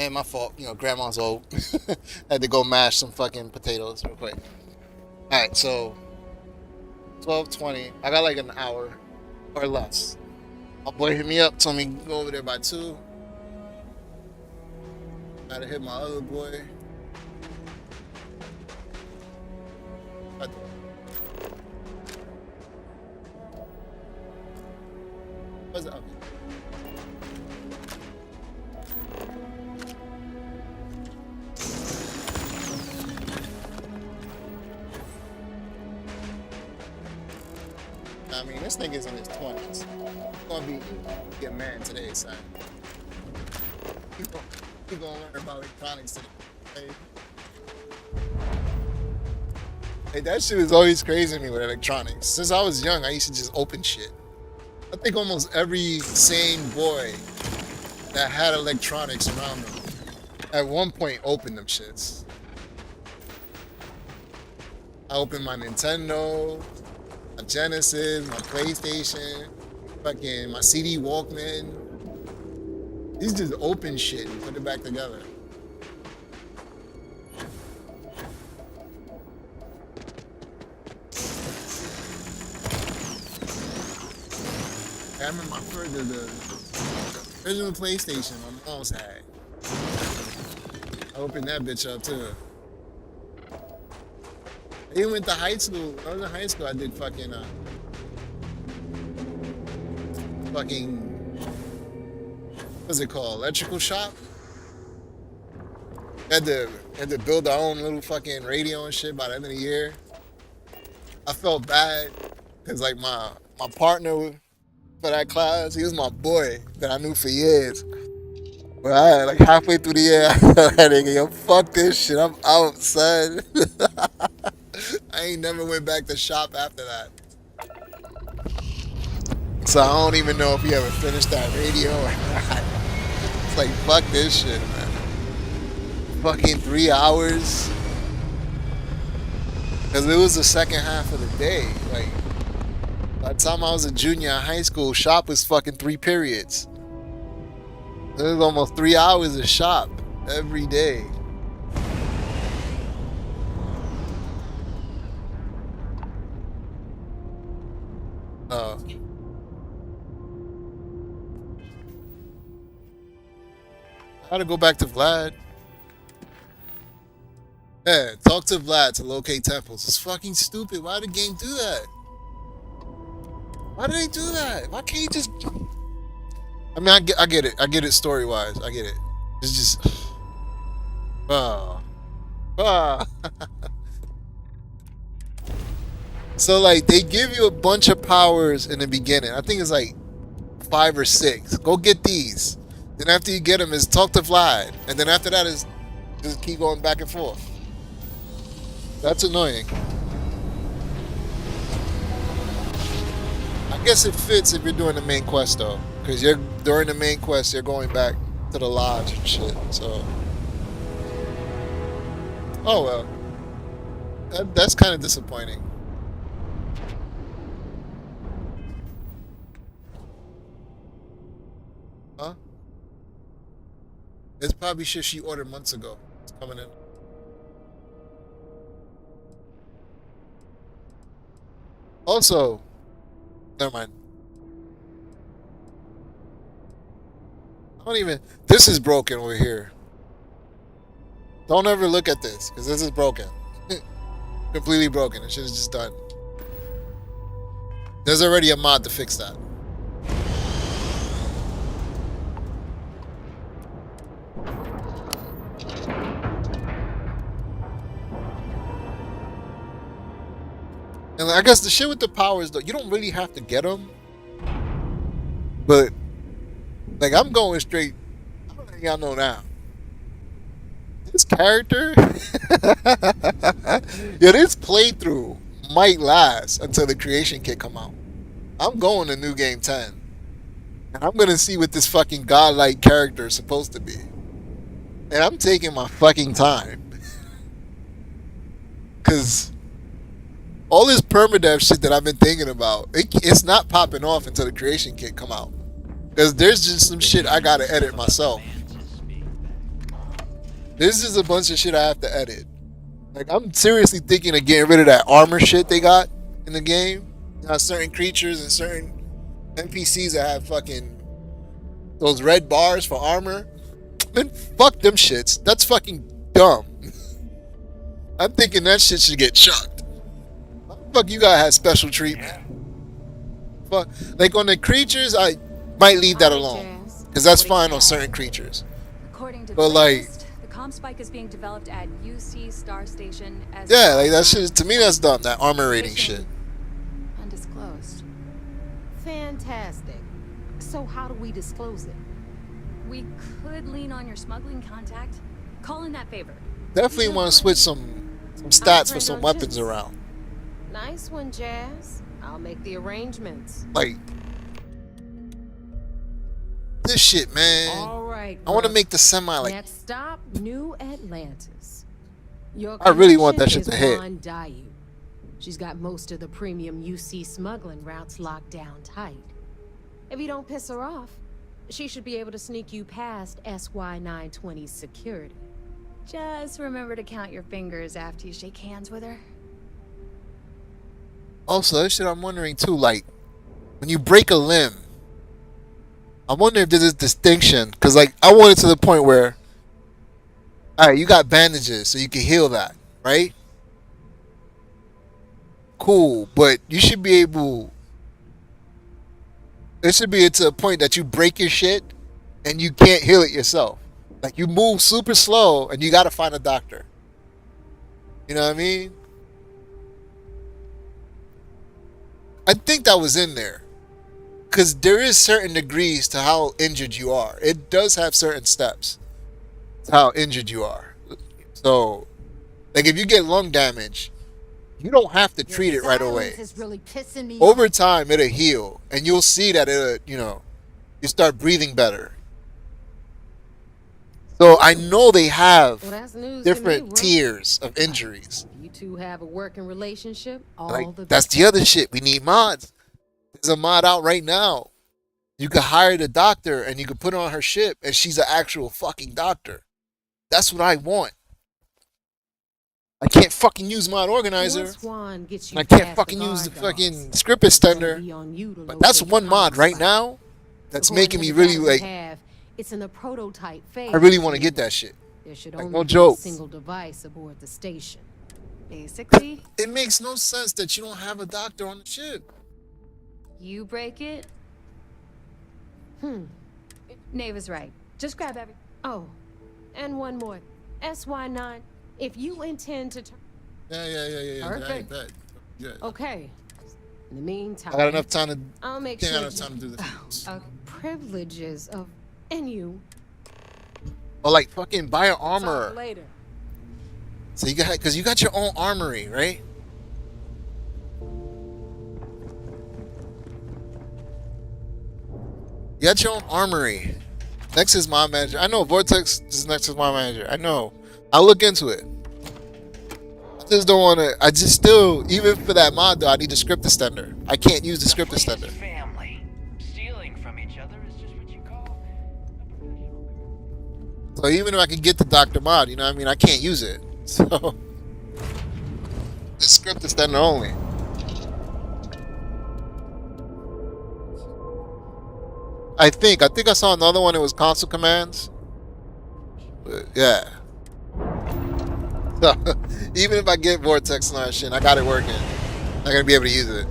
And my fault. You know, grandma's old. Had to go mash some fucking potatoes real quick. Alright, so 12:20. I got like an hour or less. My boy hit me up, told me go over there by 2. Gotta hit my other boy. What's up? I mean, this nigga's in his 20s. He's gonna get married today, son. He's gonna learn about electronics today. Hey, that shit is always crazy to me with electronics. Since I was young, I used to just open shit. I think almost every sane boy that had electronics around them at one point opened them shits. I opened my Nintendo, my Genesis, my PlayStation, fucking my CD Walkman. These just open shit and put it back together. I remember the original PlayStation my mom's had. I opened that bitch up too. I even went to high school. When I was in high school, I did fucking what's it called? Electrical shop. Had to build our own little fucking radio and shit by the end of the year. I felt bad because like my partner for that class, he was my boy that I knew for years. But I like halfway through the year, I told that nigga, yo, fuck this shit, I'm out, son. I ain't never went back to shop after that. So I don't even know if he ever finished that radio or not. It's like, fuck this shit, man. Fucking 3 hours. Because it was the second half of the day. Like, by the time I was a junior in high school, shop was fucking 3 periods. It was almost 3 hours of shop every day. I gotta go back to Vlad. Yeah, talk to Vlad to locate temples. It's fucking stupid. Why did the game do that? Why did they do that? Why can't you just... I mean, I get it. I get it story-wise. I get it. It's just... So, like, they give you a bunch of powers in the beginning. I think it's like 5 or 6. Go get these. Then after you get them, is talk to Vlad. And then after that is just keep going back and forth. That's annoying. I guess it fits if you're doing the main quest though, because you're during the main quest you're going back to the lodge and shit. So, oh well, that's kind of disappointing. Huh? It's probably shit she ordered months ago. It's coming in. Also, never mind. I don't even. This is broken over here. Don't ever look at this because this is broken. Completely broken. This shit is just done. There's already a mod to fix that. And I guess the shit with the powers though, you don't really have to get them. But like I'm going straight. I don't think y'all know now. This character, yeah, this playthrough might last until the creation kit come out. I'm going to New Game 10, and I'm gonna see what this fucking godlike character is supposed to be. And I'm taking my fucking time, cause all this permadeath shit that I've been thinking about, it's not popping off until the creation kit come out. Cause there's just some shit I gotta edit myself. This is a bunch of shit I have to edit. Like, I'm seriously thinking of getting rid of that armor shit they got in the game. You know, certain creatures and certain NPCs that have fucking those red bars for armor. Man, fuck them shits. That's fucking dumb. I'm thinking that shit should get chucked. Fuck, you gotta have special treatment. Fuck, like on the creatures, I might leave that alone because that's fine on certain creatures. According to But the like, latest, the comm spike is being developed at UC Star Station as yeah, like that shit. To me, that's dumb. That armor rating shit. undisclosed. Fantastic. So how do we disclose it? We could lean on your smuggling contact. Call in that favor. Definitely want to switch some stats for some weapons around. Nice one, Jazz. I'll make the arrangements. Like this shit, man. All right. I want to make the semi like. Next stop, New Atlantis. Your I really want that connection shit to is hit. Juan Dayu. She's got most of the premium UC smuggling routes locked down tight. If you don't piss her off, she should be able to sneak you past SY-920's security. Just remember to count your fingers after you shake hands with her. Also, that shit I'm wondering too. Like when you break a limb, I wonder if there's this distinction because like I want it to the point where, all right, you got bandages so you can heal that, right? Cool, but you should be able. It should be to a point that you break your shit and you can't heal it yourself. Like you move super slow and you gotta find a doctor. You know what I mean? I think that was in there. Because there is certain degrees to how injured you are. It does have certain steps to how injured you are. So, like if you get lung damage, you don't have to treat it right away. Is really pissing me Over off. time, it'll heal. And you'll see that it'll, you start breathing better. So I know they have Well, that's news different to me, tiers of injuries. You two have a working relationship. All Like the that's the other shit. We need mods. There's a mod out right now. You could hire the doctor and you could put her on her ship and she's an actual fucking doctor. That's what I want. I can't fucking use mod organizer. Once Juan gets you And I can't past fucking the use the guard fucking dogs, script it's gonna extender. be on you to But that's locate one the mod comm right spike. now that's According making to me the really data we like. have, it's in the prototype phase. I really want to get that shit. There should Like, only no be joke. a single device aboard the station. Basically, It makes no sense that you don't have a doctor on the ship. you break it. Nave is right. Just grab every. Oh, and one more. SY9, if you intend to turn... Yeah. Perfect. I bet. Yeah. Okay. In the meantime, I got enough time to. I'll make Can't sure have enough time to do this. privileges of... And you... Or like fucking buy an Talk armor. later. So you got, because you got your own armory, right? You got your own armory. Next is my manager. I know Vortex is next is my manager. I know. I'll look into it. I just don't want to. I just still, even for that mod though, I need a script extender. I can't use the script extender. Family. Stealing from each other is just what you call. So even if I can get the Doctor mod, you know what I mean, I can't use it. So the script extender only. I think I saw another one. It was console commands. But yeah. So even if I get Vortex and all that shit, I got it working. I'm gonna be able to use it.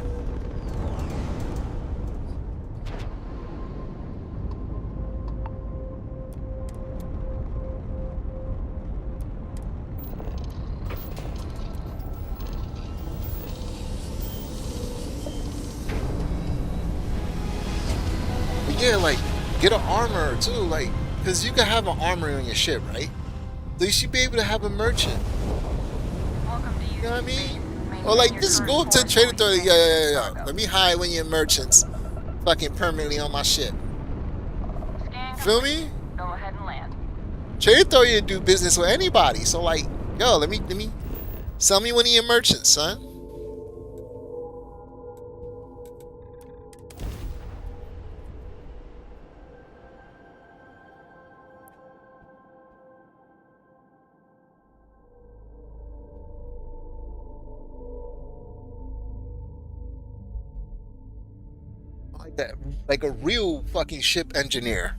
But yeah, like get an armor too, like because you can have an armor on your ship, right? So you should be able to have a merchant. You know what I mean? Or like just go up to the trade authority. Yeah. Let me hide one of your merchants, fucking permanently on my ship. Feel me? Go ahead and land. Trade authority do business with anybody. So like, yo, let me sell me one of your merchants, son. like that, like a real fucking ship engineer.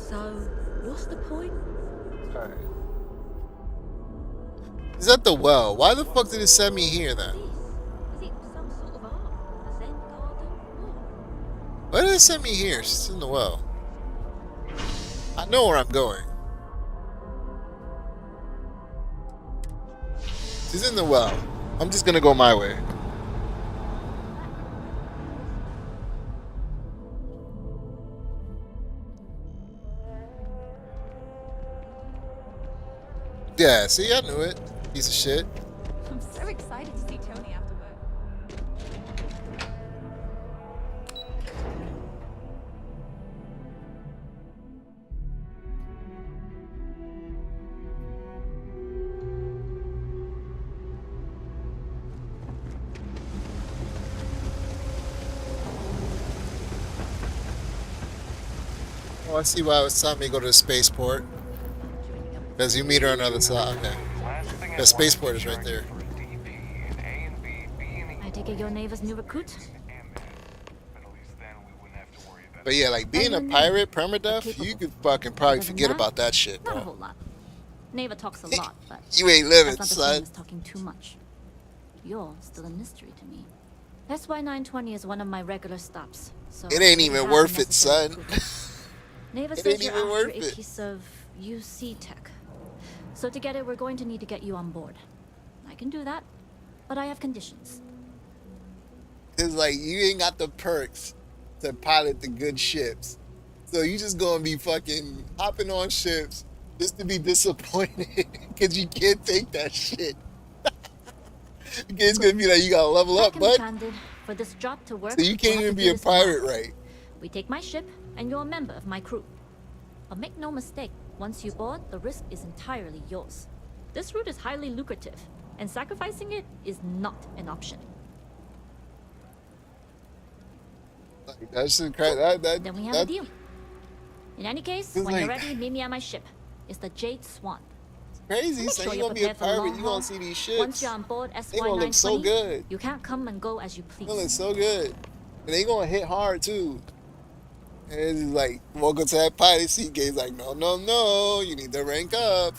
So, what's the point? Alright. Is that the well? Why the fuck did it send me here then? Is it some sort of art? A Zen garden? What? Why did it send me here? She's in the well. I know where I'm going. She's in the well. I'm just gonna go my way. Yeah, see, I knew it. Piece of shit. I'm so excited to see Tony after work. Oh, I see why it was time me to go to the spaceport. Because you meet her on the other side. Okay. The spaceport is right there. I take it your neighbor's new recruit? But yeah, like being a pirate, permadeath, you could fucking probably forget about that shit, Not a bro. whole lot. Neighbor talks a lot, but You ain't living, that's not the same son. as talking too much. You're still a mystery to me. SY 920 is one of my regular stops, so It ain't I even have worth the it, necessary son. proof. Neighbor It says ain't you're even after worth a it. piece of UC tech. So together we're going to need to get you on board. I can do that, but I have conditions. It's like you ain't got the perks to pilot the good ships. So you just gonna be fucking hopping on ships just to be disappointed because you can't take that shit. It's gonna be like you gotta level I up, can be bud. candid. For this job to work, So you can't we'll have even to be do a this pirate, together. right? We take my ship, and you're a member of my crew. But make no mistake, once you board, the risk is entirely yours. This route is highly lucrative, and sacrificing it is not an option. Like, that shit crazy. Then we have a deal. In any case, It's when you're like- ready, meet me at my ship. It's the Jade Swan. Crazy. Make So sure you you're gonna be a prepared for the pirate, long you haul. gonna see these ships. Once you're on board They gonna look so SY-920, good. you can't come and go as you They please. look so good. And they gonna hit hard too. And it's just like, welcome to that pilot seat. Game's like, no, no, no. You need to rank up.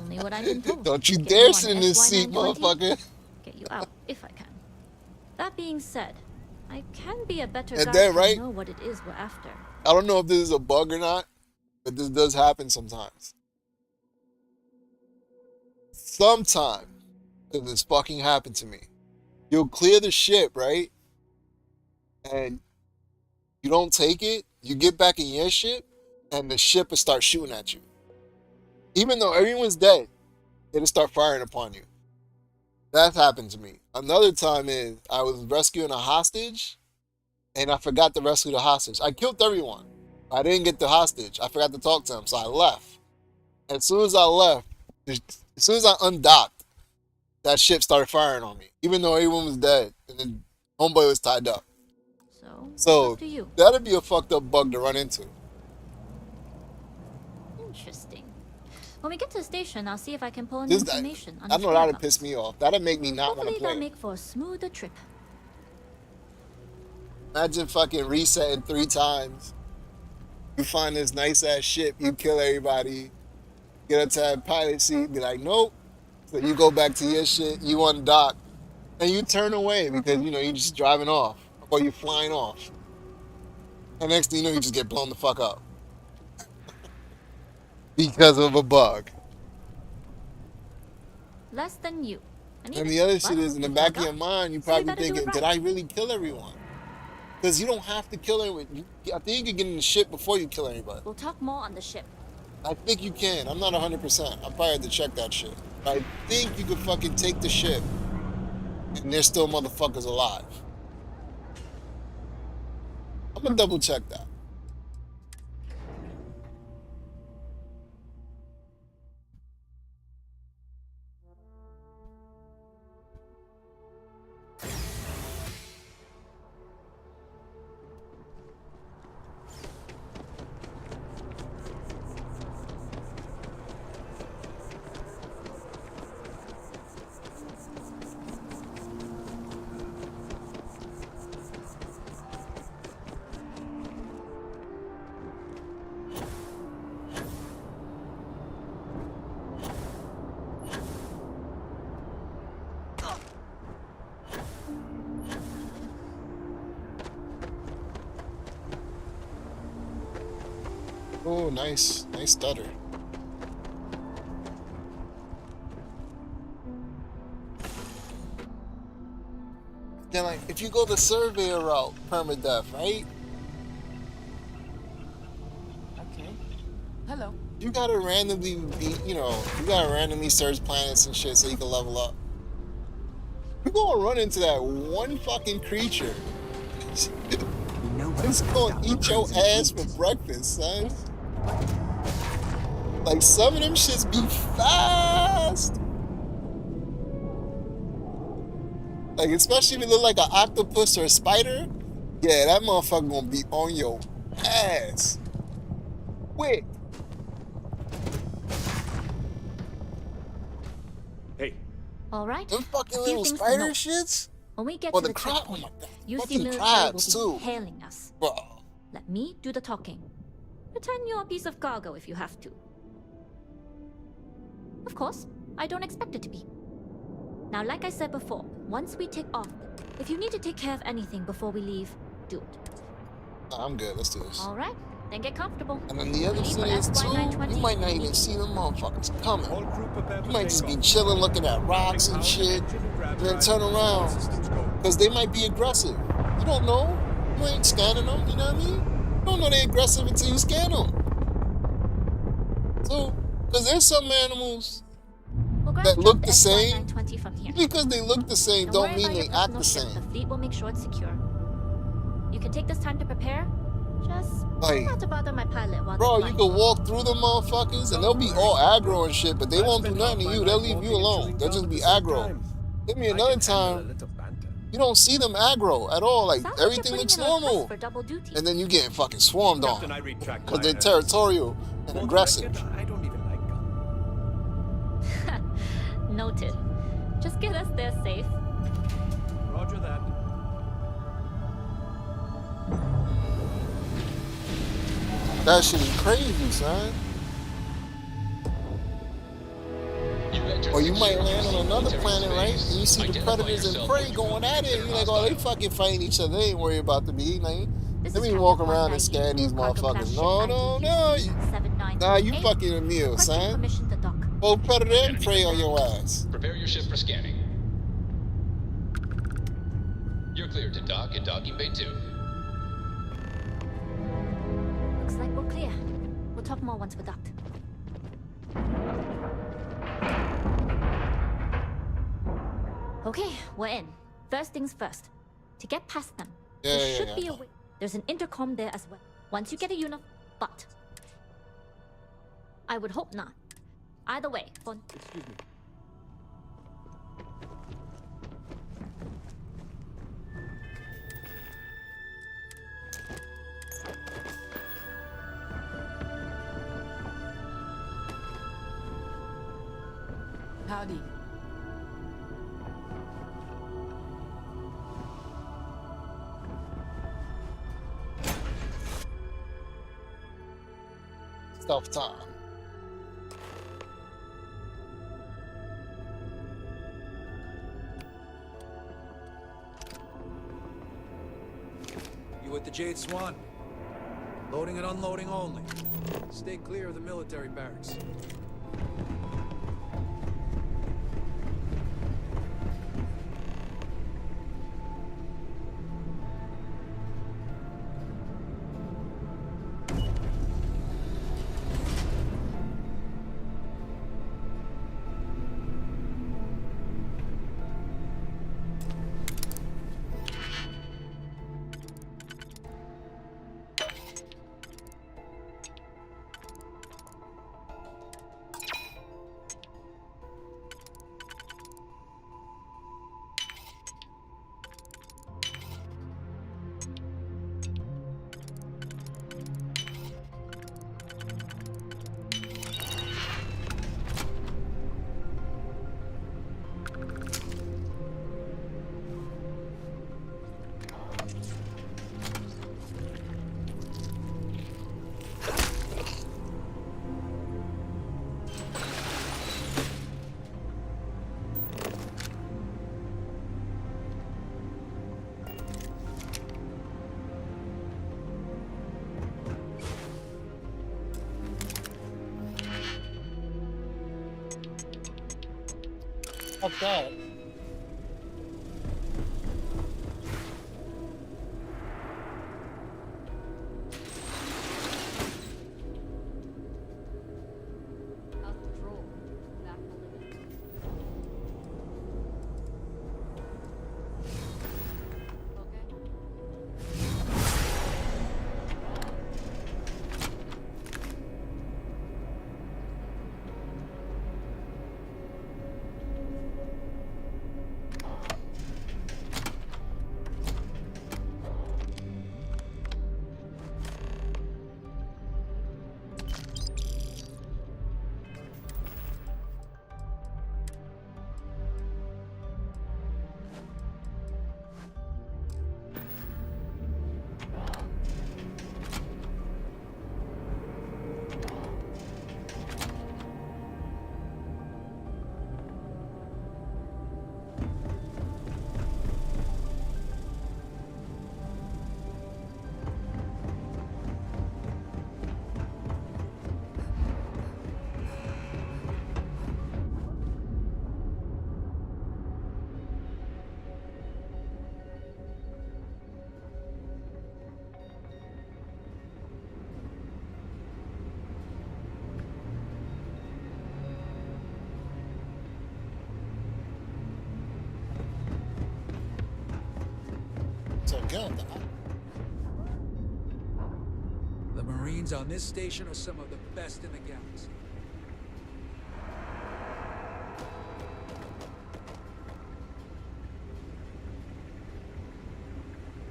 Only what I've been told. Don't you Get dare on sit in this seat, SY-920, motherfucker. Get you out if I can. That being said, I can be a better And guide then, if right? I know what it is we're after. I don't know if this is a bug or not, but this does happen sometimes. Sometimes, because it's fucking happened to me. You'll clear the ship, right? And you don't take it, you get back in your ship, and the ship will start shooting at you. Even though everyone's dead, it'll start firing upon you. That's happened to me. Another time is I was rescuing a hostage, and I forgot to rescue the hostage. I killed everyone. I didn't get the hostage. I forgot to talk to him, so I left. As soon as I left, as soon as I undocked, that ship started firing on me, even though everyone was dead, and then homeboy was tied up. So up to you. that'd be a fucked up bug to run into. Interesting. When we get to the station, I'll see if I can pull any This, information on I his know that'd whereabouts. piss me off. That'd make me not want Hopefully to that'll play. make for a smoother trip. Imagine fucking resetting 3 times. You find this nice ass ship, you kill everybody, get up to that pilot seat, be like, nope. So you go back to your shit, you undock, and you turn away because you know you're just driving off or you're flying off. And next thing you know, you just get blown the fuck up because of a bug. Less than you. And the other shit is in the back of your mind, you probably thinking, did I really kill everyone? Because you don't have to kill everyone. I think you can get in the ship before you kill anybody. We'll talk more on the ship. I think you can. I'm not 100%. I probably had to check that shit. I think you could fucking take the ship and there's still motherfuckers alive. I'm gonna double check that. Oh, nice. Nice stutter. Then, like, if you go the surveyor route, permadeath, right? Okay. Hello. You gotta randomly be, you know, you gotta randomly search planets and shit so you can level up. You're gonna run into that one fucking creature. It's gonna eat your ass for breakfast, son. Like, some of them shits be fast. Like, especially if it look like an octopus or a spider. Yeah, that motherfucker gonna be on your ass. Quick. Hey. All right. Them fucking A few little things to spider note. shits? When we get Or to the the crab, checkpoint, oh my God, UC fucking military crabs, will be too. hailing us. Bro. Let me do the talking. Pretend you're a piece of cargo if you have to. Of course, I don't expect it to be. Now, like I said before, once we take off, if you need to take care of anything before we leave, do it. Nah, I'm good. Let's do this. All right, then get comfortable. And then the other Leave for thing is, too, SY920 you might not even see them motherfuckers coming. You might just be chilling, looking at rocks and shit, and then turn around. Because they might be aggressive. You don't know. You ain't scanning them, you know what I mean? You don't know they're aggressive until you scan them. So, because there's some animals that look the same. Because they look the same don't mean they act the same. The fleet will make sure it's secure. You can take this time to prepare. Just like, not to bother my pilot while bro, they're you flying. can walk through them motherfuckers and they'll be all aggro and shit, but they won't do nothing to you. They'll leave you alone. They'll just be aggro. Give me another time. You don't see them aggro at all. Like, everything looks normal. And then you getting fucking swarmed on. Because they're territorial and aggressive. I don't even like them. Noted. Just get us there safe. Roger that. That shit is crazy, son. Or you might land on another planet, right? And you see the predators and prey going at it. And you're like, oh, they fucking fighting each other. They ain't worried about the beat. Like, let me walk around and scan these motherfuckers. No. Nah, you fucking a meal, son. Both predator and prey on your ass. Prepare your ship for scanning. You're cleared to dock at docking bay 2. Looks like we're clear. We'll talk more once we're docked. Okay, we're in. First things first. To get past them, there should be a way. There's an intercom there as well. Once you get a but I would hope not. Either way, Excuse me. Howdy. Stuff time. You with the Jade Swan? Loading and unloading only. Stay clear of the military barracks. Fuck that. So again, The Marines on this station are some of the best in the galaxy.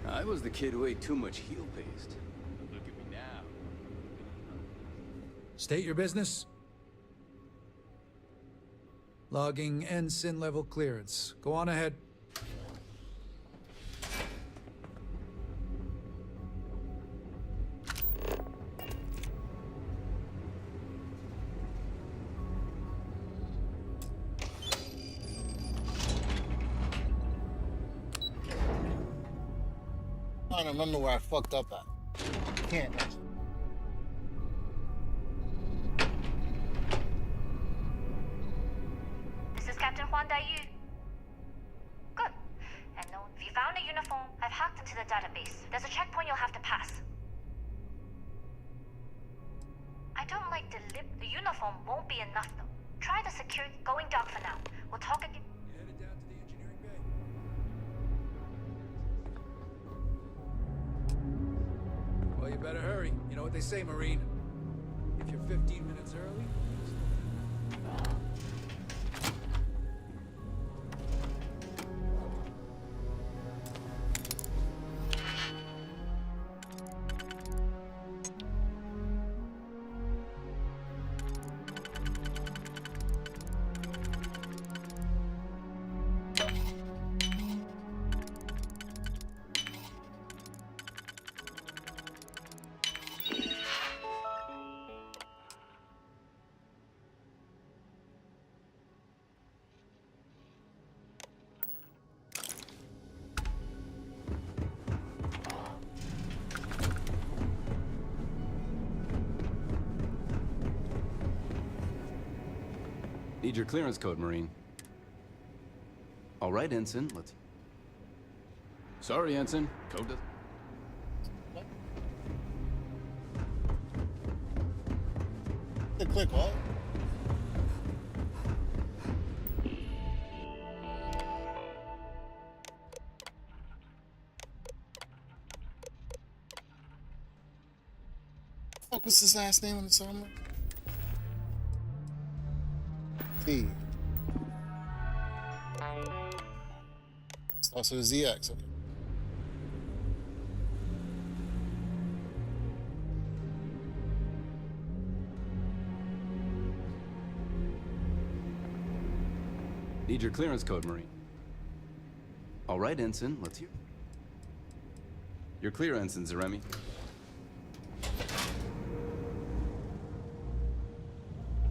I was the kid who ate too much heel paste. But look at me now. State your business. Logging ensign level clearance. Go on ahead. I don't remember where I fucked up at. Can't. This is Captain Huan Daiyu. Good. And no, if you found a uniform, I've hacked into the database. There's a checkpoint you'll have to pass. I don't like the lip. The uniform won't be enough though. Try the security going dark for now. We'll talk again. Headed down to the engineering bay. Well, you better hurry. You know what they say, Marine. If you're 15 minutes early... Need your clearance code, Marine. All right, Ensign, let's... Sorry, Ensign. Code does... Click what? What was his last name on the summer? T. It's also ZX. Okay. Need your clearance code, Marine. All right, Ensign, let's hear. You're clear, Ensign Zaremi.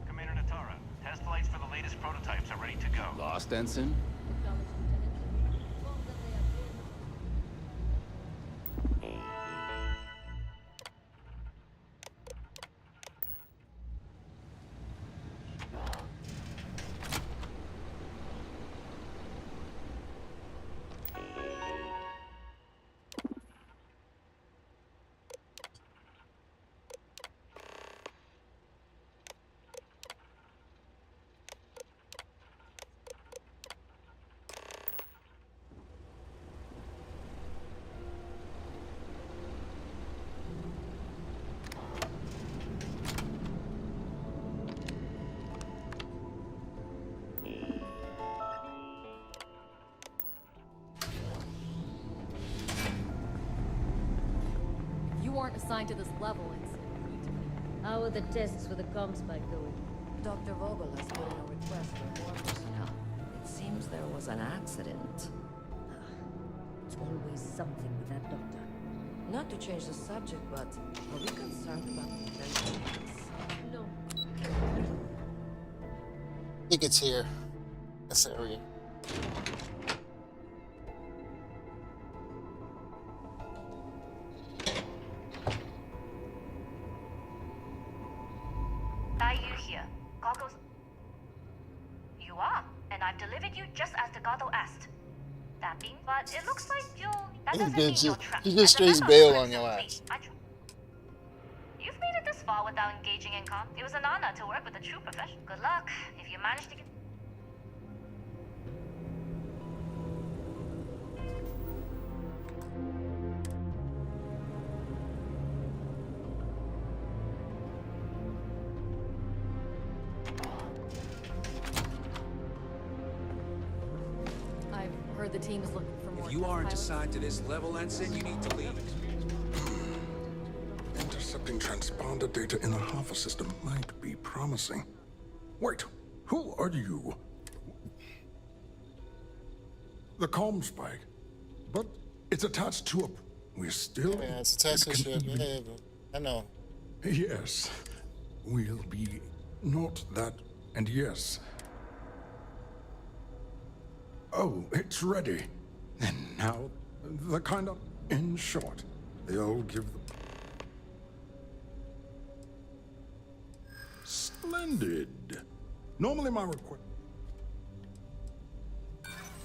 Commander Natara, test flights for the latest prototypes are ready to go. Lost, Ensign? aren't assigned to this level. How are the tests for the comms spike going? Dr. Vogel has put in a request for more personnel. It seems there was an accident. It's always something with that doctor. Not to change the subject, but are we concerned about potential leaks? No. I think it's here. This area. Are you here? Goggles. You are, and I've delivered you just as the Goggle asked. That being, but it looks like you'll. That doesn't mean you're trapped. You just straight As a member bail of on the your Crimson ass. Fleet, You've made it this far without engaging in comm. It was an honor to work with a true professional. Good luck if you manage to get. I've heard the team is looking for more If you test aren't pilots. assigned to this level, Ensign, you need to leave. Intercepting transponder data in the Alpha system might be promising. Wait, who are you? The comm spike. But it's attached to a... We're still... Yeah, it's a Tesla ship. Yeah, but I know. Yes. We'll be not that... And yes. Oh, it's ready. And now, the kind of... In short, they'll give the... Splendid. Normally my request...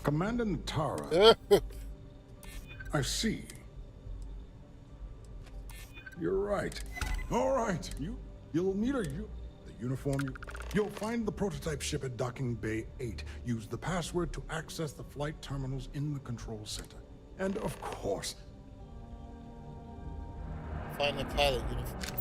Commander Natara. I see. You're right. All right. You'll need the uniform. You'll find the prototype ship at Docking Bay 8. Use the password to access the flight terminals in the control center. And of course, Find the pilot uniform.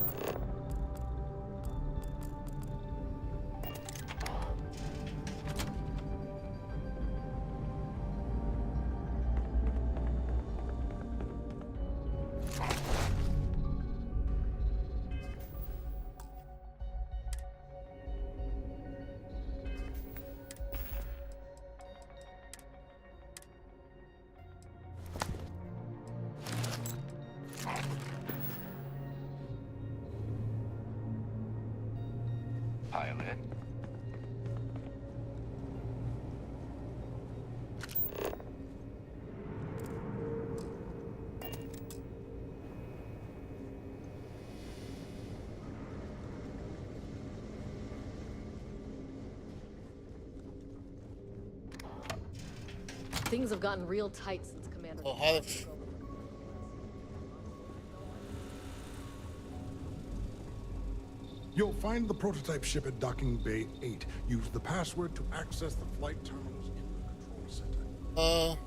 Pilot. Things have gotten real tight since Commander. Oh, how the... you'll find the prototype ship at Docking Bay 8. Use the password to access the flight terminals in the control center.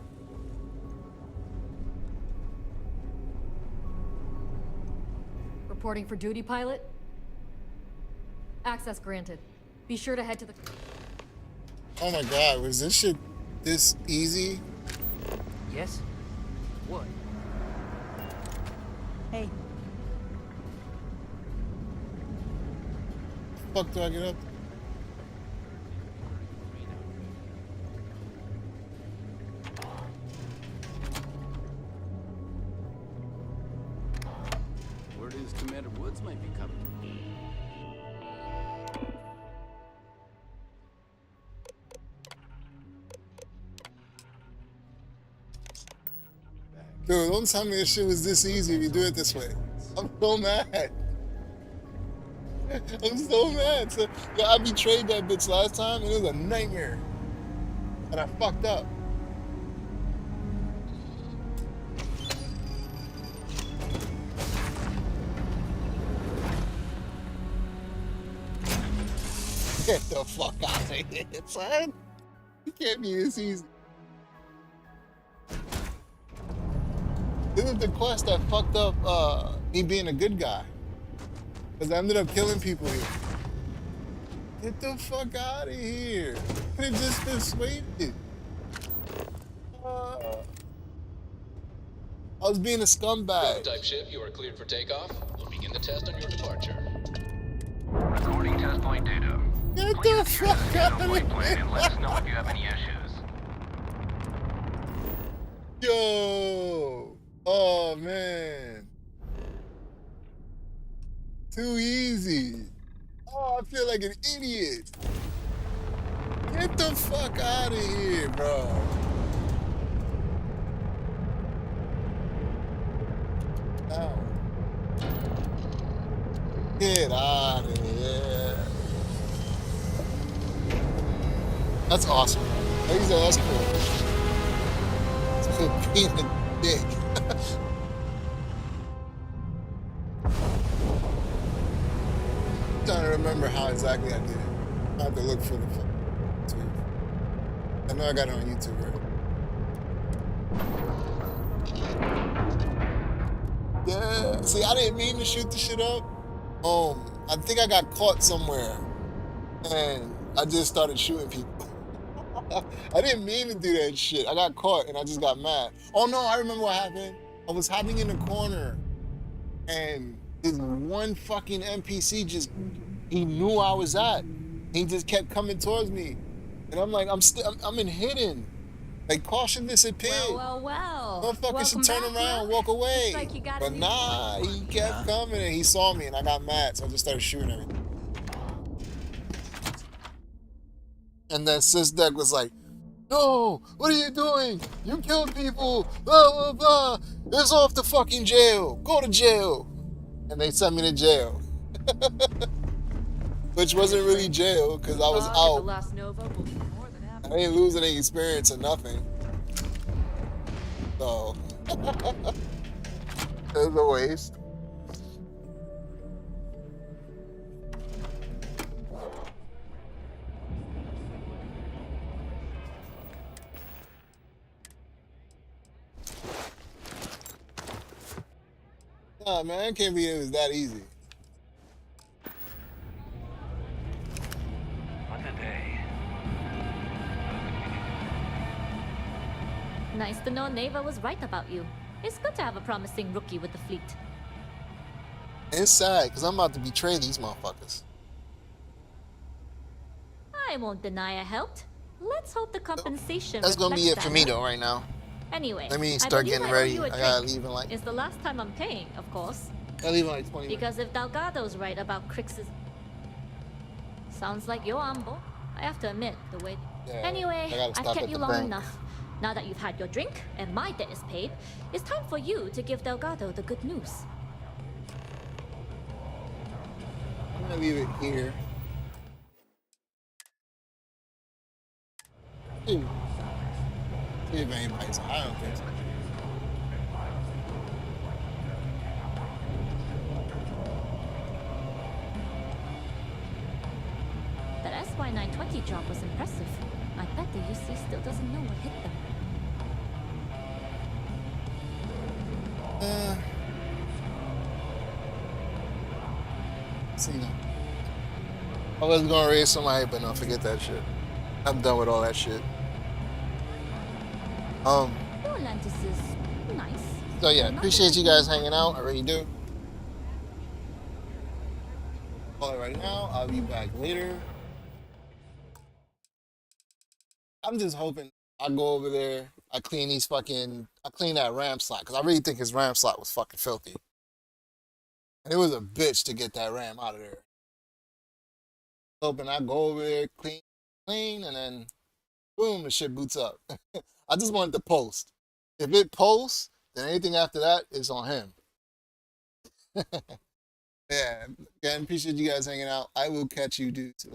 Reporting for duty, pilot. Access granted. Be sure to head to the... Oh my god, was this shit this easy? Yes? What? Hey. Fuck do I get up? Word is Commander Woods might be coming. Dude, don't tell me this shit was this easy if you do it this way. I'm so mad. I'm so mad. So, yeah, I betrayed that bitch last time and it was a nightmare. And I fucked up. Get the fuck out of here, son. It can't be this easy. This is the quest that fucked up me being a good guy. Because I ended up killing people here. Get the fuck out of here. Could have just been persuaded. I I was being a scumbag. Prototype ship, you are cleared for takeoff. We'll begin the test on your departure. Recording test flight data. Get Please the adhere to fuck the standard out of flight plan and let here. us know if you have any issues. Yo. Oh, man. Too easy. Oh, I feel like an idiot. Get the fuck out of here, bro. Ow. Get out of here. That's awesome. Like you said, that's cool. It's cool being a dick. I'm trying to remember how exactly I did it. I have to look for the YouTube. I know I got it on YouTube, right? Yeah. See, I didn't mean to shoot the shit up. I think I got caught somewhere, and I just started shooting people. I didn't mean to do that shit. I got caught, and I just got mad. Oh no, I remember what happened. I was hiding in the corner, and this one fucking NPC he knew I was at. He just kept coming towards me, and I'm like, I'm in hidden. Like, caution this pig. Well. Motherfucker should turn around and walk away. But nah, he kept coming, and he saw me, and I got mad, so I just started shooting at him. And then Sis Deck was like, no, what are you doing? You killed people, blah, blah, blah. It's off to fucking jail. Go to jail. And they sent me to jail. Which wasn't really jail, because I was out. I didn't lose any experience or nothing. So, it was a waste. Nah, man, I can't believe it was that easy. What a day. Nice to know Neva was right about you. It's good to have a promising rookie with the fleet. It's sad, because I'm about to betray these motherfuckers. I won't deny I helped. Let's hope the compensation That's gonna be it for me, huh? though, right now. Anyway, let me start getting ready. I gotta leave in like... It's the last time I'm paying, of course. I leave in like 20 minutes. Because if Delgado's right about Crix's... Sounds like you're on board. I have to admit, the way... Yeah, anyway, I've kept you long enough. Now that you've had your drink, and my debt is paid, it's time for you to give Delgado the good news. I'm gonna leave it here. See if anybody's... I don't think so. That SY-920 drop was impressive. I bet the UC still doesn't know what hit them. See, I was gonna raise somebody, but no, forget that shit. I'm done with all that shit. Atlantis is nice. So yeah, appreciate you guys hanging out. I really do. Call it right now. I'll be back later. I'm just hoping I go over there. I clean that RAM slot, because I really think his RAM slot was fucking filthy. And it was a bitch to get that RAM out of there. Hoping I go over there, clean, and then boom, the shit boots up. I just wanted to post. If it posts, then anything after that is on him. Yeah, again, appreciate you guys hanging out. I will catch you dudes